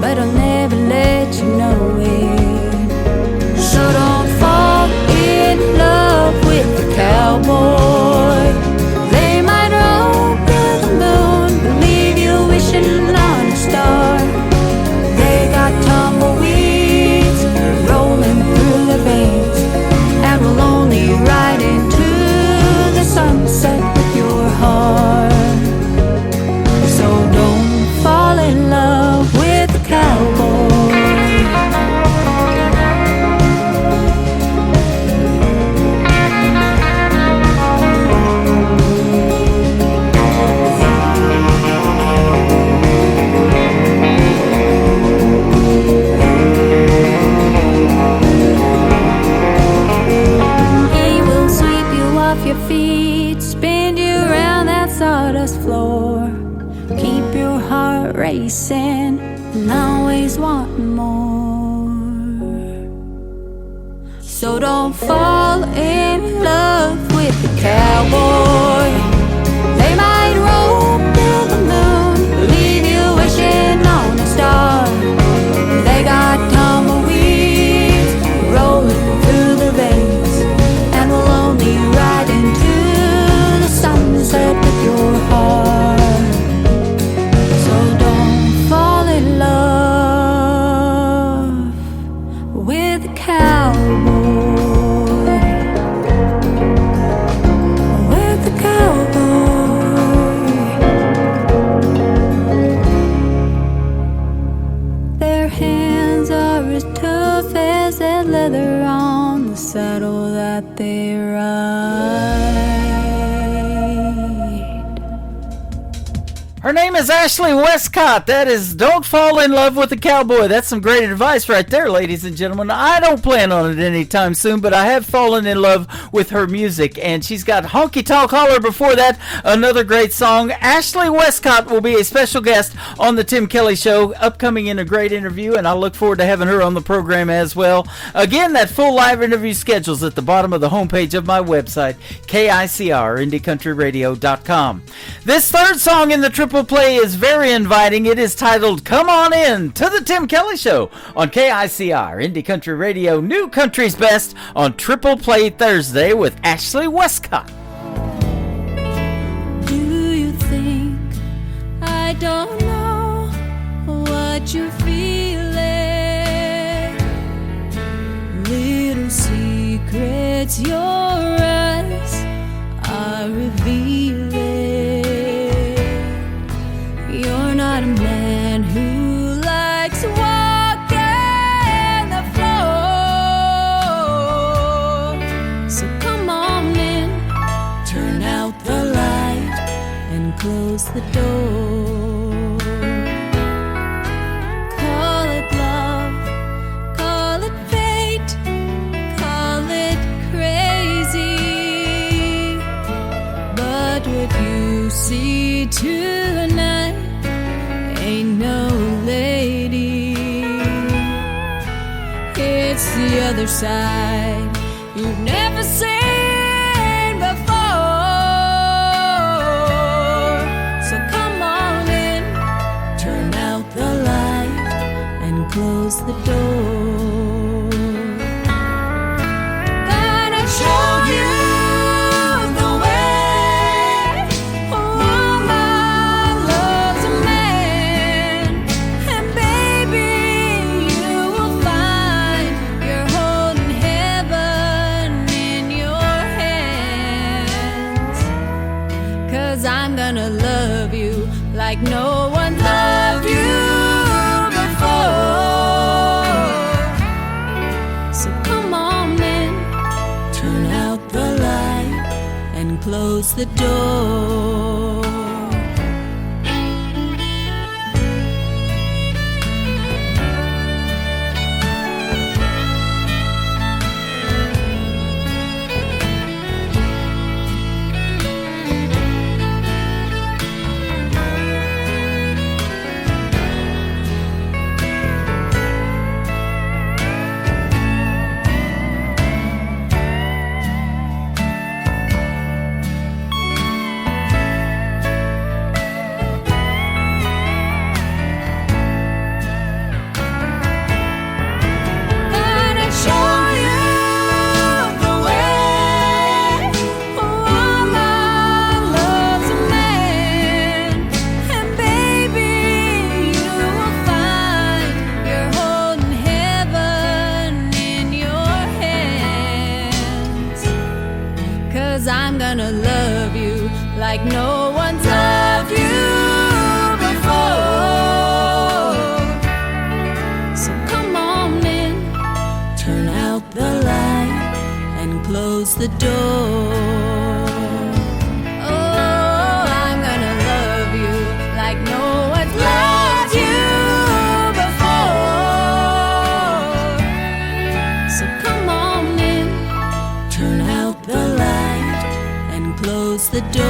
[SPEAKER 5] but I'll never let you know it. So don't fall in love with the cowboy. They might rope you the moon, but leave you wishing on a star. They got tumbleweeds rolling through their veins, and will only ride into the sunset with your heart. So don't fall in love with the cowboy. He will sweep you off your feet, spin you around that sawdust floor, keep your heart racing and always wanting more. So don't fall in love with the cowboy. They might rope you the moon, leave you wishing on a star. They got tumbleweeds rolling through their veins, and will only ride into the sunset with your heart. So don't fall in love with a cowboy. With a cowboy. Their hands are as tough as that leather on the saddle that they ride.
[SPEAKER 3] Her name is Ashley Westcott. That is Don't Fall in Love with a Cowboy. That's some great advice right there, ladies and gentlemen. I don't plan on it anytime soon, but I have fallen in love with her music. And she's got Honky Tonk Holler before that, another great song. Ashley Westcott will be a special guest on the Tim Kelly Show, upcoming in a great interview, and I look forward to having her on the program as well. Again, that full live interview schedule's at the bottom of the homepage of my website, KICR, IndieCountryRadio.com. This third song in the Triple Play is very inviting. It is titled Come On In to the Tim Kelly Show on KICR, Indie Country Radio, New Country's Best on Triple Play Thursday with Ashley Westcott.
[SPEAKER 5] Do you think I don't know what you're feeling? Little secrets your eyes are revealing. You're not a man who likes wild the door. Call it love, call it fate, call it crazy. But what you see tonight ain't no lady. It's the other side you've never seen before. So come on in, turn out the light and close the door. Gonna show you the way a woman loves a man. And baby, you will find you're holding heaven in your hands. 'Cause I'm gonna love you like no one loved you before. So come on in, turn out the light and close the door. Gonna show you the way a woman loves a man. And baby, you will find you're holding heaven in your hands. 'Cause I'm gonna love you like no one's loved you before. So come on in, turn out the light and close the door. Oh, I'm gonna love you like no one's loved you before. So come on in, turn out the light and close the door.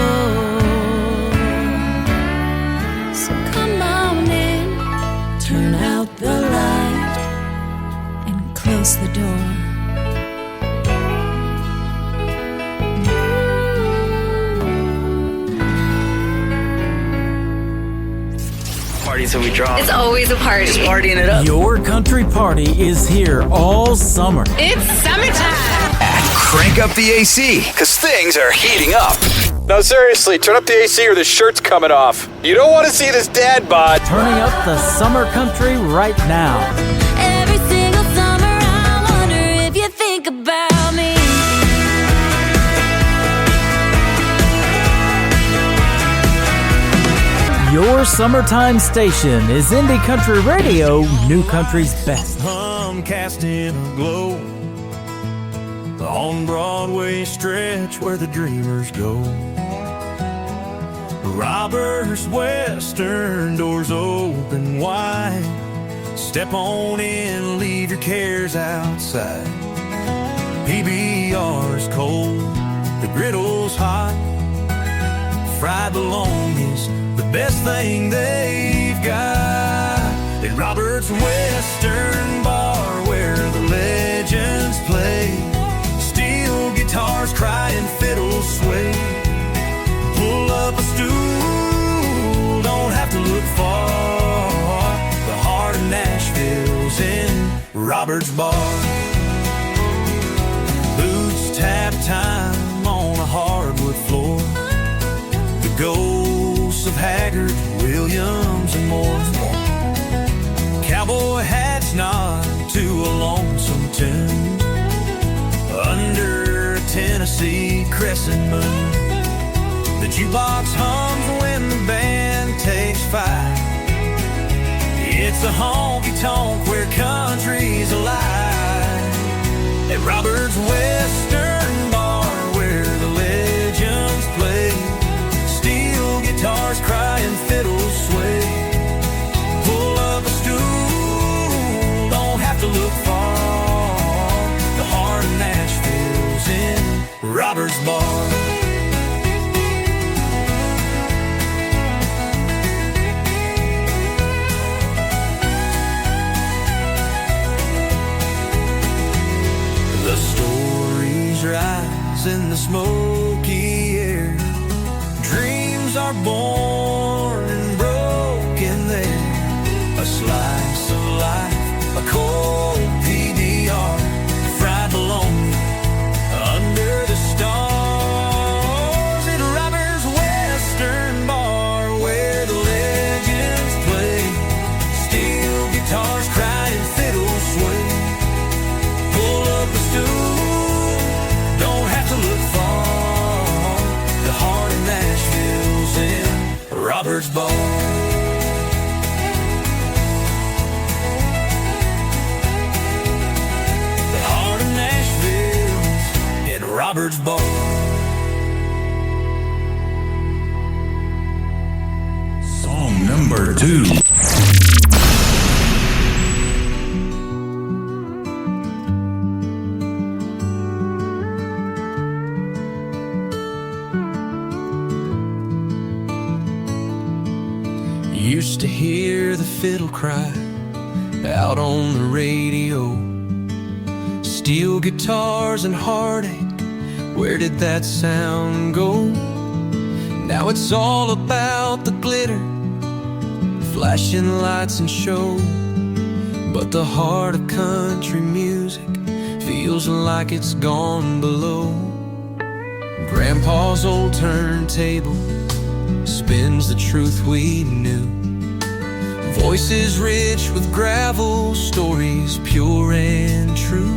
[SPEAKER 5] So come on in, turn out the light and close the door.
[SPEAKER 2] Party till we drop.
[SPEAKER 11] It's always a party.
[SPEAKER 2] Just partying it up.
[SPEAKER 3] Your country party is here all summer.
[SPEAKER 11] It's summertime.
[SPEAKER 2] Crank up the AC, because things are heating up.
[SPEAKER 17] No, seriously, turn up the AC or the shirt's coming off. You don't want to see this dad bod.
[SPEAKER 3] Turning up the summer country right now.
[SPEAKER 7] Every single summer, I wonder if you think about me.
[SPEAKER 3] Your summertime station is Indie Country Radio, New Country's best.
[SPEAKER 15] I'm casting a glow on Broadway stretch where the dreamers go. Robert's Western, doors open wide. Step on in, leave your cares outside. PBR's cold, the griddle's hot. Fried bologna is the best thing they've got. At Robert's Western Bar where the legends play. Steel guitars cry and fiddles sway. Pull up a stool, don't have to look far. The heart of Nashville's in Robert's Bar. Boots tap time on a hardwood floor. The ghosts of Haggard, Williams, and more. Cowboy hats nod to a lonesome tune under a Tennessee crescent moon. The jukebox hums when the band takes five. It's a honky-tonk where country's alive. At Robert's Western Bar where the legends play. Steel guitars cry
[SPEAKER 20] fiddle sway. Pull up a stool, don't have to look far. The heart of Nashville's in Robert's Bar. The stories rise in the smoky air. Dreams are born and broken there. A slice of life, a cold PDR, fried bologna under the stars at Robert's Western Bar, where the legends play. Steel guitars cry and fiddles sway. Pull up a stool, don't have to look far. The heart of Nashville's in Robert's Bar. The heart of Nashville's in Robert's Bar.
[SPEAKER 2] Song number 2.
[SPEAKER 20] Used to hear the fiddle cry out on the radio. Steel guitars and heartache, where did that sound go? Now it's all about the glitter, flashing lights and show. But the heart of country music feels like it's gone below. Grandpa's old turntable spins the truth we knew. Voices rich with gravel, stories pure and true.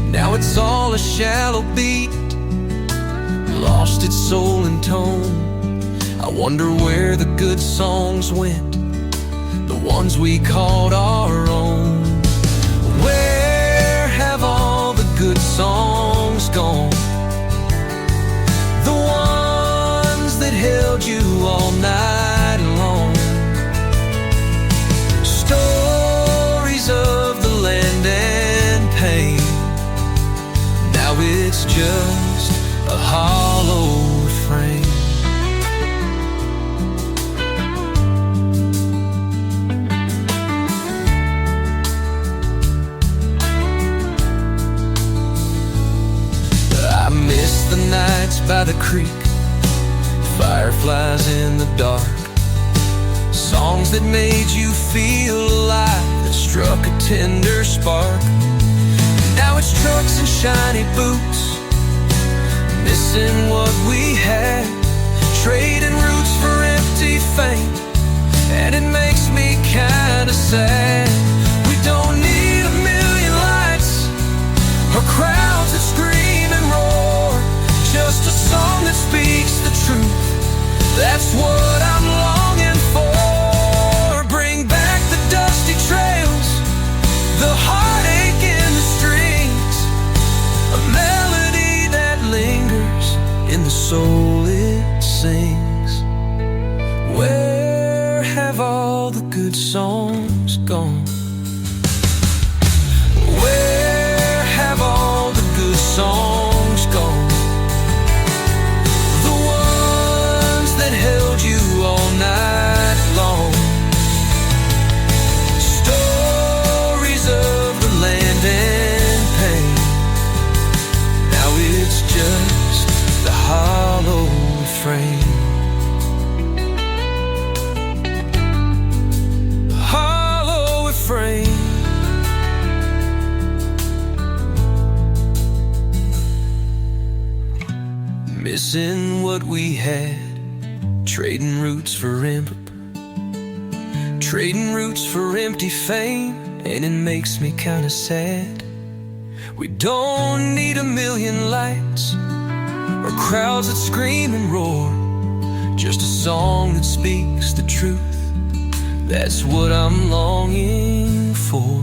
[SPEAKER 20] Now it's all a shallow beat, lost its soul and tone. I wonder where the good songs went, the ones we called our own. Where have all the good songs gone? The ones that held you all night long. Stories of the land and pain. Now it's just a hollow refrain. I miss the nights by the creek, fireflies in the dark. Songs that made you feel alive, that struck a tender spark. Now it's trucks and shiny boots, missing what we had, trading roots for empty fame, and it makes me kinda sad. We don't need a million lights or crowds that scream and roar, just a song that speaks the truth. That's what I'm longing for. Bring back the dusty trails, the heartache in the strings, a melody that lingers in the soul it sings. Where have all the good songs gone? Where have all the good songs gone? The ones that held you all night long. Stories of the land and pain. Now it's just the hollow refrain. Hollow refrain. Missing what we had, trading roots for trading roots for empty fame, and it makes me kinda sad. We don't need a million lights or crowds that scream and roar, just a song that speaks the truth. That's what I'm longing for.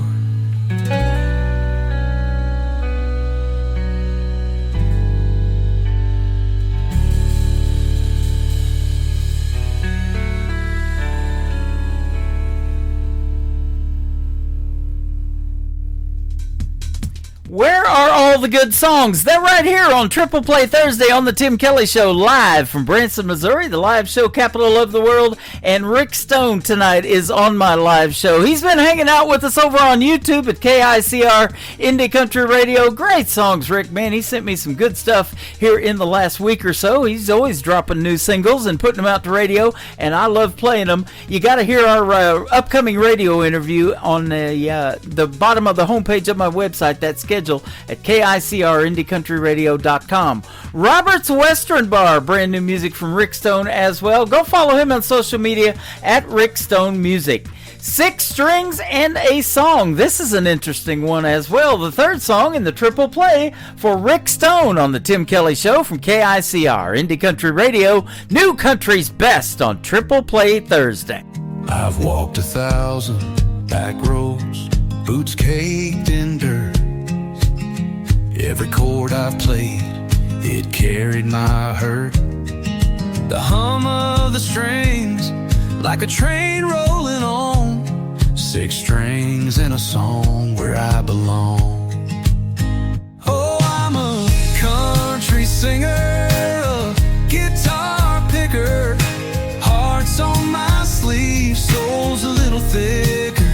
[SPEAKER 3] Where are all the good songs? They're right here on Triple Play Thursday on the Tim Kelly Show, live from Branson, Missouri, the live show capital of the world. And Rick Stone tonight is on my live show. He's been hanging out with us over on YouTube at KICR Indie Country Radio. Great songs, Rick, man. He sent me some good stuff here in the last week or so. He's always dropping new singles and putting them out to radio, and I love playing them. You got to hear our upcoming radio interview on the bottom of the homepage of my website. That's scheduled at KICRIndieCountryRadio.com. Robert's Western Bar, brand new music from Rick Stone as well. Go follow him on social media at Rick Stone Music. 6 strings and a song. This is an interesting one as well. The third song in the triple play for Rick Stone on the Tim Kelly Show from KICR Indie Country Radio, New Country's Best on Triple Play Thursday.
[SPEAKER 20] I've walked 1,000 back roads, boots caked in dirt. Every chord I've played, it carried my hurt. The hum of the strings, like a train rolling on. 6 strings and a song where I belong. Oh, I'm a country singer, a guitar picker. Hearts on my sleeve, soul's a little thicker.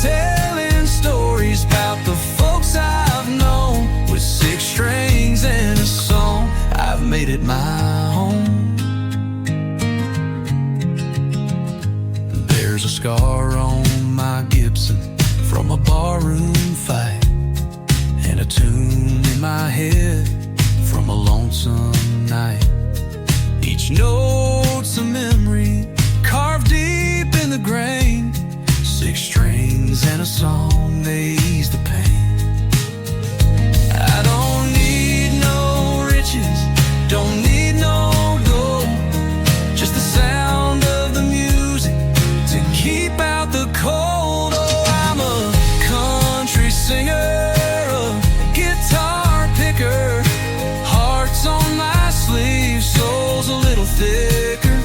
[SPEAKER 20] Telling stories about the folks I've known. With 6 strings and a song, I've made it my home. There's a scar on my Gibson from a barroom fight, and a tune in my head from a lonesome night. Each note's a memory carved deep in the grain. 6 strings and a song, they ease the pain. I don't need no riches, don't need no gold, just the sound of the music to keep out the cold. Oh, I'm a country singer, a guitar picker. Hearts on my sleeve, soul's a little thicker.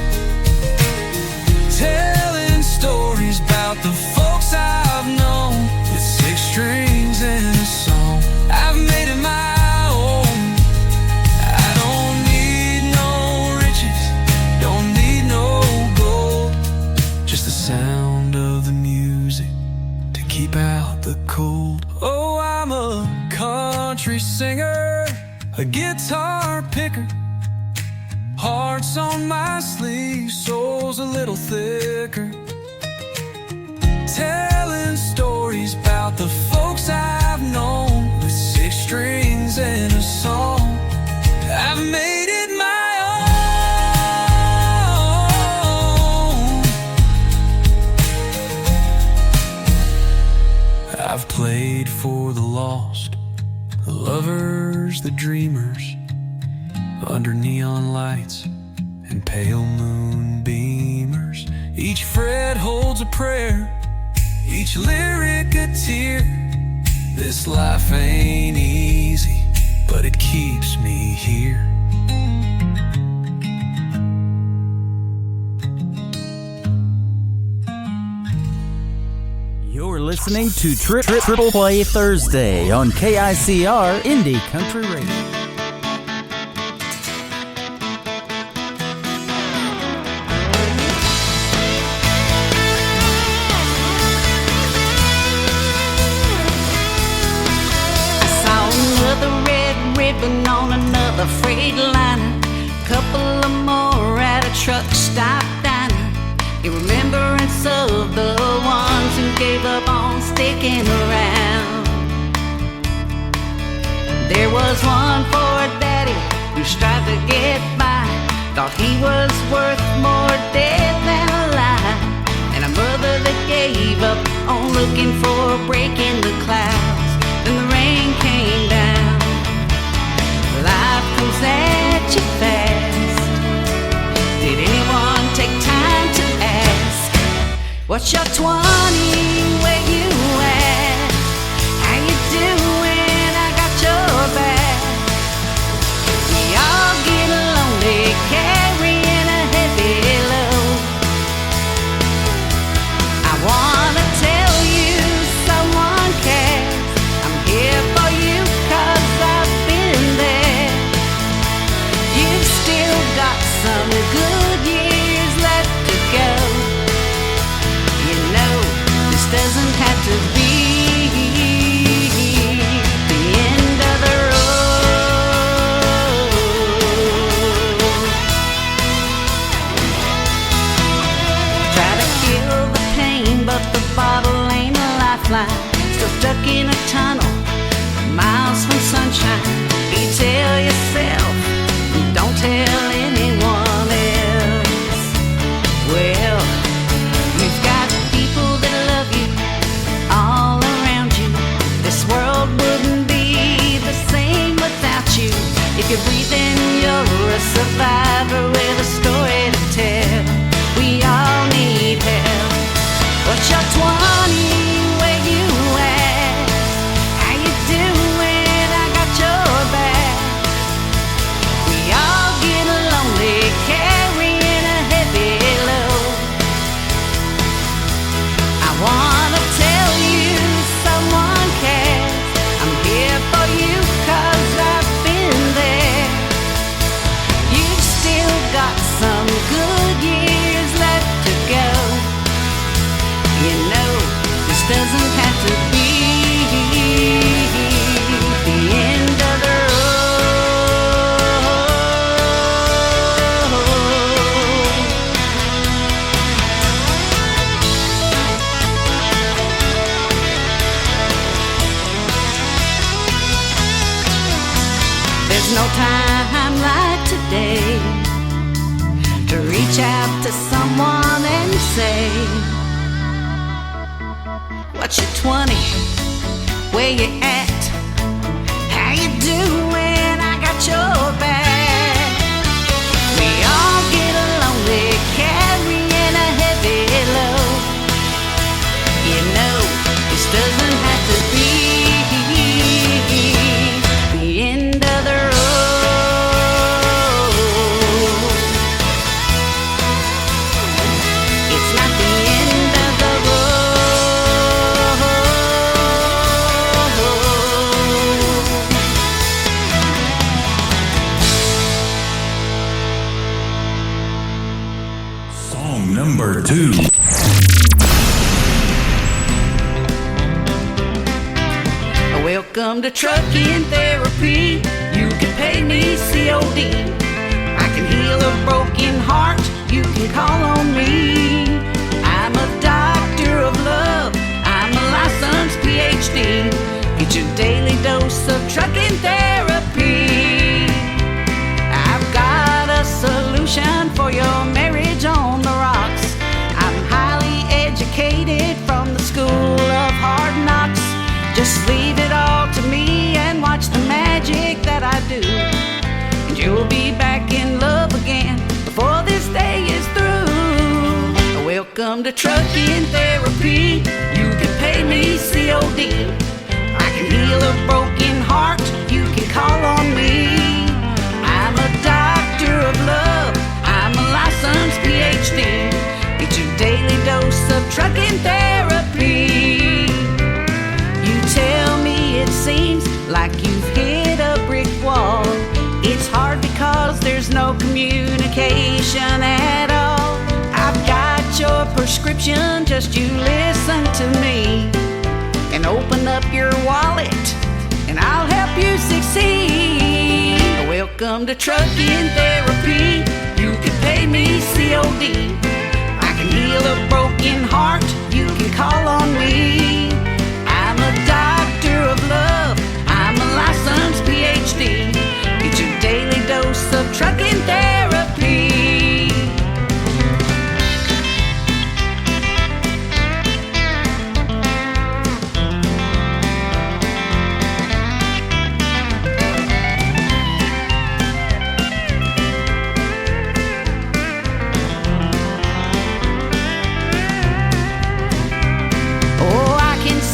[SPEAKER 20] Telling stories about the folks I've known. With 6 strings and a song, I've made it my own. I don't need no riches, don't need no gold, just the sound of the music to keep out the cold. Oh, I'm a country singer, a guitar picker. Hearts on my sleeve, soul's a little thicker. Telling stories about the folks I've known. With 6 strings and a song, I've made it my own. I've played for the lost, the lovers, the dreamers, under neon lights and pale moonbeamers. Each fret holds a prayer, each lyric a tear. This life ain't easy, but it keeps me here.
[SPEAKER 3] You're listening to Triple Play Thursday on KICR Indie Country Radio.
[SPEAKER 19] On another freight liner, couple of more at a truck stop diner. In remembrance of the ones who gave up on sticking around. There was one for Daddy who strived to get by, thought he was worth more dead than alive, and a mother that gave up on looking for a break in the clouds. Then the rain came down. Life comes at you fast. Did anyone take time to ask, what's your 20, where you at? How you doing? I got your back. We all get lonely, carrying a heavy load. I wanna tell you someone There's no time like today to reach out to someone and say, what's your 20? Where you at? How you doing? I got your back. We all get lonely, carrying a heavy load. You know, this doesn't have to be the end of the road. It's not the end of the
[SPEAKER 2] Song number 2.
[SPEAKER 19] Welcome to trucking therapy. You can pay me COD. I can heal a broken heart. You can call on me. I'm a doctor of love. I'm a licensed PhD. Get your daily dose of trucking therapy. I've got a solution for your marriage on the rocks. I'm highly educated from the school of hard knocks. Just leave it all to me and watch the magic that I do. And you'll be back in love again before this day is through. Welcome to trucking therapy. You can pay me COD. I can heal a broken heart. You can call on me. I'm a doctor of love. I'm a licensed PhD. Get your daily dose of trucking therapy. Tell me it seems like you've hit a brick wall. It's hard because there's no communication at all. I've got your prescription, just you listen to me and open up your wallet and I'll help you succeed. Welcome to trucking therapy. You can pay me COD. I can heal a broken heart. You can call on me. I'm a doctor of love. I'm a licensed PhD. Get your daily dose of trucking therapy.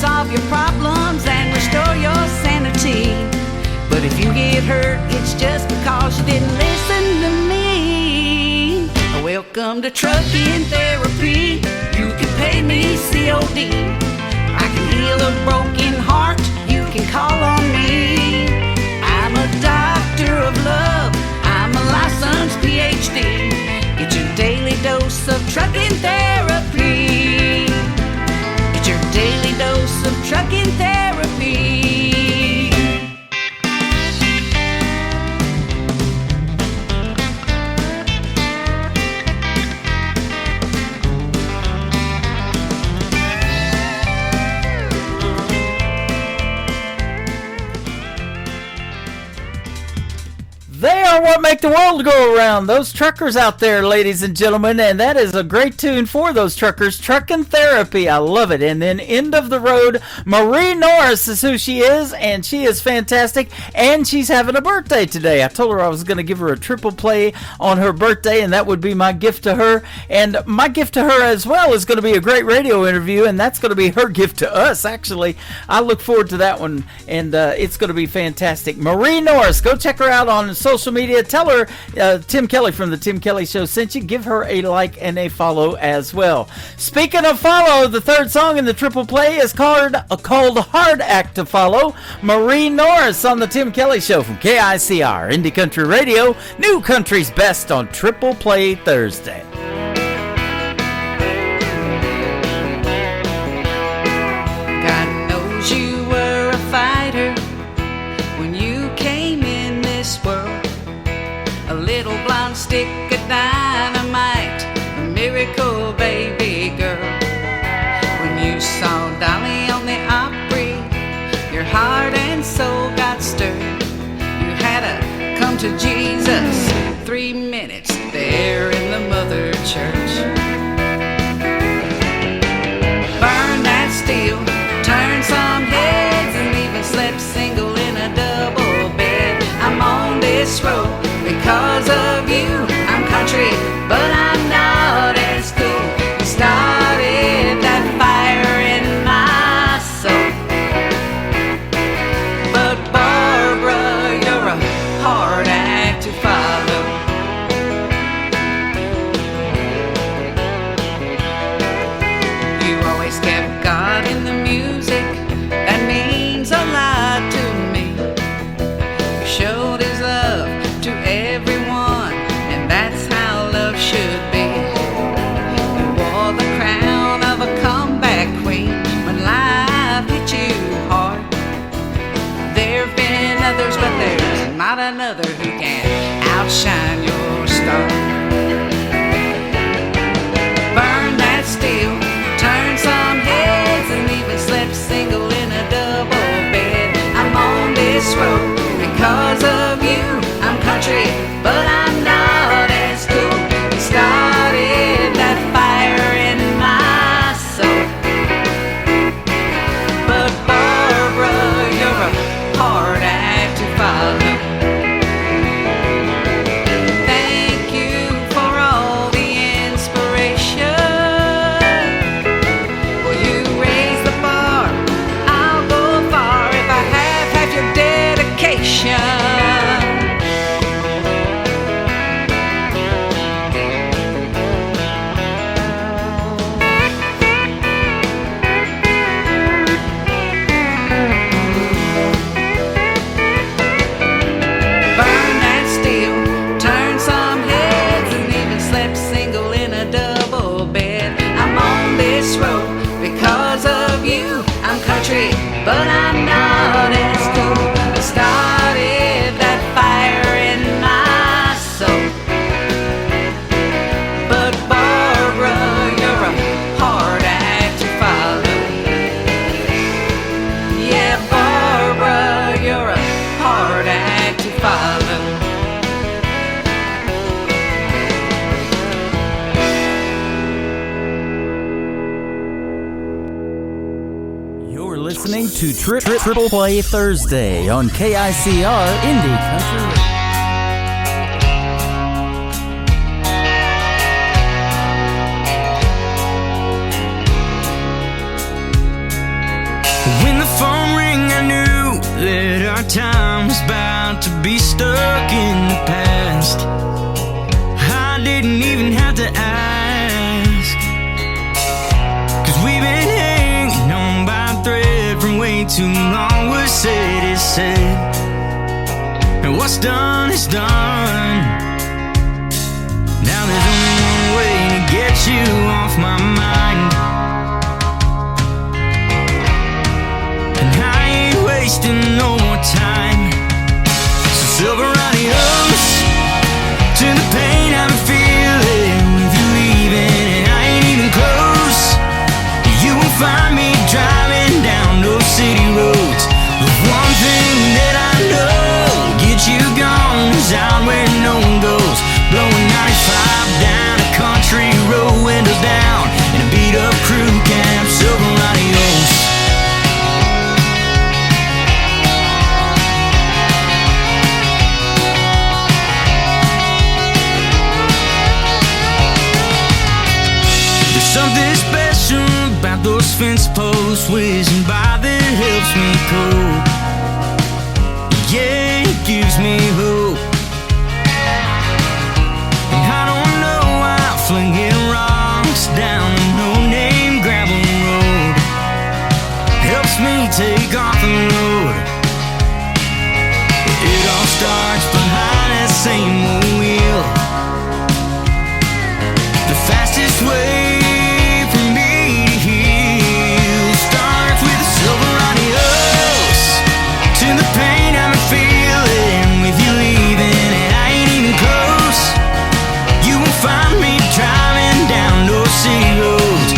[SPEAKER 19] Solve your problems and restore your sanity. But if you get hurt, it's just because you didn't listen to me. Welcome to trucking therapy. You can pay me COD. I can heal a broken heart. You can call on me. I'm a doctor of love. I'm a licensed PhD. Get your daily dose of trucking therapy. Get your daily dose of trucking therapy.
[SPEAKER 3] They are what make the world go around. Those truckers out there, ladies and gentlemen, and that is a great tune for those truckers. Trucking Therapy, I love it. And then End of the Road, Marie Norris is who she is, and she is fantastic, and she's having a birthday today. I told her I was going to give her a triple play on her birthday, and that would be my gift to her. And my gift to her as well is going to be a great radio interview, and that's going to be her gift to us, actually. I look forward to that one, and it's going to be fantastic. Marie Norris, go check her out on social media. Tell her Tim Kelly from the Tim Kelly Show sent you. Give her a like and a follow as well. Speaking of follow, the third song in the triple play is called Hard Act to Follow. Marie Norris on the Tim Kelly Show from KICR, Indie Country Radio, New Country's Best on Triple Play Thursday.
[SPEAKER 19] God knows you were a fighter when you came in this world. A little blonde stick of dynamite, a miracle baby girl. When you saw Dolly on the Opry, your heart and soul got stirred. You had a
[SPEAKER 21] not another who can outshine your star. Burn that steel, turn some heads, and even slept single in a double bed. I'm on this road because of you. I'm country, but I'm not as cool. You started that fire in my soul. But Barbara, you're a hard act to follow. Thank you for all the inspiration. Well, you raise the bar, I'll go far if I have half your dedication. Burn that steel, turn some heads, and even slept single in a double bed. I'm on this road because of you. I'm country, but I'm not as cool. I started that fire in my soul. But Barbara, you're a hard act to follow. Yeah, Barbara, you're a hard act to follow.
[SPEAKER 3] You're listening to Triple Play Thursday on KICR Indie Country Radio.
[SPEAKER 22] When the phone rang, I knew that our time was about to be stuck in the past. I didn't even have to ask, 'cause we've been hanging on by a thread from way too long. What's said is said, and what's done is done. Now there's only one way to get you off my mind, and I ain't wasting no more time. So silver adios to the pain I'm feeling with you leaving, and I ain't even close. You won't find me driving down those city roads. The one thing that I know, get you gone is out where no one goes. Blowing 95 down a country road, windows down in a beat up crew cab. Silver adios. There's something special about those fence posts whizzing by that helps me cope. Yeah, it gives me hope. And I don't know why I'm flinging rocks down a no-name gravel road. Helps me take off the road. It all starts behind that same old wheel. The fastest way for me to heal starts with a silver adios to the pain I'm feeling with you leaving, and I ain't even close. You won't find me driving down those city roads.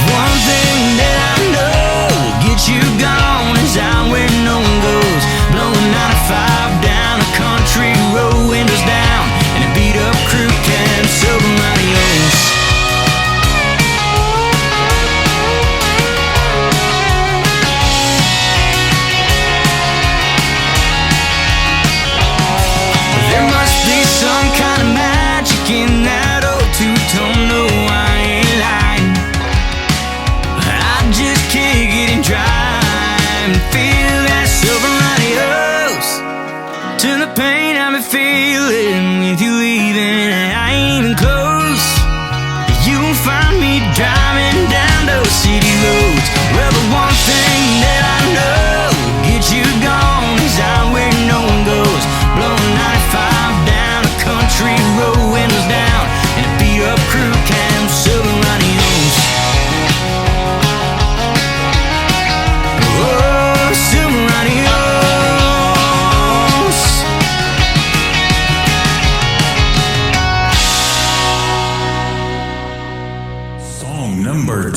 [SPEAKER 22] One thing that I know, get you gone is out where no one goes. Blowing 95 down a country road, windows down and a beat up crew cab. Silver adios.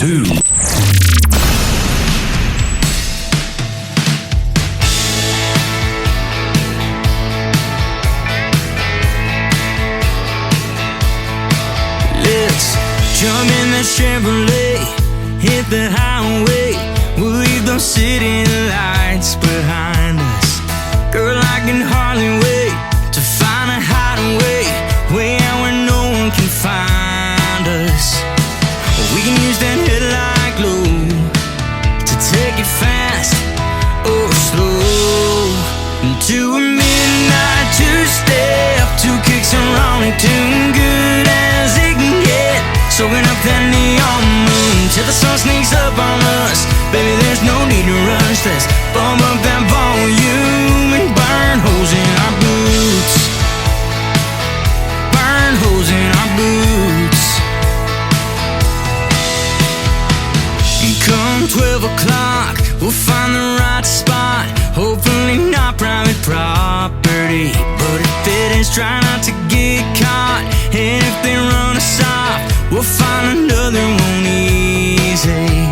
[SPEAKER 2] 2.
[SPEAKER 22] Let's jump in the Chevrolet, hit the highway. We'll leave those city lights behind us. Girl, I can hardly wait to find a hideaway, way out where no one can find us. We can use that headlight glow to take it fast or slow. To a midnight two-step, 2 kicks and Ronnie, tune good as it can get. Soaking up that neon moon till the sun sneaks up on us. Baby, there's no need to rush. Let's bump up that volume and burn holes in our boots. Burn holes in our boots. And come 12 o'clock, we'll find the right spot. Hopefully not private property, but if it is, try not to get caught. And if they run us off, we'll find another one easy.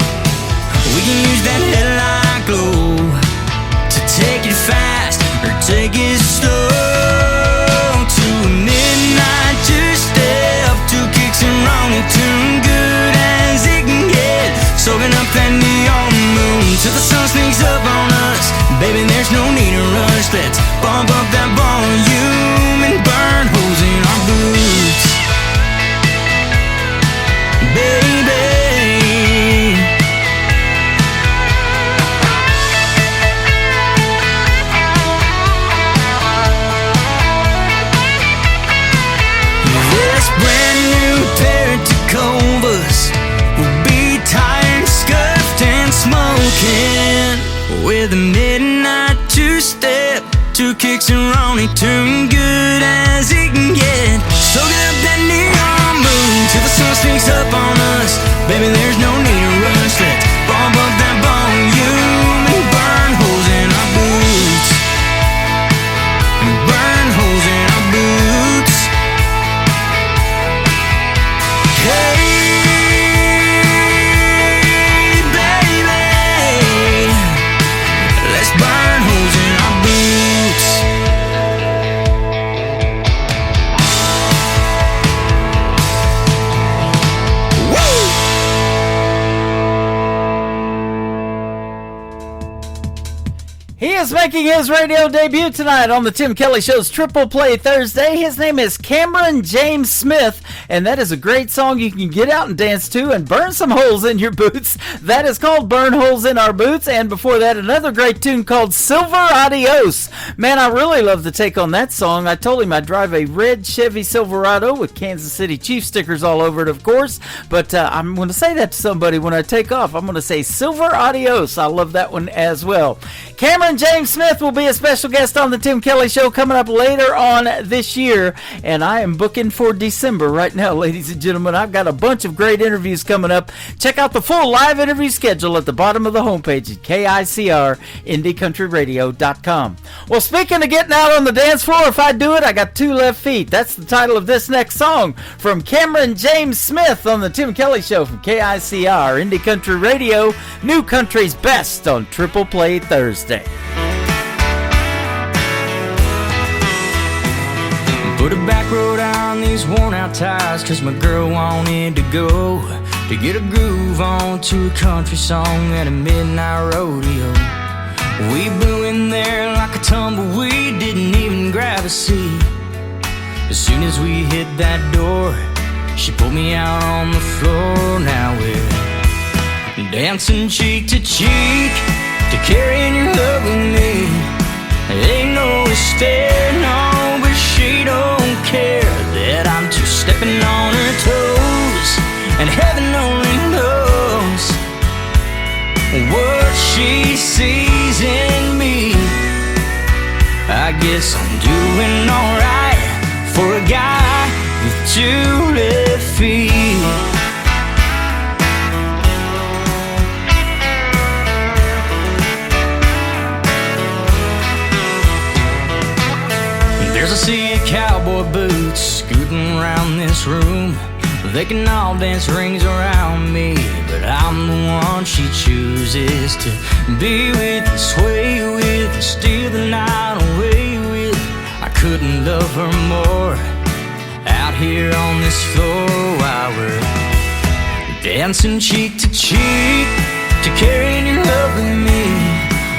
[SPEAKER 22] We can use that headlight glow to take it fast or take it slow. To a midnight two-step, 2 kicks and Ronnie, tune good as it can get. Soaking up that neon moon till the sun sneaks up on us. Baby, there's no need to rush. Let's bump up that volume and burn holes in our boots. Baby, this brand new pair of Tacovas will be tired, scuffed and smoking. With a midnight two-step, 2 kicks and Ronnie, tune good as it can get. Soaking up that neon moon till the sun sneaks up on us. Baby, there's no need to rush. Let's bump up that volume and burn holes in our boots. And burn holes in our boots. Hey, baby, let's burn holes in our boots.
[SPEAKER 3] He is making his radio debut tonight on the Tim Kelly Show's Triple Play Thursday. His name is Cameron James Smith, and that is a great song you can get out and dance to and burn some holes in your boots. That is called Burn Holes in Our Boots, and before that, another great tune called Silver Adios. Man, I really love the take on that song. I told him I drive a red Chevy Silverado with Kansas City Chiefs stickers all over it, of course, but I'm going to say that to somebody when I take off. I'm going to say Silver Adios. I love that one as well. Cameron James Smith will be a special guest on the Tim Kelly Show coming up later on this year, and I am booking for December right now, ladies and gentlemen. I've got a bunch of great interviews coming up. Check out the full live interview schedule at the bottom of the homepage at KICRIndieCountryRadio.com. Well, speaking of getting out on the dance floor, if I do it, I got 2 left feet. That's the title of this next song from Cameron James Smith on the Tim Kelly Show from KICR Indie Country Radio, New Country's Best on Triple Play Thursday.
[SPEAKER 22] Put a back road on these worn out tires, 'cause my girl wanted to go to get a groove on to a country song at a midnight rodeo. We blew in there like a tumbleweed, didn't even grab a seat. As soon as we hit that door, she pulled me out on the floor. Now we're dancing cheek to cheek to carrying your love with me. Ain't no mistake, no, but she don't care that I'm just stepping on her toes. And heaven only knows what she sees in me. I guess I'm doing alright for a guy with 2 left feet. There's a sea of cowboy boots scooting around this room. They can all dance rings around me, but I'm the one she chooses to be with, sway with, steal the night away with. I couldn't love her more out here on this floor while we're dancing cheek to cheek, to carrying your love with me.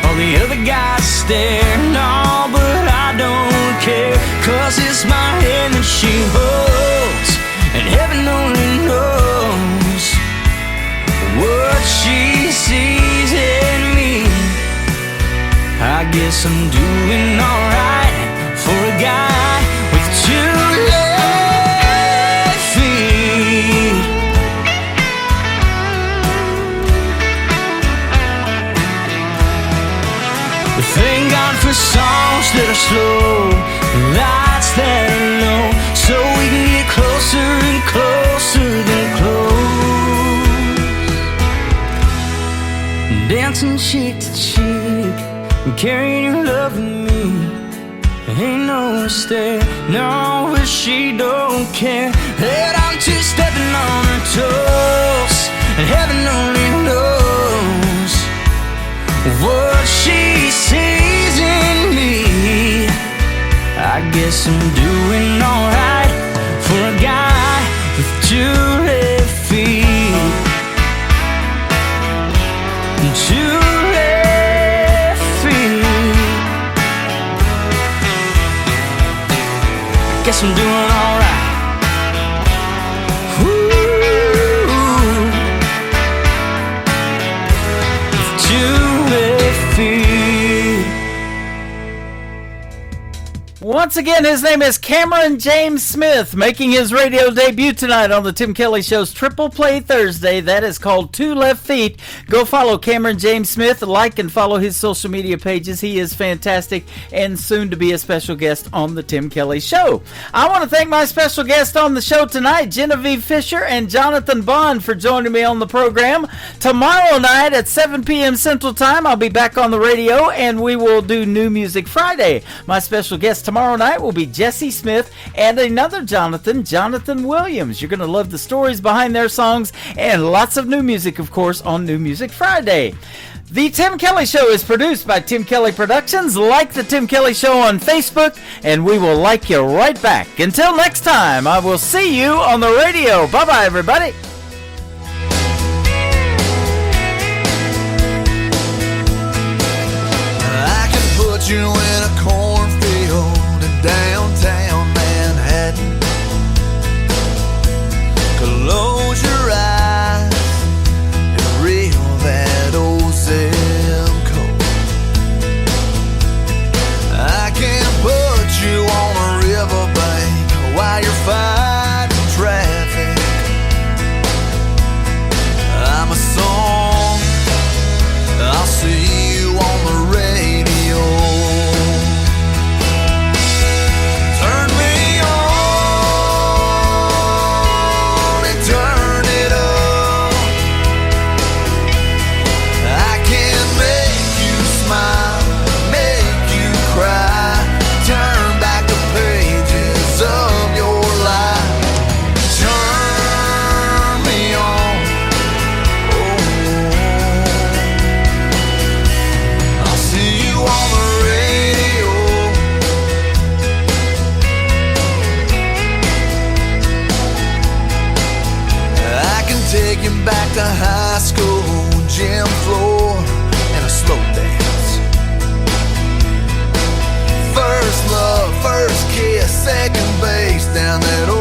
[SPEAKER 22] All the other guys stare, no, but I don't care, 'cause it's my hand that she holds, and heaven only knows what she sees in me. I guess I'm doing alright for a guy with two left feet. Thank God for songs that are slow, lights that are low, so we can get closer and closer than close. Dancing cheek to cheek, and carrying your love with me. Ain't no mistake, no, but she don't care that I'm two-stepping on her toes, and heaven only knows what she sees in me. I guess I'm doing alright for a guy with two left feet. Two left feet. Guess I'm doing alright.
[SPEAKER 3] Once again, his name is Cameron James Smith, making his radio debut tonight on the Tim Kelly Show's Triple Play Thursday. That is called Two Left Feet. Go follow Cameron James Smith, like and follow his social media pages. He is fantastic and soon to be a special guest on the Tim Kelly Show. I want to thank my special guest on the show tonight, Genevieve Fisher and Jonathan Bond, for joining me on the program. Tomorrow night at 7 p.m. Central Time, I'll be back on the radio and we will do New Music Friday. My special guest tomorrow night will be Jesse Smith and another Jonathan Williams. You're going to love the stories behind their songs and lots of new music, of course, on New Music Friday. The Tim Kelly Show is produced by Tim Kelly Productions. Like the Tim Kelly Show on Facebook, and we will like you right back. Until next time, I will see you on the radio. Bye-bye, everybody.
[SPEAKER 22] I can put you in a cornfield in downtown Manhattan. Close your eyes and reel that old zip code. I can put you on a riverbank while you're fighting traffic. I'm a song, I'll see you on the radio. Turn me on and turn it up. I can make you smile, make you cry, turn back the pages of your life. Turn me on, I'll see you on the radio. I can take you back to high school, gym floor, and a slow dance. First love, first kiss, second base down that old